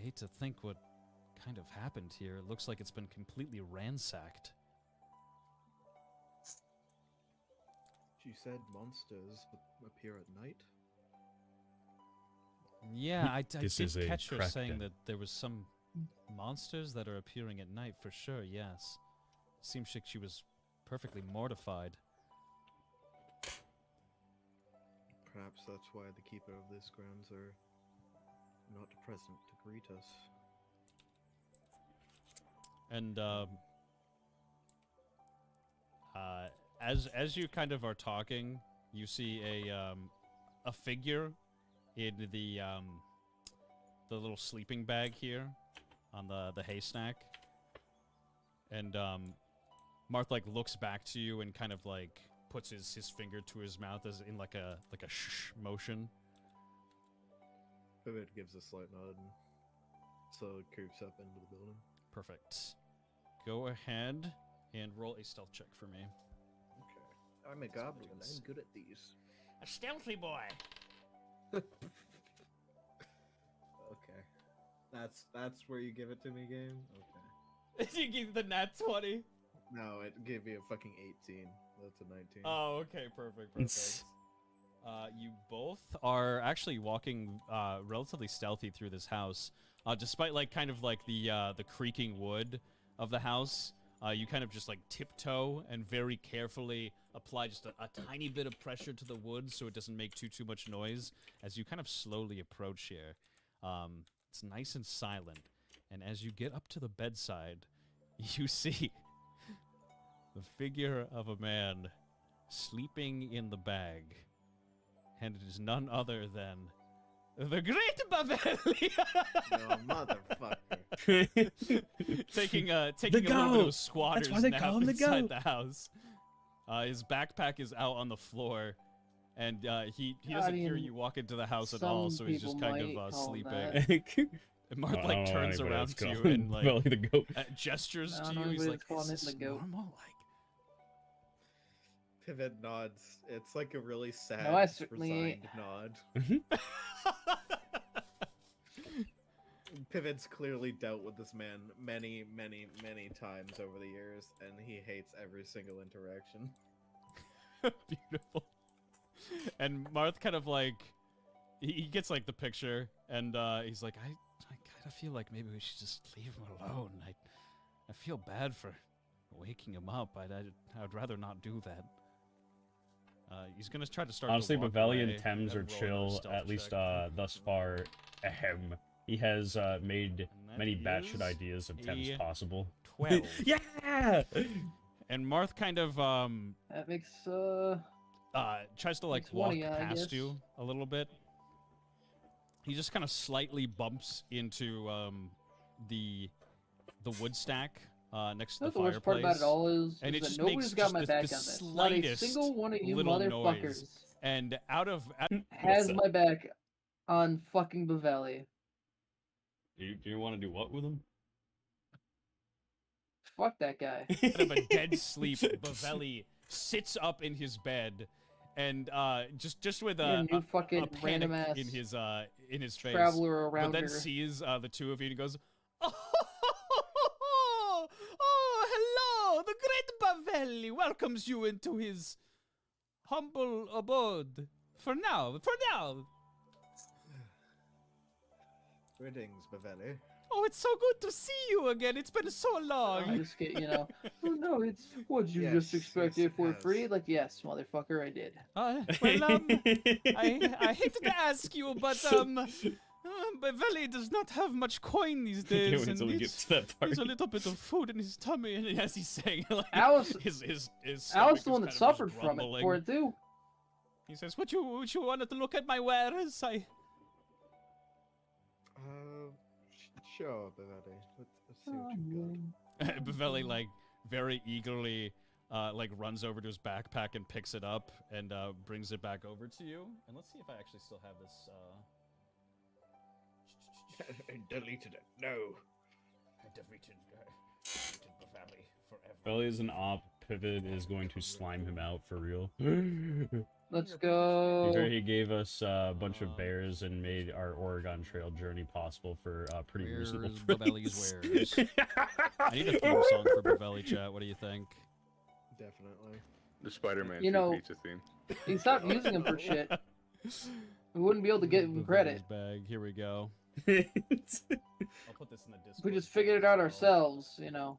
hate to think what kind of happened here. It looks like it's been completely ransacked.
She said monsters appear at night.
Yeah, I
This is
did
a
catch her
crack
saying
den.
that there was some monsters that are appearing at night for sure, yes. Seems like she was perfectly mortified.
Perhaps that's why the keeper of this grounds are not present to greet us.
And as you kind of are talking, you see a figure in the little sleeping bag here on the haystack, and Marth like looks back to you and kind of like puts his finger to his mouth as in like a shh motion.
Pivot gives a slight nod and slowly creeps up into the building.
Perfect. Go ahead and roll a stealth check for me.
Okay. I'm a goblin. I'm good at these.
A stealthy boy.
Okay. That's where you give it to me, game? Okay.
You give the nat 20.
No, it gave me a fucking 18. That's a 19.
Oh, okay, perfect. You both are actually walking relatively stealthy through this house, despite like kind of like the creaking wood of the house. You kind of just like tiptoe and very carefully apply just a tiny bit of pressure to the wood so it doesn't make too much noise as you kind of slowly approach here. It's nice and silent, and as you get up to the bedside, you see the figure of a man sleeping in the bag, and it is none other than the Great Bavelli!
No, motherfucker.
taking a
The
little bit
goat!
of a squatter's
That's why they
nap
call him the
inside
goat.
the house. His backpack is out on the floor, and he doesn't hear
mean,
you walk into the house at all, so he's just kind
people
of
might call
sleeping.
that.
And Marth
I don't
like
know
turns
anybody
around
that's
to you
calling
and like
Belly the goat.
gestures
I
to
don't
you.
know
He's
anybody
like,
that's calling
"Is
it
this
the goat."
normal?"
Pivot nods. It's like a really sad,
I certainly
resigned nod. Pivot's clearly dealt with this man many, many, many times over the years, and he hates every single interaction.
Beautiful. And Marth kind of like he gets like the picture, and he's like, I kind of feel like maybe we should just leave him alone. I feel bad for waking him up. I'd rather not do that. He's gonna try to start.
Honestly,
to walk
Bavelli
away
and Thames
and
are
roll another
chill,
stealth
at least
check.
thus far. Ahem. He has made
And
many
that
batshit
is
ideas of Thames
a
possible.
12.
Yeah!
And Marth kind of
That makes
tries to like
Makes
walk
20, I
past
guess.
you a little bit. He just kind of slightly bumps into the wood stack next to
That's
the
the worst part about
fireplace.
it all is
And it
that
just
nobody's
makes
got
just
my
the
back on this. Not a
slightest
single one of you
little
motherfuckers
noise. And out of
has my back on fucking Bavelli.
Do you want to do what with him?
Fuck that guy.
out of a dead sleep, Bavelli sits up in his bed, and just with
You're a
a
new fucking
panic
random ass
in his face,
traveler
but
around
then
here.
sees the two of you and he goes, "Oh, hello! The great Bavelli welcomes you into his humble abode. For now.
Greetings, Bavelli.
Oh, it's so good to see you again. It's been so long."
I just get, oh no, it's what you
Yes,
just expect
yes,
it for
it has.
free? Like, yes, motherfucker, I did.
Well, I hate to ask you, but Bavelli does not have much coin these
Can't
days,
wait
and
until we get
needs
to that part.
a little bit of food in his tummy. And as he's saying, like,
Alice-
his
Alice
stomach
the one that
is kind of just
suffered from it
grumbling.
for it too.
He says, "Would you wanted to look at my wares?
Sure, Bavelli. Let's see what you got.
Bavelli like very eagerly like runs over to his backpack and picks it up and brings it back over to you. And let's see if I actually still have this.
I deleted it. No.
I defeated Bavelli forever.
Belly is an op. Pivot is going to slime him out for real.
Let's go.
He gave us a bunch of bears and made our Oregon Trail journey possible for pretty reasonable
Where's
price.
Bavelli's wares? I need a theme song for Bavelli, chat. What do you think?
Definitely.
The Spider-Man
You know-
pizza theme.
He stopped using him for shit. We wouldn't be able to give him credit.
Bavelli's bag. Here we go.
I'll
I'll put this in the Discord.
We just figured it out ourselves, To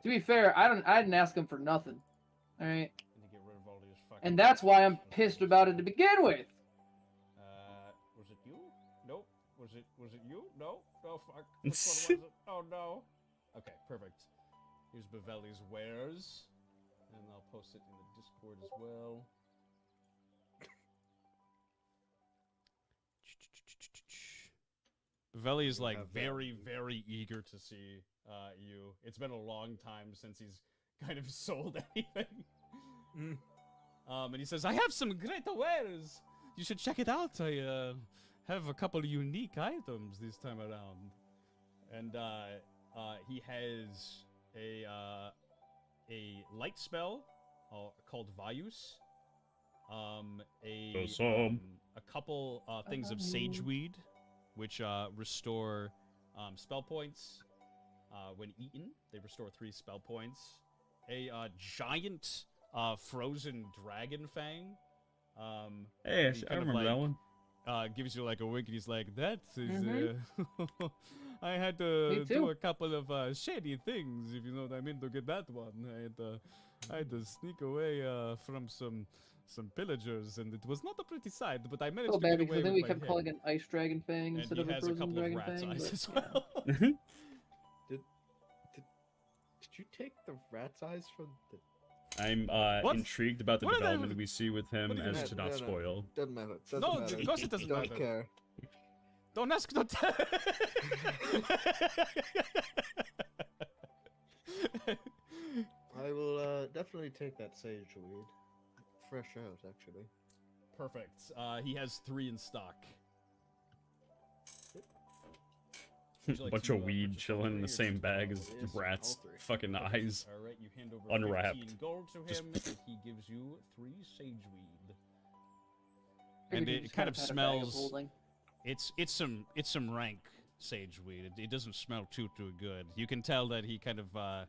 be fair, I didn't ask him for nothing. All right, and that's why I'm pissed about it to begin with.
Was it you? Nope. Was it you? No. Oh fuck. Which one was it? Oh no. Okay, perfect. Here's Bavelli's wares, and I'll post it in the Discord as well.
Bavelli is like
have that.
very, very eager to see you. It's been a long time since he's kind of sold anything. And he says, "I have some great wares. You should check it out. I have a couple of unique items this time around." And he has a light spell called Vayus. A couple things of sageweed, which restore spell points when eaten. They restore 3 spell points. A giant frozen dragon fang.
Hey,
he
I
kind of,
remember that
like,
one.
Gives you like a wink, and he's like, "That is I had to
Me
do
too.
a couple of shady things, if you know what I mean, to get that one. I had to sneak away from some pillagers, and it was not a pretty sight, but I managed
So
to
bad
get
because
away
I think
with
we
my
kept
head.
calling it an ice dragon fang
And
instead
he
of a
has a
frozen
couple of
dragon
rat's
fang.
eyes
But,
as
yeah.
well.
Did you take the rat's eyes from the?
I'm
What?
intrigued about the
What are they-
development we see with him
what do you
as
mean?
to not spoil.
Doesn't matter. Doesn't
No,
matter.
of course it doesn't
Don't
matter.
care.
Don't ask, don't tell.
I will definitely take that sage weed. Fresh out, actually.
Perfect. He has 3 in stock.
Bunch of weed chilling in the same bag as rats' fucking eyes.
All right, you hand over
Unwrapped.
15 gold to
Just-
him, and he gives you 3 sage weed.
Maybe
And
he
it
just
kind of
had a bag
smells.
holding.
It's some rank sage weed. It doesn't smell too good. You can tell that he kind of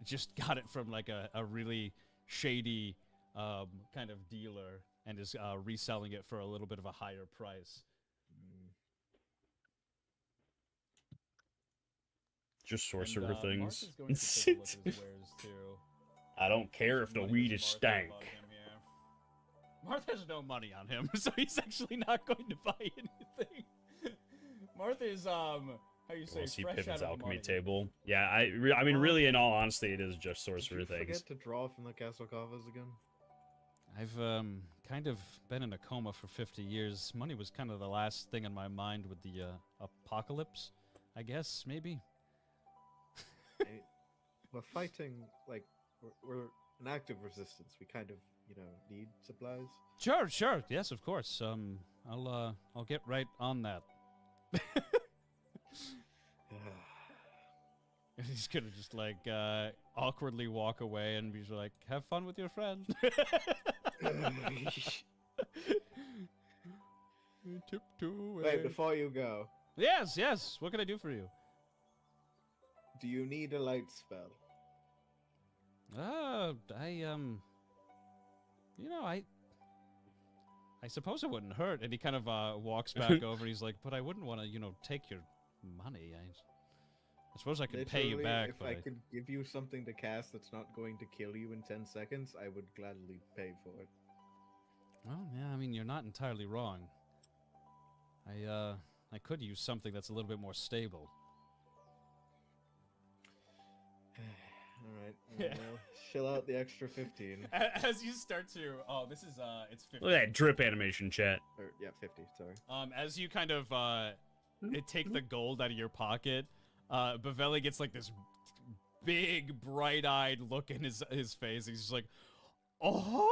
just got it from like a really shady kind of dealer and is reselling it for a little bit of a higher price.
Just
And,
sorcerer
Martha's
things.
going to take a look at his wares too.
I don't care if the
Money
weed
with
is
Martha
stank.
about him, yeah. Martha has no money on him, so he's actually not going to buy anything. Martha is how you say
We'll see
fresh
Pippin's
out of
alchemy
money.
table. Yeah, I mean, really, in all honesty, it is just
Did
sorcerer
you
things.
forget to draw from the castle coffers again?
I've kind of been in a coma for 50 years. Money was kind of the last thing on my mind with the apocalypse, I guess, maybe.
We're fighting, like, we're an active resistance. We kind of, need supplies.
Sure, yes, of course. I'll get right on that. He's gonna just like awkwardly walk away and be like, "Have fun with your friend." Tiptoe away.
Wait, before you go,
Yes. What can I do for you?
do you need a light spell?
I suppose it wouldn't hurt. And he kind of walks back over. And he's like, "But I wouldn't want to, take your money. I suppose I could pay you
Literally,
back,
if
but
I could give you something to cast that's not going to kill you in 10 seconds, I would gladly pay for it.
well, yeah. I mean, you're not entirely wrong. I could use something that's a little bit more stable."
Alright, well, shill out the extra 15.
As you start to, this is it's 50.
Look at that drip animation, chat.
Or, yeah, 50, sorry.
As you kind of take the gold out of your pocket, Bavelli gets like this big, bright-eyed look in his face. He's just like, "Oh,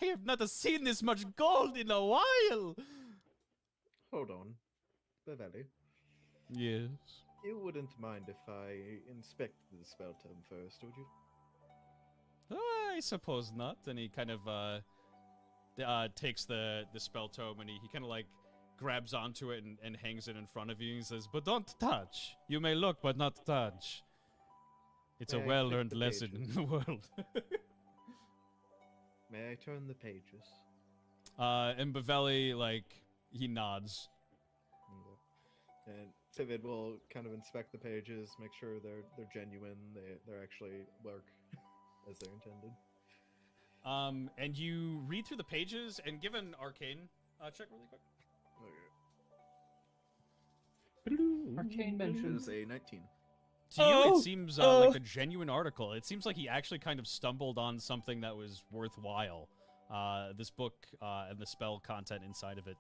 I have not seen this much gold in a while."
Hold on. Beverly,
Yes.
you wouldn't mind if I inspected the spell tome first, would you?
I suppose not. And he kind of takes the spell tome and he kind of like grabs onto it and hangs it in front of you. And he says, "But don't touch. You may look, but not touch. It's a
May I
well-learned
flip the
lesson in
pages?
the world."
May I turn the pages?
And Bavelli, like, he nods.
And Pivot will kind of inspect the pages, make sure they're genuine, they're actually work as they're intended.
And you read through the pages and give an arcane check really quick.
Arcane
It
mention.
is a 19.
To you, it seems like a genuine article. It seems like he actually kind of stumbled on something that was worthwhile. This book and the spell content inside of it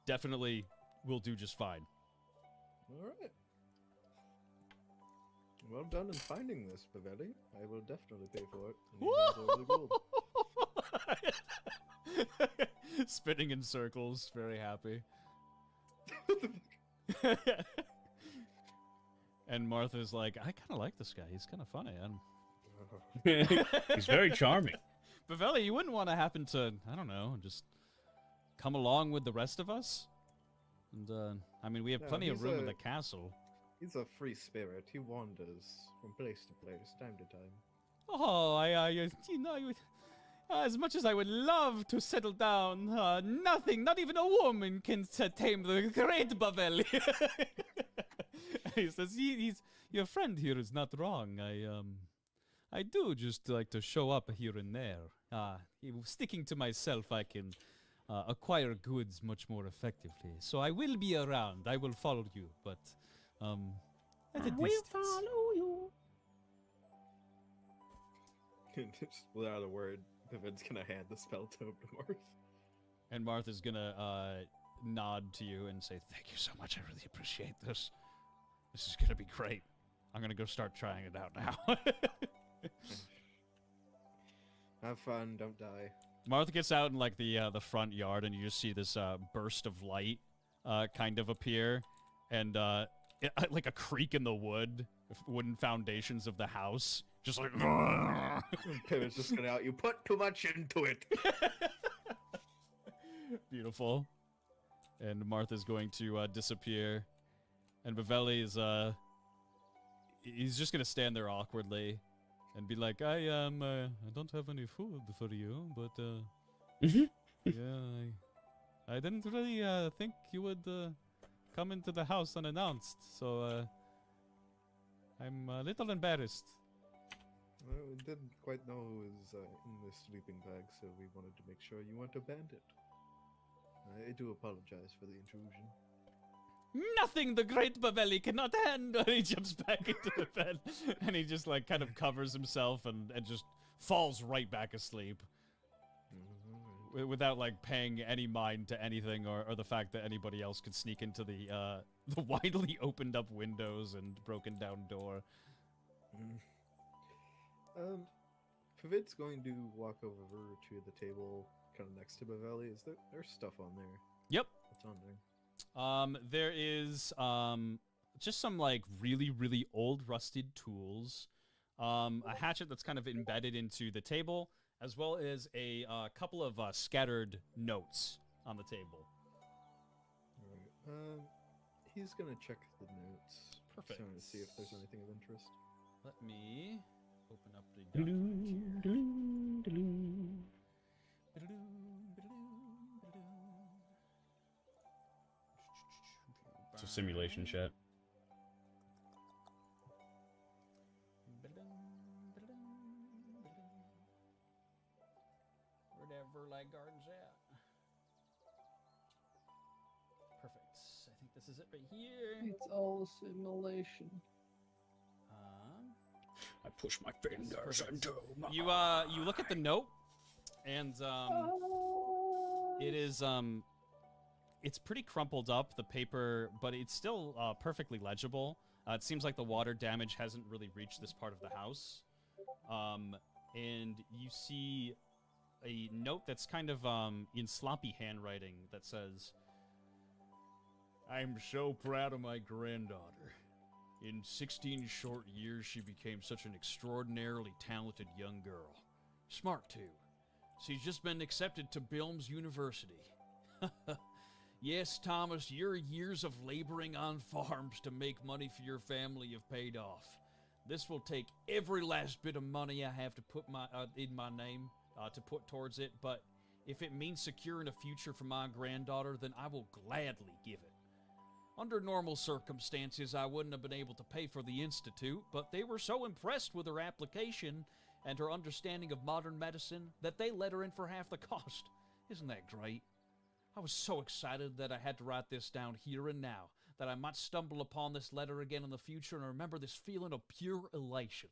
definitely will do just fine.
Alright. Well done in finding this, Bavelli. I will definitely pay for it. And he hands over the gold.
Spinning in circles, very happy. And Martha's like, "I kind of like this guy. He's kind of funny."
He's very charming.
Bavelli, you wouldn't want to happen to, I don't know, just come along with the rest of us? And, I mean, we have
No,
plenty of
he's
room in
a-
the castle.
He's a free spirit. He wanders from place to place, time to time.
Oh, As much as I would love to settle down, nothing, not even a woman can tame the great Bavelli. He says, he's your friend here is not wrong. I do just like to show up here and there. Sticking to myself, I can acquire goods much more effectively. So I will be around. I will follow you, but at a distance.
Follow you.
Just without a word, Vivid's gonna hand the spell tome to Marth.
And Martha's gonna nod to you and say, "Thank you so much. I really appreciate this. This is gonna be great. I'm gonna go start trying it out now."
Have fun, don't die.
Martha gets out in like the front yard, and you just see this burst of light kind of appear, and like a creak in the wooden foundations of the house, just like.
Pivot's just gonna out. You put too much into it.
Beautiful. And Martha's going to disappear, and Bavelli is he's just gonna stand there awkwardly, and be like, I don't have any food for you, but yeah, I didn't really think you would come into the house unannounced, so I'm a little embarrassed.
Well, we didn't quite know who was in this sleeping bag, so we wanted to make sure you weren't a bandit. I do apologize for the intrusion.
Nothing the great Bavelli cannot handle. He jumps back into the bed, and he just like kind of covers himself and just falls right back asleep. Without like paying any mind to anything or the fact that anybody else could sneak into the widely opened up windows and broken down door.
Pavid's going to walk over to the table kind of next to Bavelli. There's stuff on there?
Yep.
What's on there?
There is just some like really, really old rusted tools, a hatchet that's kind of embedded into the table, as well as a couple of scattered notes on the table.
Alright. He's gonna check the notes.
Perfect.
Trying to see if there's anything of interest.
Let me open up the document.
It's a simulation chat.
Wherever Light Garden's at. Perfect. I think this is it right here.
It's all a simulation.
I push my fingers into my
You look at the note, and it is it's pretty crumpled up, the paper, but it's still perfectly legible. It seems like the water damage hasn't really reached this part of the house. And you see a note that's kind of in sloppy handwriting that says, "I'm so proud of my granddaughter. In 16 short years, she became such an extraordinarily talented young girl. Smart, too. She's just been accepted to Bilms University. Yes, Thomas, your years of laboring on farms to make money for your family have paid off. This will take every last bit of money I have to put in my name to put towards it, but if it means securing a future for my granddaughter, then I will gladly give it. Under normal circumstances, I wouldn't have been able to pay for the institute, but they were so impressed with her application and her understanding of modern medicine that they let her in for half the cost. Isn't that great? I was so excited that I had to write this down here and now, that I might stumble upon this letter again in the future and remember this feeling of pure elation.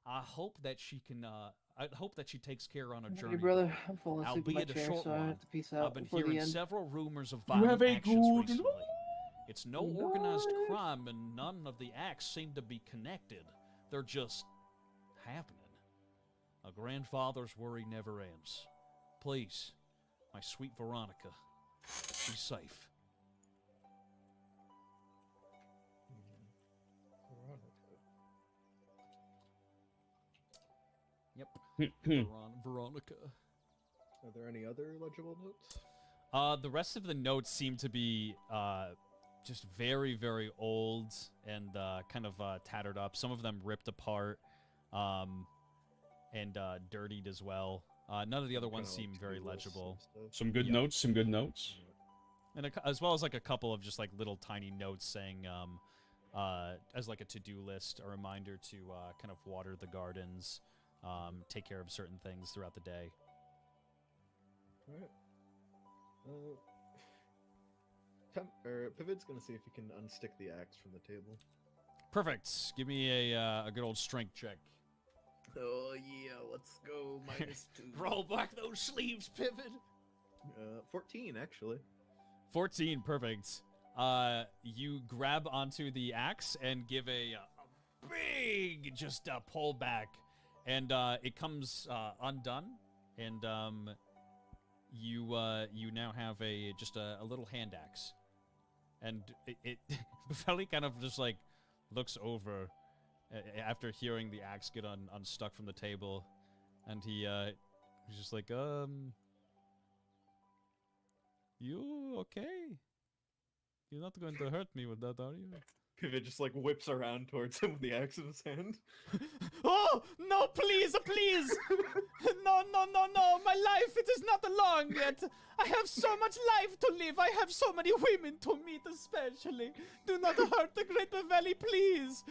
I hope that she can, I hope that she takes care on her journey.
Hey, brother, I'm falling asleep in my
Albeit a
chair,
short
so I
one.
have to peace out
I've been
before the
hearing
end.
several rumors of
You have
violent
a
actions
good
recently.
night.
It's no organized crime, and none of the acts seem to be connected. They're just happening. A grandfather's worry never ends. Please, my sweet Veronica, be safe. Yep. Veronica.
Are there any other legible notes?
The rest of the notes seem to be just very, very old and kind of tattered up. Some of them ripped apart and dirtied as well. None of the other ones
Kinda
seem
like
very
to-do lists and
legible.
stuff.
Some good
Yeah.
notes. Some good notes.
And as well as like a couple of just like little tiny notes saying, as like a to-do list, a reminder to kind of water the gardens, take care of certain things throughout the day.
Alright. Pivot's gonna see if he can unstick the axe from the table.
Perfect. Give me a good old strength check.
Oh yeah, let's go. -2.
Roll back those sleeves, Pivot.
14 actually.
14, perfect. You grab onto the axe and give a big just pull back, and it comes undone, and you now have just a little hand axe, and it Buffelli kind of just like looks over after hearing the axe get unstuck from the table, and he's just like, you okay? You're not going to hurt me with that, are you?
Pivot just like whips around towards him with the axe in his hand.
Oh, no, please, please! No, no, no, no, my life, it is not long yet. I have so much life to live. I have so many women to meet, especially. Do not hurt the great Buffelli, please.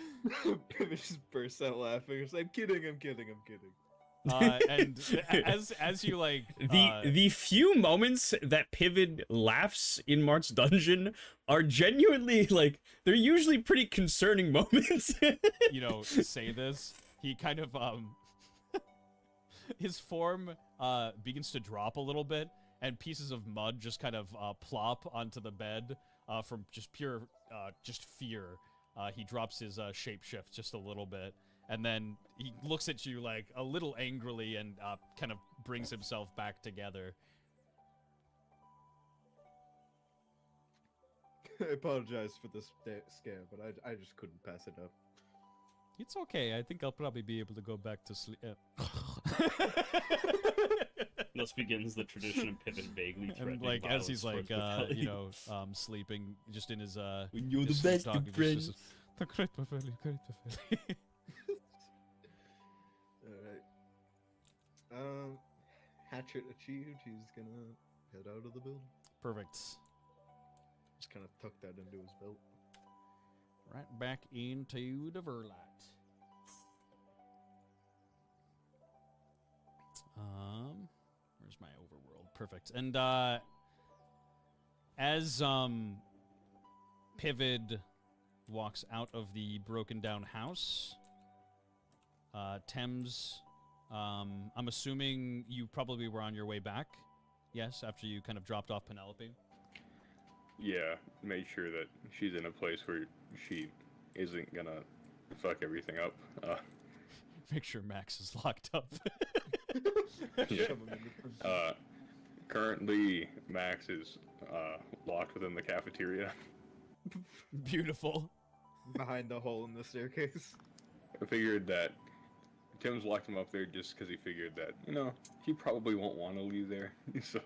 Pivot just bursts out laughing. He's like, I'm kidding, I'm kidding, I'm kidding.
And as you like
The few moments that Pivot laughs in Mart's dungeon are genuinely like they're usually pretty concerning moments.
you know, say this, he kind of his form begins to drop a little bit, and pieces of mud just kind of plop onto the bed from just pure just fear. He drops his shapeshift just a little bit, and then he looks at you like a little angrily and kind of brings himself back together.
I apologize for this scare, but I just couldn't pass it up.
It's okay. I think I'll probably be able to go back to sleep.
Thus begins the tradition of Pivot vaguely threatening
And like as he's
violence
like
towards Buffelli.
you know sleeping just in his
When you're the
his
best
sleep
of
talk,
friends.
the great Buffelli, great Buffelli.
Alright. Hatchet achieved. He's gonna head out of the building.
Perfect.
Just kind of tuck that into his belt.
Right back into the Verlight. Where's my overworld? Perfect. And as Pivot walks out of the broken down house, Thames, I'm assuming you probably were on your way back. Yes, after you kind of dropped off Penelope.
Yeah, make sure that she's in a place where she isn't gonna fuck everything up.
Make sure Max is locked up.
Yeah. Currently, Max is locked within the cafeteria.
Beautiful.
Behind the hole in the staircase.
I figured that Tim's locked him up there just because he figured that, you know, he probably won't want to leave there. So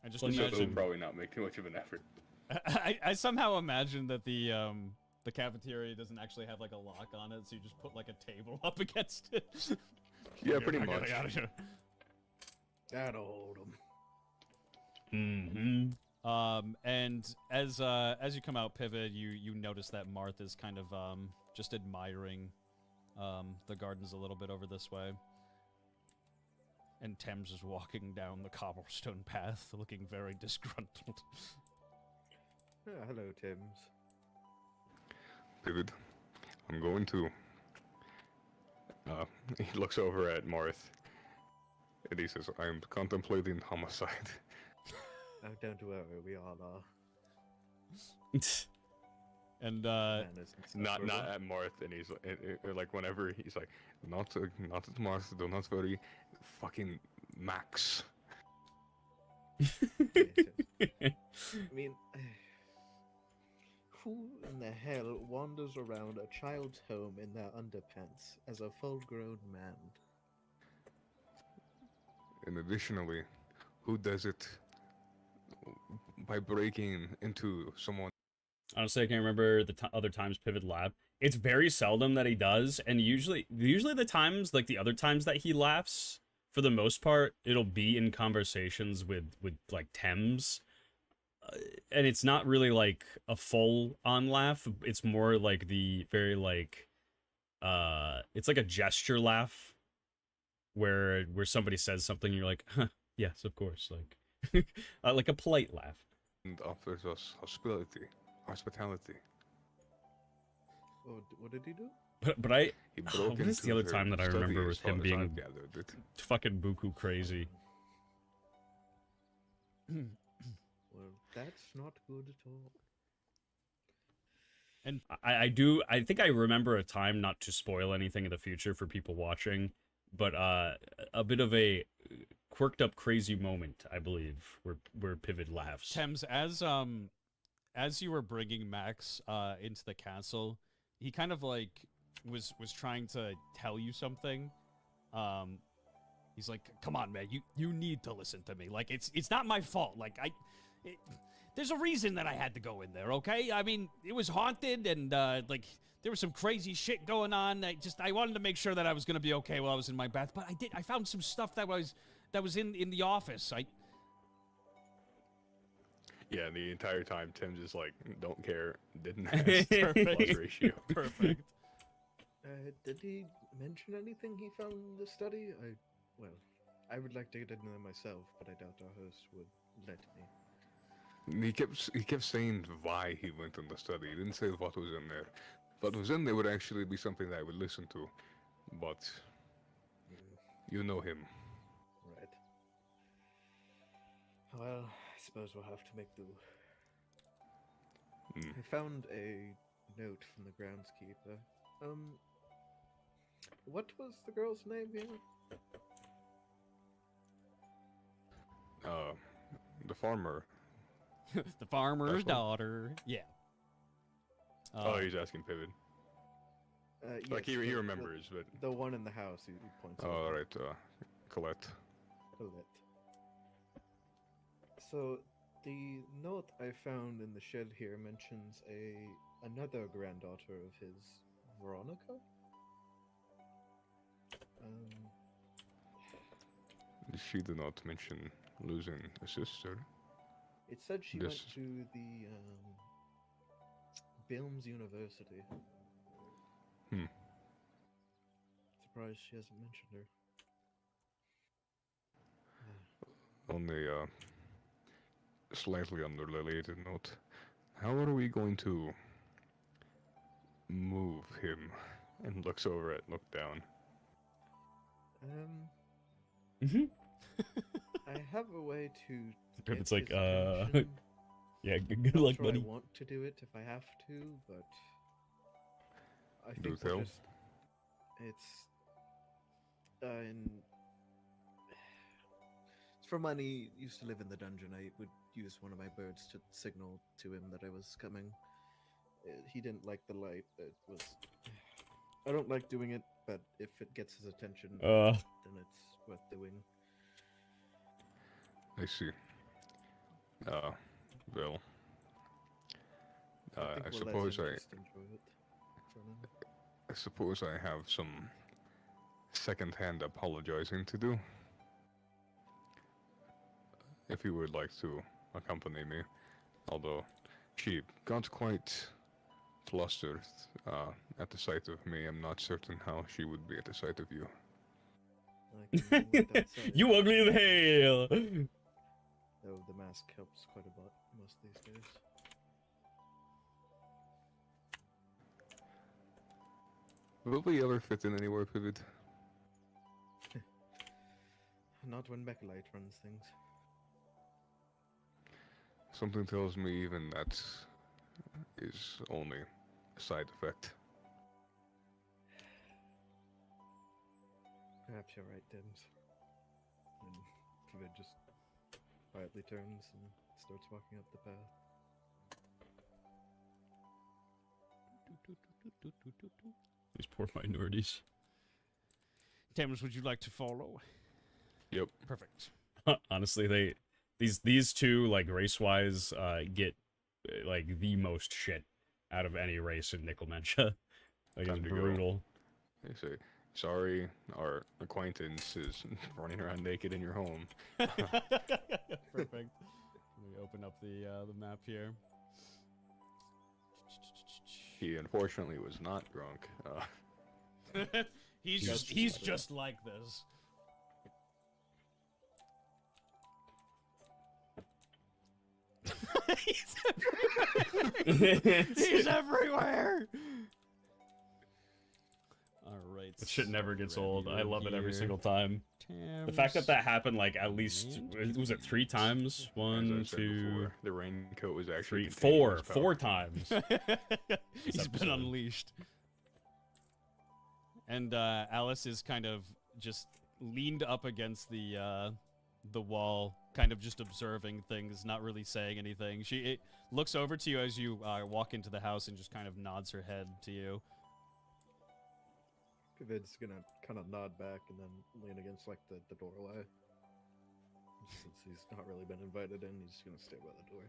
I just
so he'll
imagine.
probably not make too much of an effort.
I somehow imagine that the cafeteria doesn't actually have like a lock on it, so you just put like a table up against it.
Yeah, pretty much.
That'll hold him.
Mm-hmm.
And as you come out, Pivot, you notice that Marth is kind of just admiring the gardens a little bit over this way. And Thames is walking down the cobblestone path, looking very disgruntled.
Hello, Tim's.
Pivot, I'm going to. He looks over at Marth, and he says, "I am contemplating homicide."
Oh, don't worry, we all are.
And
not at Marth, and he's like whenever he's like, not at Marth, do not worry, fucking Max.
I mean, who in the hell wanders around a child's home in their underpants as a full-grown man?
And additionally, who does it by breaking into someone?
Honestly, I can't remember the other times Pivot laughed. It's very seldom that he does, and usually the times, like the other times that he laughs, for the most part, it'll be in conversations with like Thames, and it's not really like a full on laugh. It's more like the very like it's like a gesture laugh where somebody says something and you're like, huh, yes, of course, like a polite laugh.
And offers us hospitality.
Oh, what did he do?
But I
He broke
what is the
into
other
her
time that I
study
remember
as
with
far
him
as
being
I've gathered it.
fucking buku crazy?
Well, that's not good at all.
And
I think I remember a time, not to spoil anything in the future for people watching, but a bit of a quirked up crazy moment, I believe, where Pivot laughs.
Thames, as you were bringing Max into the castle, he kind of like was trying to tell you something. He's like, "Come on, man, you need to listen to me. Like, it's not my fault. Like, there's a reason that I had to go in there, okay? I mean, it was haunted, and like there was some crazy shit going on. I wanted to make sure that I was gonna be okay while I was in my bath, but I found some stuff that was in the office.
Yeah, and the entire time Tim's just like, don't care, didn't ask. Plus ratio.
Perfect.
Did he mention anything he found in the study? I would like to get into them myself, but I doubt our host would let me.
He kept saying why he went in the study. He didn't say what was in there. What was in there would actually be something that I would listen to. But you know him.
Right. Well, I suppose we'll have to make do. I found a note from the groundskeeper. What was the girl's name here?
The farmer.
The farmer's
That's one.
daughter. Yeah.
Oh, he's asking Pivot. Like he
Yes,
remembers, but
the one in the house he points out.
all right, Colette.
Colette. So the note I found in the shed here mentions another granddaughter of his, Veronica.
She did not mention losing a sister.
It said she went
This-
to the Bilms University. Surprised she hasn't mentioned her.
On the slightly unrelated note, how are we going to move him? And looks down.
I have a way to.
It's
get
like,
his attention.
yeah, good
Not
luck,
sure
buddy.
I want to do it if I have to, but I
Do
think we'll
tell.
just. It's in. For money, used to live in the dungeon. I would use one of my birds to signal to him that I was coming. He didn't like the light. It was. I don't like doing it, but if it gets his attention, then it's worth doing.
I see. Well,
I, think
I
we'll let
suppose
him
I
just enjoy it for now.
I suppose I have some second-hand apologizing to do. If you would like to accompany me, although she got quite flustered at the sight of me, I'm not certain how she would be at the sight of you.
I can wait outside.
You ugly as hell.
Though the mask helps quite a lot most these days.
Will we ever fit in anywhere, Pivot?
Not when Mechalite runs things.
Something tells me even that is only a side effect.
Perhaps you're right, Dims. And Vivid just quietly turns and starts walking up the path.
These poor minorities.
Thames, would you like to follow?
Yep.
Perfect.
Honestly, these two, like, race-wise, get like the most shit out of any race in Nickelmentia. Like, it's
Time to go.
brutal.
They say, Sorry, our acquaintance is running around naked in your home.
Perfect. Let me open up the map here.
He unfortunately was not drunk.
He's just like this. He's everywhere. All right.
That shit never gets old. I love it every
here.
single time. The fact that that happened like at least was it 3 times?
As I
One,
said
2,
before, the raincoat was actually
3,
containing
4,
his power.
4 times.
He's been
episode.
unleashed. And Alice is kind of just leaned up against the wall, kind of just observing things, not really saying anything. She looks over to you as you walk into the house and just kind of nods her head to you.
Vid's gonna kind of nod back and then lean against like the doorway. Since he's not really been invited in, he's just gonna stay by the door.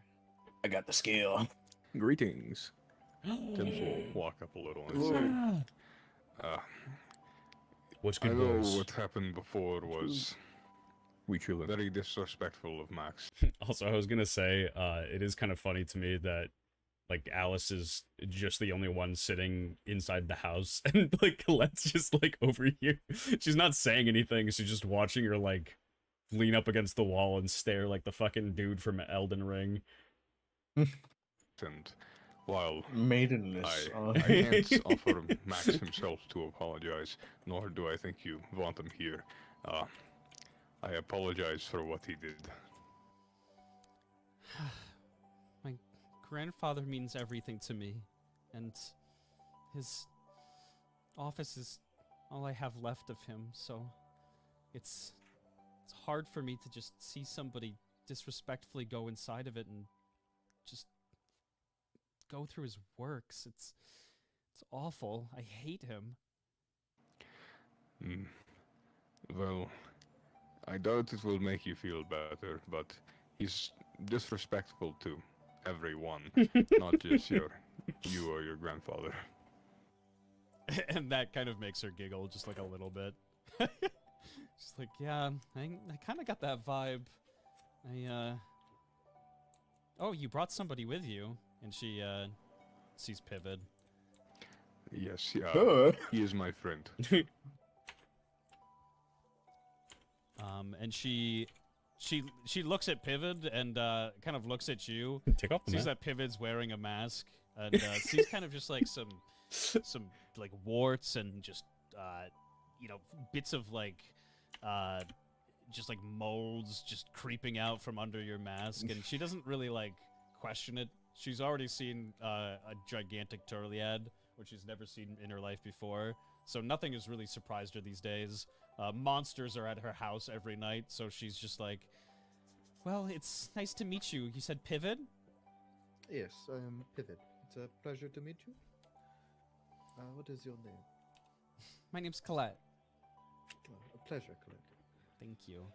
I got the skill.
Greetings. Tim's will walk up a little and say,
What's
I
good,
know
boys?
what happened before was very disrespectful of Max.
Also, I was gonna say, it is kind of funny to me that like Alice is just the only one sitting inside the house, and like Colette's just like over here. She's not saying anything. She's just watching her like lean up against the wall and stare like the fucking dude from Elden Ring.
And while
Maidenless.
I can't offer Max himself to apologize, nor do I think you want him here. I apologize for what he did.
My grandfather means everything to me, and his office is all I have left of him, so it's hard for me to just see somebody disrespectfully go inside of it and just go through his works. It's awful. I hate him.
Well, I doubt it will make you feel better, but he's disrespectful to everyone, not just you or your grandfather.
And that kind of makes her giggle just like a little bit. She's like, yeah, I kind of got that vibe. Oh, you brought somebody with you. And she sees Pivot.
Yes, he is my friend.
And she looks at Pivot and kind of looks at you.
Take off the
sees
mask.
that Pivot's wearing a mask and sees kind of just like some like warts and just bits of like just like molds just creeping out from under your mask, and she doesn't really like question it. She's already seen a gigantic Turliad, which she's never seen in her life before, so nothing has really surprised her these days. Monsters are at her house every night, so she's just like, well, it's nice to meet you. You said Pivot?
Yes, I am Pivot. It's a pleasure to meet you. What is your name?
My name's Colette.
A pleasure, Colette.
Thank you.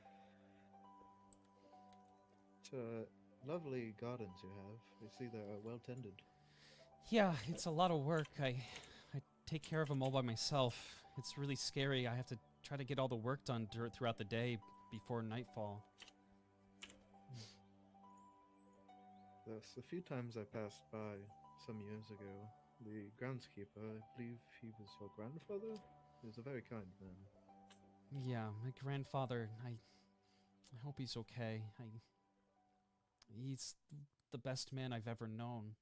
It's lovely gardens you have. I see they are well tended.
Yeah, it's a lot of work. I take care of them all by myself. It's really scary. I have to try to get all the work done throughout the day before nightfall.
Thus, a few times I passed by some years ago. The groundskeeper, I believe he was your grandfather? He was a very kind man.
Yeah, my grandfather, I hope he's okay. He's the best man I've ever known.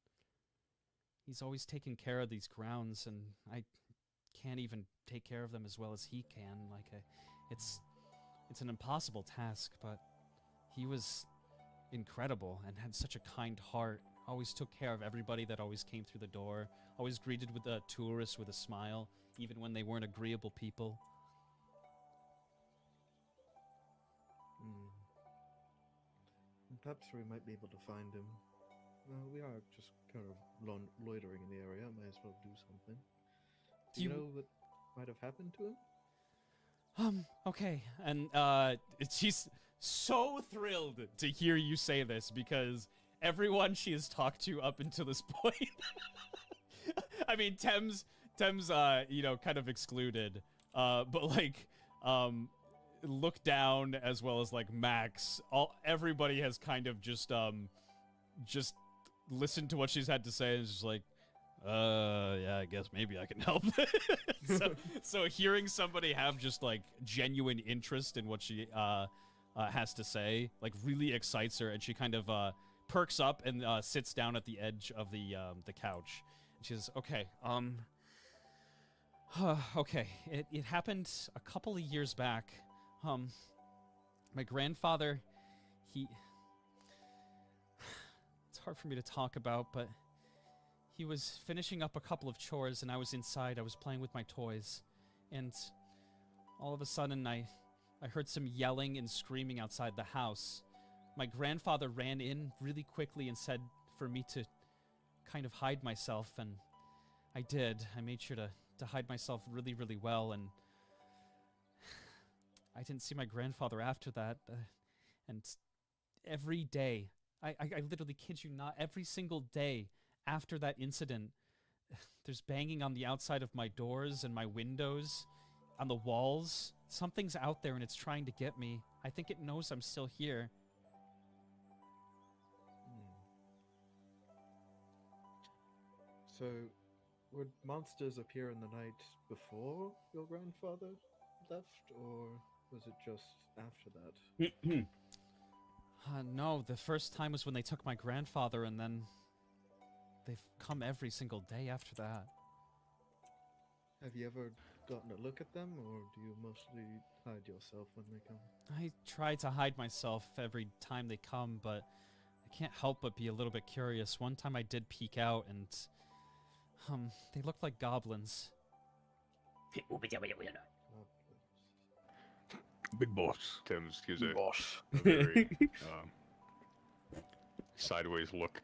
He's always taken care of these grounds, and I can't even take care of them as well as he can. It's an impossible task, but he was incredible and had such a kind heart. Always took care of everybody that always came through the door. Always greeted with a tourist with a smile, even when they weren't agreeable people.
Perhaps we might be able to find him. We are just kind of loitering in the area. Might as well do something. Do you know what might have happened to him?
Okay. And she's so thrilled to hear you say this, because everyone she has talked to up until this point, I mean, Thames, kind of excluded, but like, look down as well as like Max. Everybody has kind of just listened to what she's had to say and is just like, yeah, I guess maybe I can help. so hearing somebody have just like genuine interest in what she has to say, like really excites her, and she kind of perks up and sits down at the edge of the couch. And she says, "Okay, okay, it happened a couple of years back. My grandfather, it's hard for me to talk about, but he was finishing up a couple of chores, and I was inside. I was playing with my toys, and all of a sudden, I heard some yelling and screaming outside the house. My grandfather ran in really quickly and said for me to kind of hide myself, and I did. I made sure to hide myself really, really well, and I didn't see my grandfather after that. And every day, I literally kid you not, every single day after that incident, there's banging on the outside of my doors and my windows, on the walls. Something's out there and it's trying to get me. I think it knows I'm still here."
So, would monsters appear in the night before your grandfather left, or was it just after that?
No, the first time was when they took my grandfather, and then they've come every single day after that.
Have you ever gotten a look at them, or do you mostly hide yourself when they come?
I try to hide myself every time they come, but I can't help but be a little bit curious. One time I did peek out, and they looked like goblins.
Big boss. Tim's gives a very sideways look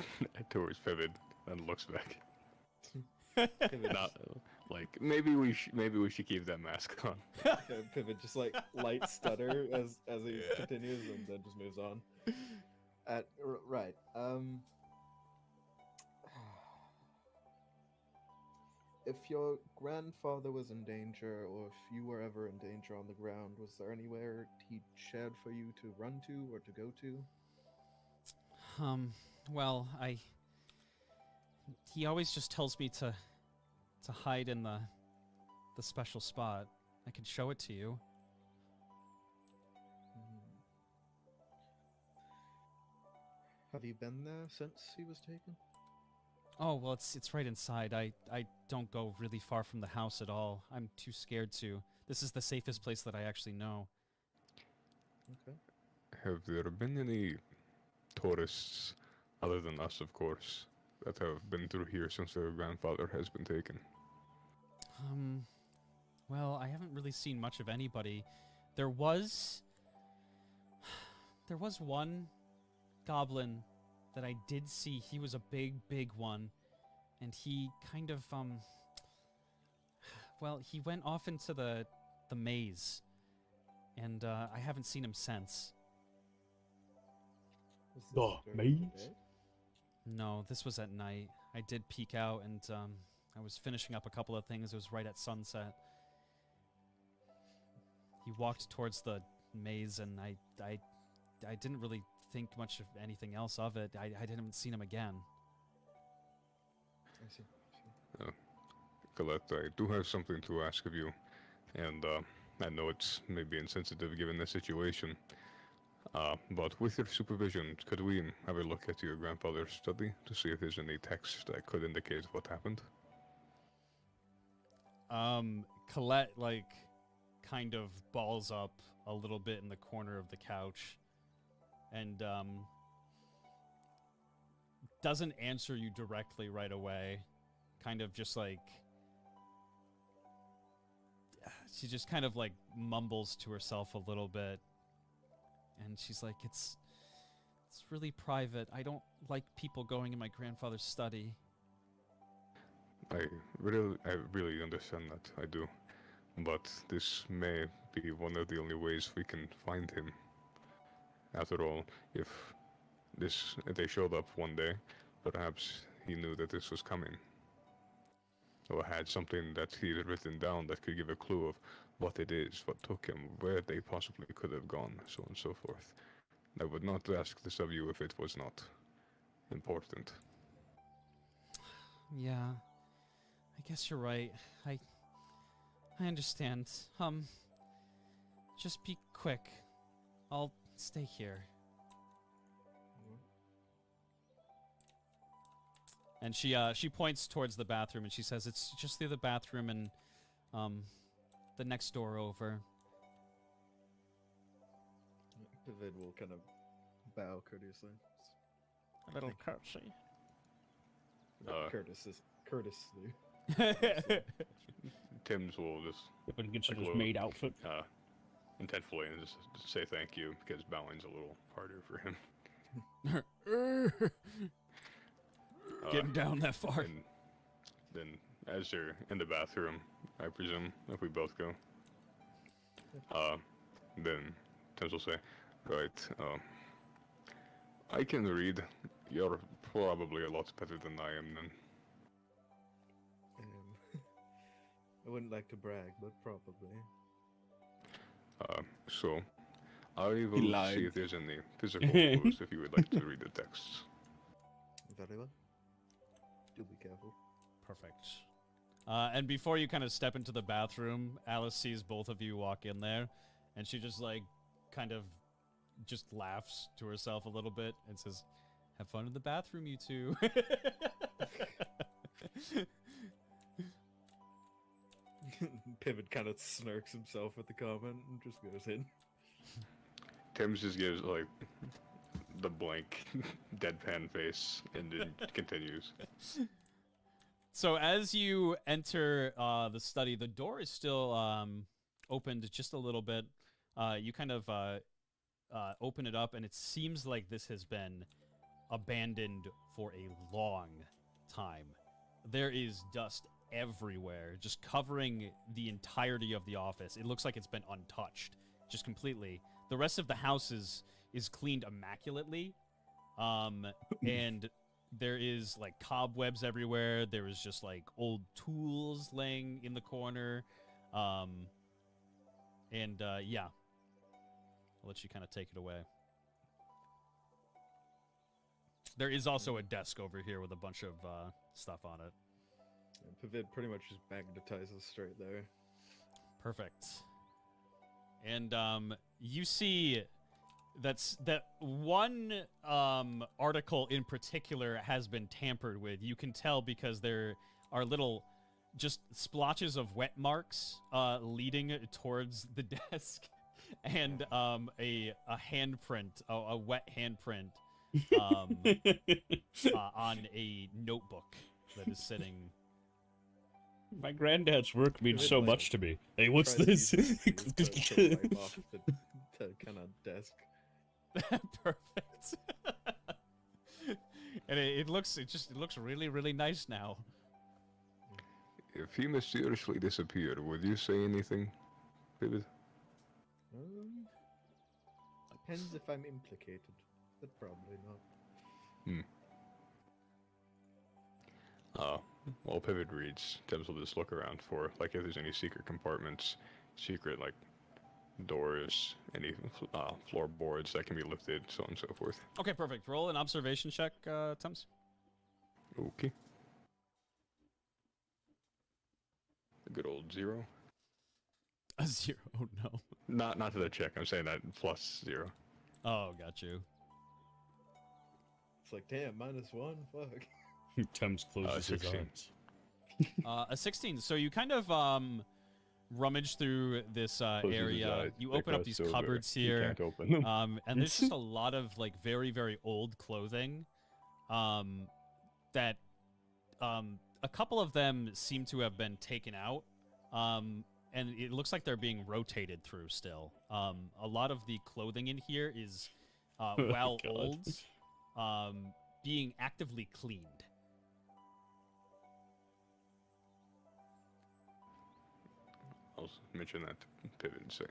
towards Vivid and looks back. Not like maybe we should keep that mask on.
Pivot just like light stutter as he continues, and then just moves on. Right. If your grandfather was in danger, or if you were ever in danger on the ground, was there anywhere he shared for you to run to or to go to?
Well, he always just tells me to hide in the special spot. I can show it to you.
Have you been there since he was taken?
Oh, well, it's right inside. I don't go really far from the house at all. I'm too scared to. This is the safest place that I actually know.
Okay.
Have there been any tourists, other than us, of course, that have been through here since their grandfather has been taken?
Well, I haven't really seen much of anybody. There was one goblin that I did see. He was a big one, and he kind of well, he went off into the maze, and I haven't seen him since.
The maze?
No, this was at night. I did peek out, and I was finishing up a couple of things. It was right at sunset. He walked towards the maze, and I didn't really think much of anything else of it. I didn't see him again.
I see.
Colette, I do have something to ask of you, and I know it's maybe insensitive given the situation, but with your supervision, could we have a look at your grandfather's study to see if there's any text that could indicate what happened?
Colette, like, kind of balls up a little bit in the corner of the couch, and doesn't answer you directly right away. Kind of just like, she just kind of like mumbles to herself a little bit, and she's like, it's really private. I don't like people going in my grandfather's study.
I really understand that, I do. But this may be one of the only ways we can find him. After all, if they showed up one day, perhaps he knew that this was coming. Or had something that he had written down that could give a clue of what it is, what took him, where they possibly could have gone, so on and so forth. I would not ask this of you if it was not important.
Yeah, I guess you're right. I understand. Just be quick. I'll stay here. And she points towards the bathroom and she says, "It's just the bathroom and the next door over."
David will kind of bow courteously.
A little curtsy.
Courteously.
Tim's will just
If I can get you
like,
this maid outfit.
intentfully and just say thank you because bowing's a little harder for him.
Getting down that far.
And then, as you're in the bathroom, I presume if we both go, then Tim will say, "Right, I can read. You're probably a lot better than I am then."
I wouldn't like to brag, but probably.
So, I will see if there's any physical clues if you would like to read the texts.
Very well. Do be careful.
Perfect. And before you kind of step into the bathroom, Alice sees both of you walk in there, and she just like kind of just laughs to herself a little bit and says, "Have fun in the bathroom, you two."
Pivot kind of snarks himself at the comment and just goes in.
Tim's just gives like the blank, deadpan face and then continues.
So as you enter the study, the door is still opened just a little bit. You kind of open it up, and it seems like this has been abandoned for a long time. There is dust everywhere, just covering the entirety of the office. It looks like it's been untouched, just completely. The rest of the house is cleaned immaculately, and there is like cobwebs everywhere. There is just like old tools laying in the corner, yeah, I'll let you kind of take it away. There is also a desk over here with a bunch of stuff on it.
Pavid pretty much just magnetizes straight there.
Perfect. And you see that one article in particular has been tampered with. You can tell because there are little just splotches of wet marks leading towards the desk, and a handprint, a wet handprint on a notebook that is sitting.
My granddad's work means so much to me. Hey, what's
Tries
this?
to use his keys to wipe off the kind of desk.
Perfect. And it looks really, really nice now.
If he mysteriously disappeared, would you say anything, David?
Depends if I'm implicated, but probably not.
While Pivot reads, Debs will just look around for, like, if there's any secret compartments, secret, like, doors, any floorboards that can be lifted, so on and so forth.
Okay, perfect. Roll an observation check, Tums.
Okay. A good old 0.
A 0, no.
Not to the check, I'm saying that plus 0.
Oh, got you.
It's like, damn, -1, fuck.
Thames closes his
16.
eyes.
A 16. So you kind of rummage through this area. You open up these cupboards here,
Can't open them.
and there's just a lot of like very, very old clothing. That a couple of them seem to have been taken out, and it looks like they're being rotated through still. A lot of the clothing in here is well old, being actively cleaned.
I'll mention that to Pivot and say,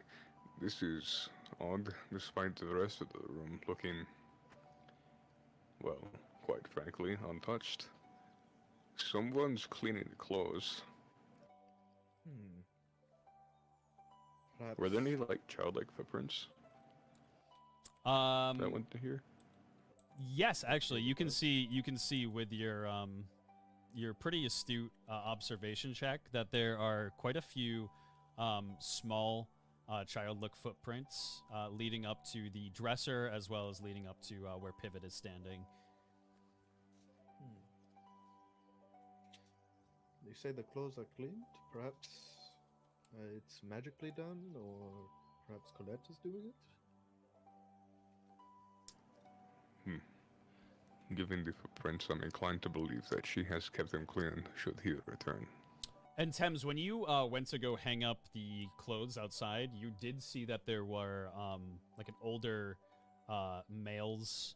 this is odd, despite the rest of the room looking, well, quite frankly, untouched. Someone's cleaning the clothes.
Perhaps...
Were there any like childlike footprints that went to here?
Yes, actually, you can see with your pretty astute observation check that there are quite a few small childlike footprints leading up to the dresser as well as leading up to where Pivot is standing.
You say the clothes are cleaned? Perhaps it's magically done, or perhaps Colette is doing it?
Given the footprints, I'm inclined to believe that she has kept them clean should he return.
And Thames, when you went to go hang up the clothes outside, you did see that there were like an older male's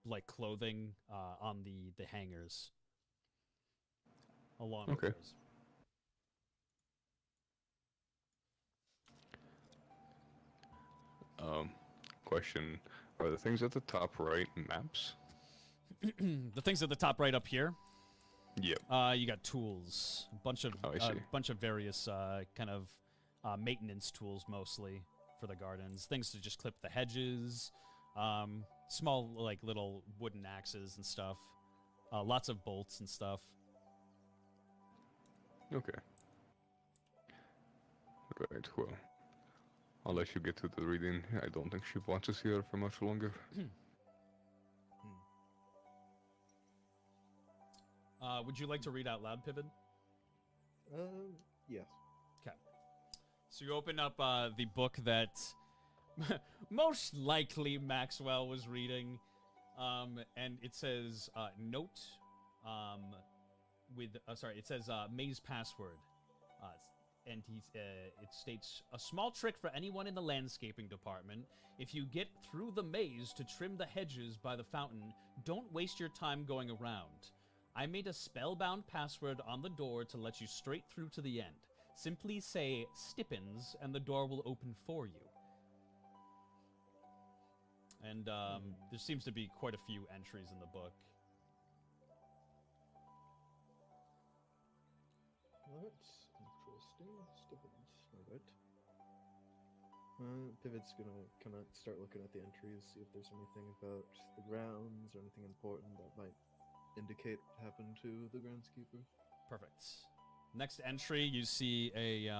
like clothing on the hangers. Along with those.
Question. Are the things at the top right maps?
The things at the top right up here?
Yep.
You got tools. A bunch of various kind of maintenance tools mostly for the gardens. Things to just clip the hedges. Small like little wooden axes and stuff. Lots of bolts and stuff.
Okay. Right, well, I'll let you get to the reading. I don't think she wants us here for much longer.
Would you like to read out loud, Pivot?
Yes.
Okay. So you open up the book that most likely Maxwell was reading, and it says note with it says maze password, and it states a small trick for anyone in the landscaping department. If you get through the maze to trim the hedges by the fountain, don't waste your time going around. I made a spellbound password on the door to let you straight through to the end. Simply say Stippins and the door will open for you. And there seems to be quite a few entries in the book.
That's interesting. Stippins. Alright. Pivot's gonna kind of start looking at the entries, see if there's anything about the grounds or anything important that might indicate what happened to the groundskeeper.
Perfect. Next entry, you see a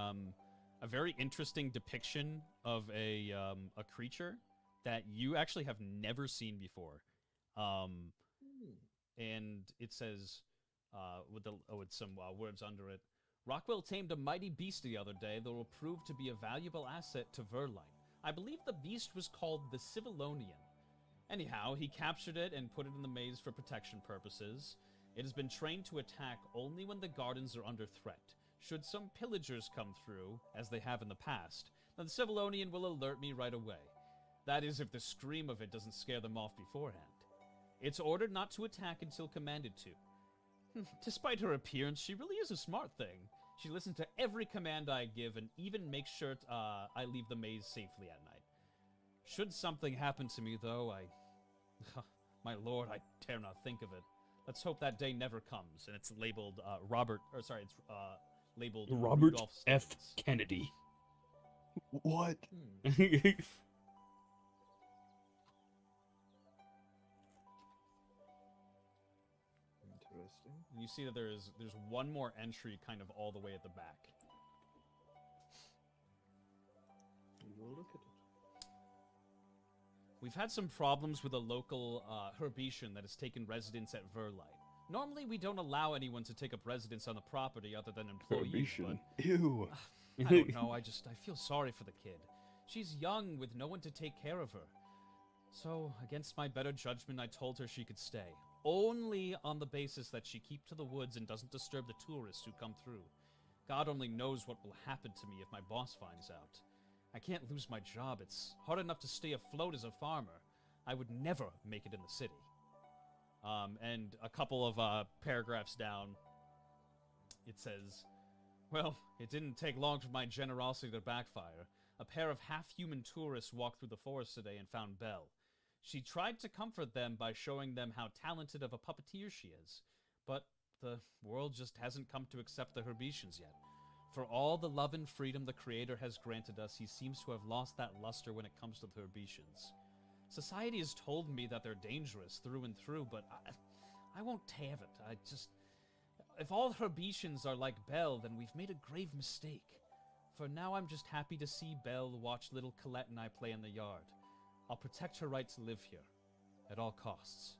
very interesting depiction of a creature that you actually have never seen before, and it says with some words under it. Rockwell tamed a mighty beast the other day that will prove to be a valuable asset to Verlight. I believe the beast was called the Civilonian. Anyhow, he captured it and put it in the maze for protection purposes. It has been trained to attack only when the gardens are under threat. Should some pillagers come through, as they have in the past, then the Civilonian will alert me right away. That is, if the scream of it doesn't scare them off beforehand. It's ordered not to attack until commanded to. Despite her appearance, she really is a smart thing. She listens to every command I give and even makes sure I leave the maze safely at night. Should something happen to me, though, my lord, I dare not think of it. Let's hope that day never comes. And it's labeled labeled
Robert
Rudolph
F.
Stevens.
Kennedy.
What? Interesting.
And you see that there's one more entry kind of all the way at the back.
We will look at it.
We've had some problems with a local Herbetian that has taken residence at Verlight. Normally, we don't allow anyone to take up residence on the property other than employees,
Herbetian? Ew.
I don't know, I feel sorry for the kid. She's young with no one to take care of her. So, against my better judgment, I told her she could stay. Only on the basis that she keep to the woods and doesn't disturb the tourists who come through. God only knows what will happen to me if my boss finds out. I can't lose my job. It's hard enough to stay afloat as a farmer. I would never make it in the city. And a couple of paragraphs down, it says, well, it didn't take long for my generosity to backfire. A pair of half-human tourists walked through the forest today and found Belle. She tried to comfort them by showing them how talented of a puppeteer she is. But the world just hasn't come to accept the Herbetians yet. For all the love and freedom the Creator has granted us, he seems to have lost that luster when it comes to the Herbitions. Society has told me that they're dangerous through and through, but I won't have it. If all Herbetians are like Belle, then we've made a grave mistake. For now, I'm just happy to see Belle watch little Colette and I play in the yard. I'll protect her right to live here, at all costs.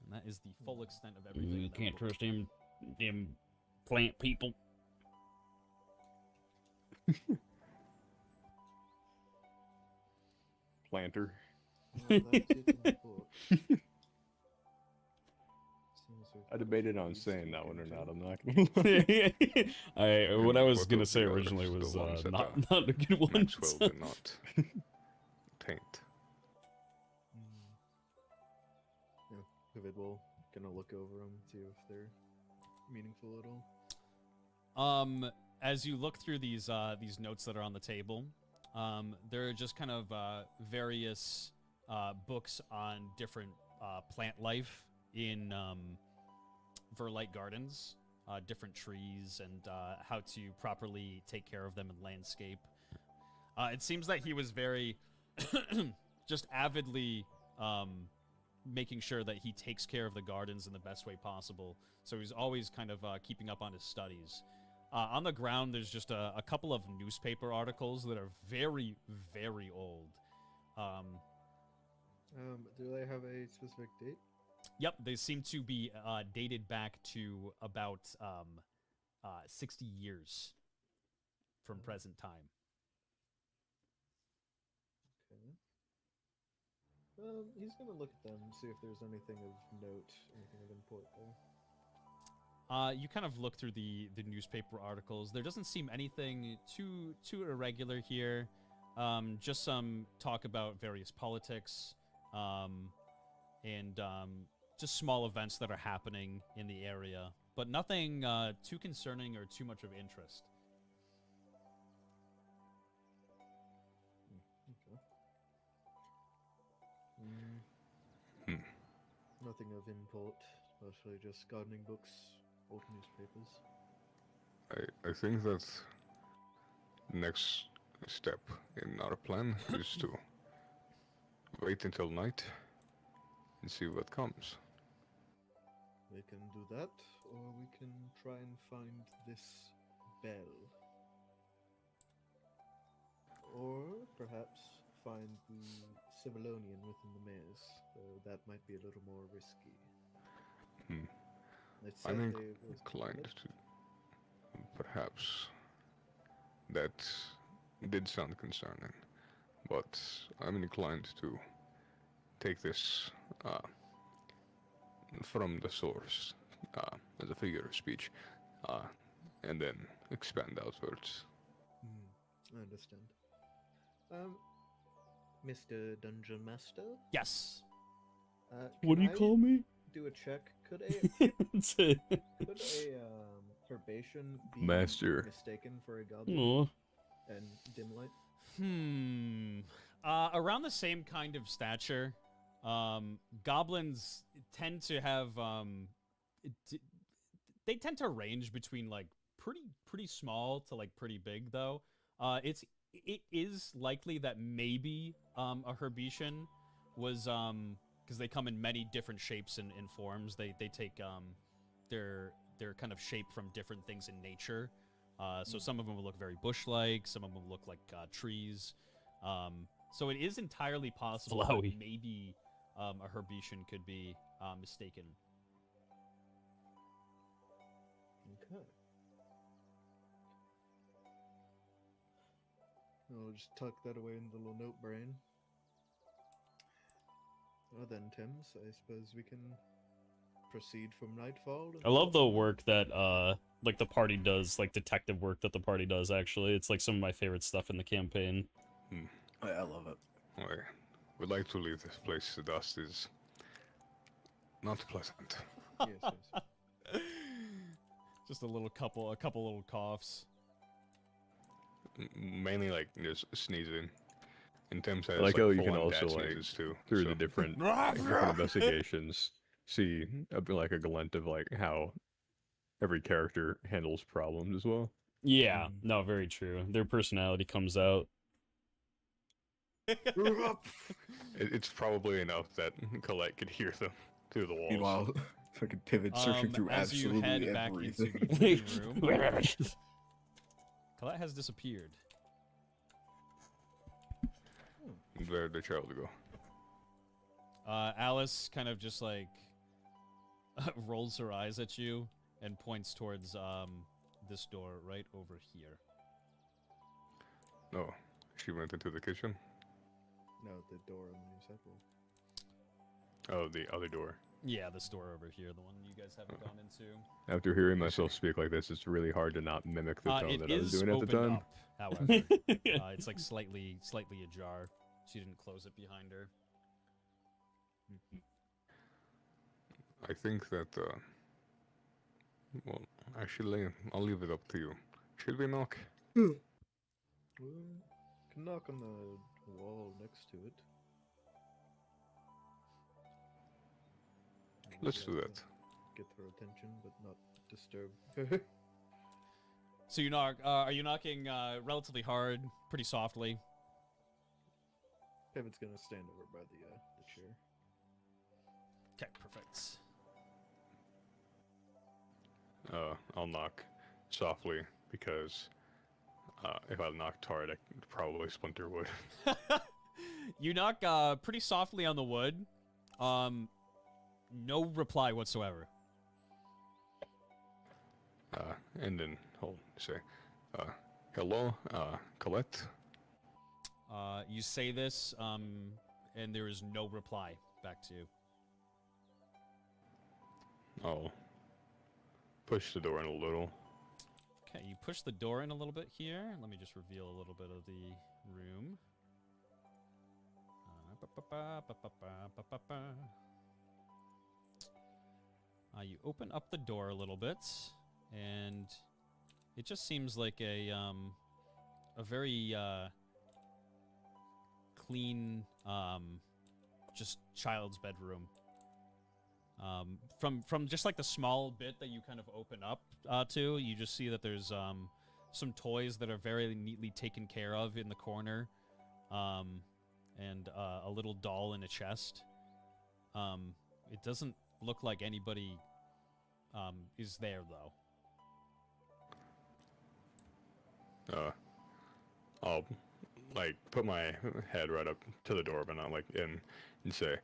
And that is the full extent of everything.
You can't trust them plant people.
Planter.
Well, that's it in the book.
I debated on saying that one or not. I'm not gonna lie.
What I was
What
gonna
of
say
the others,
originally
the
was
ones that,
not a good one.
Maxwell did not taint.
Yeah, Vivid will gonna look over them, see if they're meaningful at all.
As you look through these notes that are on the table, there are just kind of various books on different plant life in Verlight Gardens, different trees, and how to properly take care of them in landscape. It seems that he was very just avidly making sure that he takes care of the gardens in the best way possible. So he's always kind of keeping up on his studies. On the ground, there's just a couple of newspaper articles that are very, very old.
Do they have a specific date?
Yep, they seem to be dated back to about 60 years from present time.
Okay. He's gonna look at them, see if there's anything of note, anything of import there.
You kind of look through the newspaper articles. There doesn't seem anything too irregular here. Just some talk about various politics, and just small events that are happening in the area, but nothing too concerning or too much of interest.
Okay. Nothing of import, mostly just gardening books, old newspapers.
I think that the next step in our plan is to wait until night and see what comes.
We can do that, or we can try and find this bell. Or perhaps find the Civilonian within the maze, though that might be a little more risky. It said
I'm
they was
inclined
good.
to... Perhaps that did sound concerning, but I'm inclined to take this from the source as a figure of speech, and then expand outwards.
I understand. Mr. Dungeon Master?
Yes.
What do you call me?
Do a check. Could a herbation be
Master.
mistaken for a goblin?
Aw.
And dim light?
Around the same kind of stature, goblins tend to have they tend to range between like pretty small to like pretty big though. It is likely that maybe a Herbetian was because they come in many different shapes and forms. They take their kind of shape from different things in nature. So some of them will look very bush-like, some of them will look like trees. So it is entirely possible that maybe a Herbetian could be mistaken.
Okay. I'll just tuck that away in the little note brain. Well then, Tims, I suppose we can proceed from nightfall.
I love the work that like the party does, like detective work that the party does. Actually, it's like some of my favorite stuff in the campaign.
I love it.
I would like to leave this place. The dust is not pleasant.
Yes, yes.
Just a couple little coughs.
Mainly like just sneezing. In terms of
I like how you can
full-on
also
dad
like
sneezes, too.
through
so.
the different, like, different investigations
see a bit like a glint of like how every character handles problems as well.
Yeah, no, very true. Their personality comes out.
It's probably enough that Colette could hear them through the walls.
Meanwhile, fucking Pivot searching through
as you
absolutely
head back
everything.
into the room, Colette has disappeared.
Where did the child go?
Alice kind of just like rolls her eyes at you and points towards this door right over here.
No, she went into the kitchen.
No, the door on the side wall.
Oh, the other door.
Yeah, this door over here, the one you guys haven't gone into.
After hearing myself speak like this, it's really hard to not mimic the tone
It
that I was
is
doing at the
opened
time.
up, however. It's like slightly ajar. She didn't close it behind her.
I think that, well, actually, I'll leave it up to you. Should we knock?
Well, can knock on the wall next to it.
Let's do that.
Get her attention, but not disturb.
So you knock. Are you knocking relatively hard, pretty softly?
Pivot's gonna stand over by the chair.
Okay, perfect.
I'll knock softly because if I knocked hard, I could probably splinter wood.
You knock pretty softly on the wood. No reply whatsoever.
And then I'll say, hello, Colette?
You say this, and there is no reply back to you.
I'll push the door in a little.
Okay, you push the door in a little bit here. Let me just reveal a little bit of the room. You open up the door a little bit, and it just seems like a very clean, just child's bedroom. From just like the small bit that you kind of open up to, you just see that there's some toys that are very neatly taken care of in the corner, and a little doll in a chest. It doesn't look like anybody is there though.
I'll like put my head right up to the door, but not like in, and say,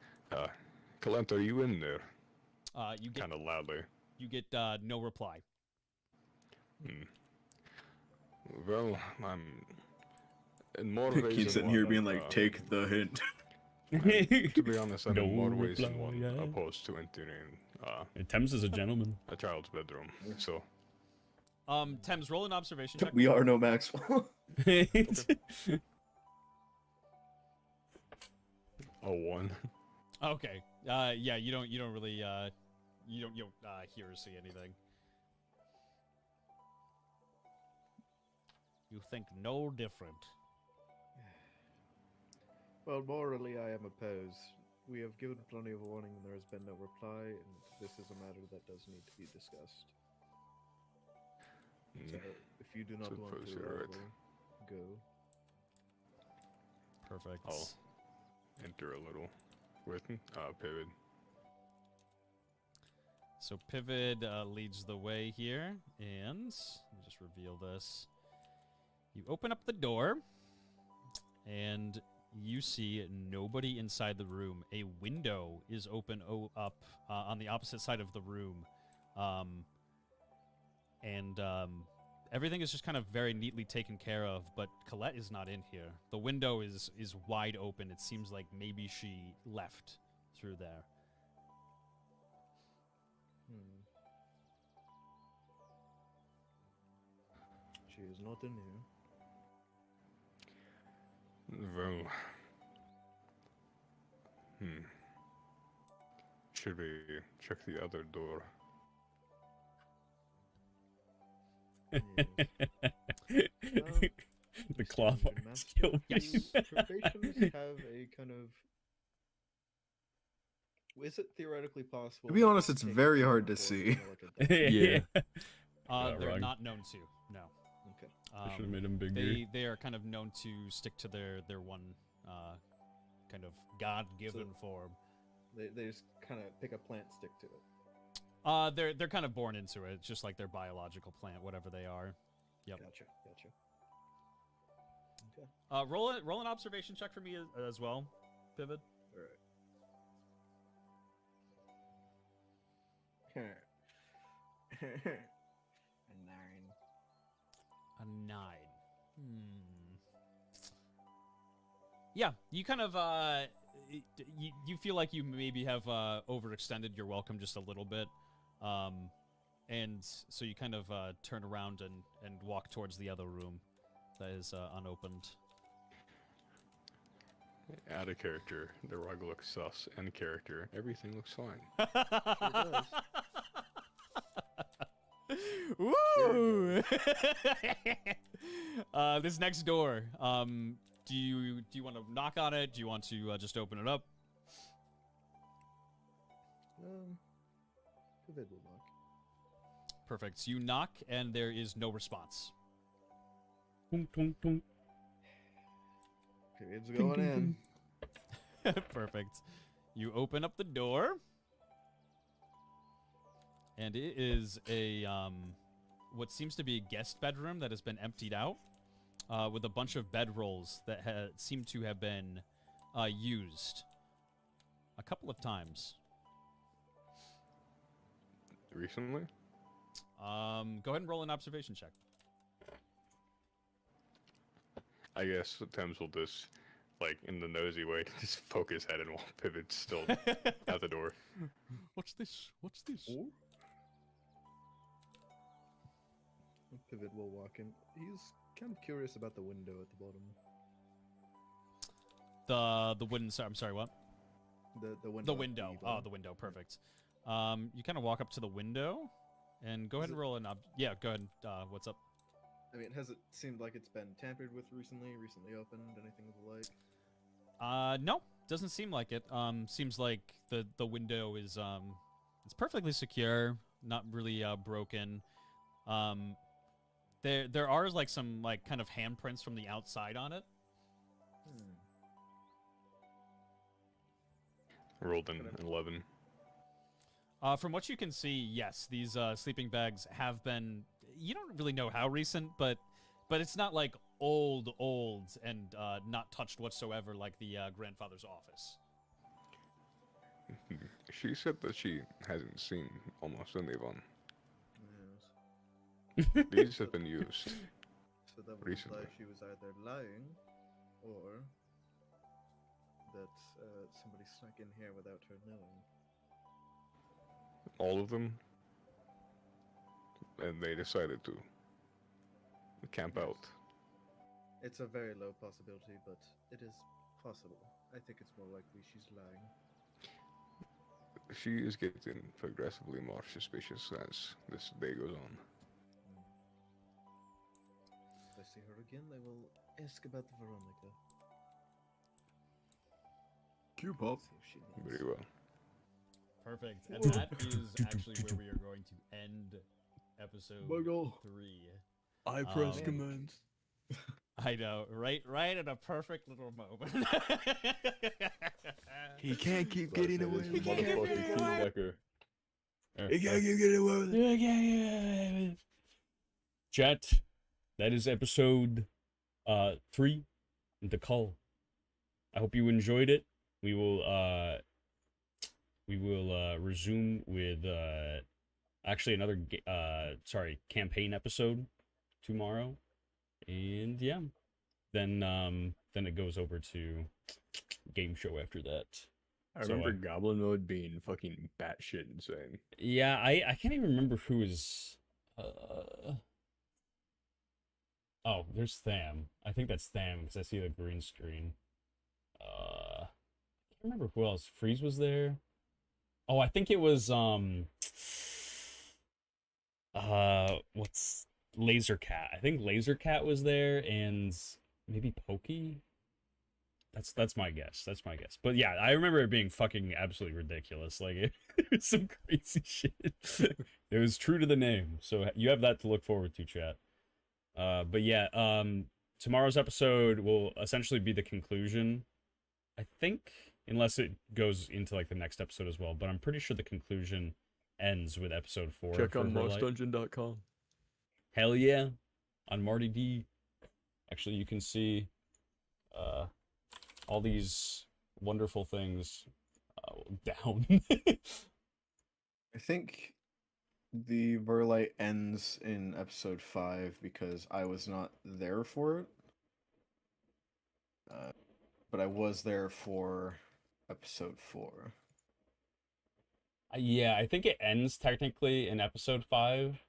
Colette, are you in there?
You get
kind of loudly.
You get no reply.
Well, I'm in more ways
Keeps
than
sitting here
one,
being like, take the hint.
to be honest, I'm in more ways than one
reply,
opposed to entering
Thames is a gentleman.
a child's bedroom. So,
Thames, roll an observation check.
We are no Maxwell.
a 1.
Okay. Yeah, you don't really you don't hear or see anything. You think no different.
Well, morally, I am opposed. We have given plenty of warning and there has been no reply, and this is a matter that does need to be discussed. So, if you do not want
Suppose
to,
you're
I
right.
will go.
Perfect.
I'll enter a little with Pivot.
So Pivot leads the way here, and let me just reveal this. You open up the door, and you see nobody inside the room. A window is open up on the opposite side of the room, and everything is just kind of very neatly taken care of. But Colette is not in here. The window is wide open. It seems like maybe she left through there.
She is not in here.
Well, should we check the other door?
The claw marks kill me.
Probationers have a kind of Is it theoretically possible?
To be honest, it's
take
very
a
hard to
force
see.
into, like, a
Yeah.
They're
wrong.
not known to. No.
Okay.
I should have made him bigger.
They are kind of known to stick to their one kind of God-given form.
They just kind of pick a plant, stick to it.
They're kind of born into it, just like their biological plant, whatever they are. Yep.
Gotcha. Okay.
Roll an observation check for me as well, Pivot.
All right. A 9.
A 9. Yeah, you kind of you feel like you maybe have overextended your welcome just a little bit, and so you kind of turn around and walk towards the other room that is unopened.
Out of character, the rug looks sus. In character, everything looks fine.
Woo! This next door. Do you want to knock on it? Do you want to just open it up?
David will knock.
Perfect. So you knock, and there is no response.
Tunk, tunk, tunk.
Period's going in.
Perfect. You open up the door, and it is a what seems to be a guest bedroom that has been emptied out, with a bunch of bedrolls that seem to have been used a couple of times.
Recently?
Go ahead and roll an observation check.
I guess Thames will just, like, in the nosy way, just poke his head in while Pivot's still at the door.
What's this? What's this?
Pivot will walk in. He's kind of curious about the window at the bottom.
The wooden. I'm sorry. What?
The window.
The window. Oh, the window. Perfect. You kind of walk up to the window, and go ahead and roll an Yeah, go ahead. What's up?
I mean, has it seemed like it's been tampered with recently? Recently opened? Anything of the like?
No, doesn't seem like it. Seems like the window is it's perfectly secure, not really broken. There are like some like kind of handprints from the outside on it.
Rolled an 11.
From what you can see, yes, these sleeping bags have been. You don't really know how recent, but it's not like old and not touched whatsoever like the grandfather's office.
She said that she hasn't seen almost any of them.
Yes.
These have been used.
So that would
recently.
imply she was either lying, or that somebody snuck in here without her knowing.
All of them. And they decided to camp out.
It's a very low possibility, but it is possible. I think it's more likely she's lying.
She is getting progressively more suspicious as this day goes on.
If I see her again, I will ask about the Veronica.
Q-pop.
See if she knows.
Very well.
Perfect. And that is actually where we are going to end episode 3.
I press commands.
I know, right at a perfect little moment.
He can't keep getting away with it.
Motherfucking King Decker.
He can't keep getting away with it.
Chat, that is episode 3, The Call. I hope you enjoyed it. We will resume with actually another campaign episode tomorrow. And yeah, then it goes over to game show after that.
I remember Goblin Mode being fucking batshit insane.
Yeah, I can't even remember who is. Oh, there's Tham. I think that's Tham because I see the green screen. I can't remember who else. Freeze was there. Oh, I think it was what's Laser Cat? I think Laser Cat was there, and maybe Pokey. That's my guess. That's my guess. But yeah, I remember it being fucking absolutely ridiculous. Like it was some crazy shit. It was true to the name. So you have that to look forward to, chat. But yeah, tomorrow's episode will essentially be the conclusion, I think, unless it goes into like the next episode as well. But I'm pretty sure the conclusion ends with episode 4.
Check on MossDungeon.com.
Hell yeah, on Marty D. Actually, you can see all these wonderful things down.
I think the Verlight ends in episode 5 because I was not there for it. But I was there for episode 4.
Yeah, I think it ends technically in episode 5.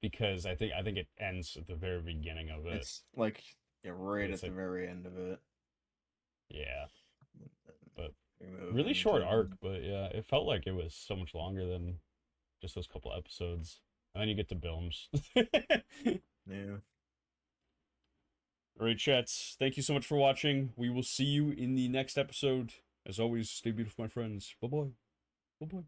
Because I think it ends at the very beginning of it.
It's like right
It's
at the very end of it.
Yeah. But really short arc, but yeah, it felt like it was so much longer than just those couple episodes. And then you get to Bilms.
Yeah.
Alright, chats. Thank you so much for watching. We will see you in the next episode. As always, stay beautiful, my friends. Bye-bye. Bye-bye.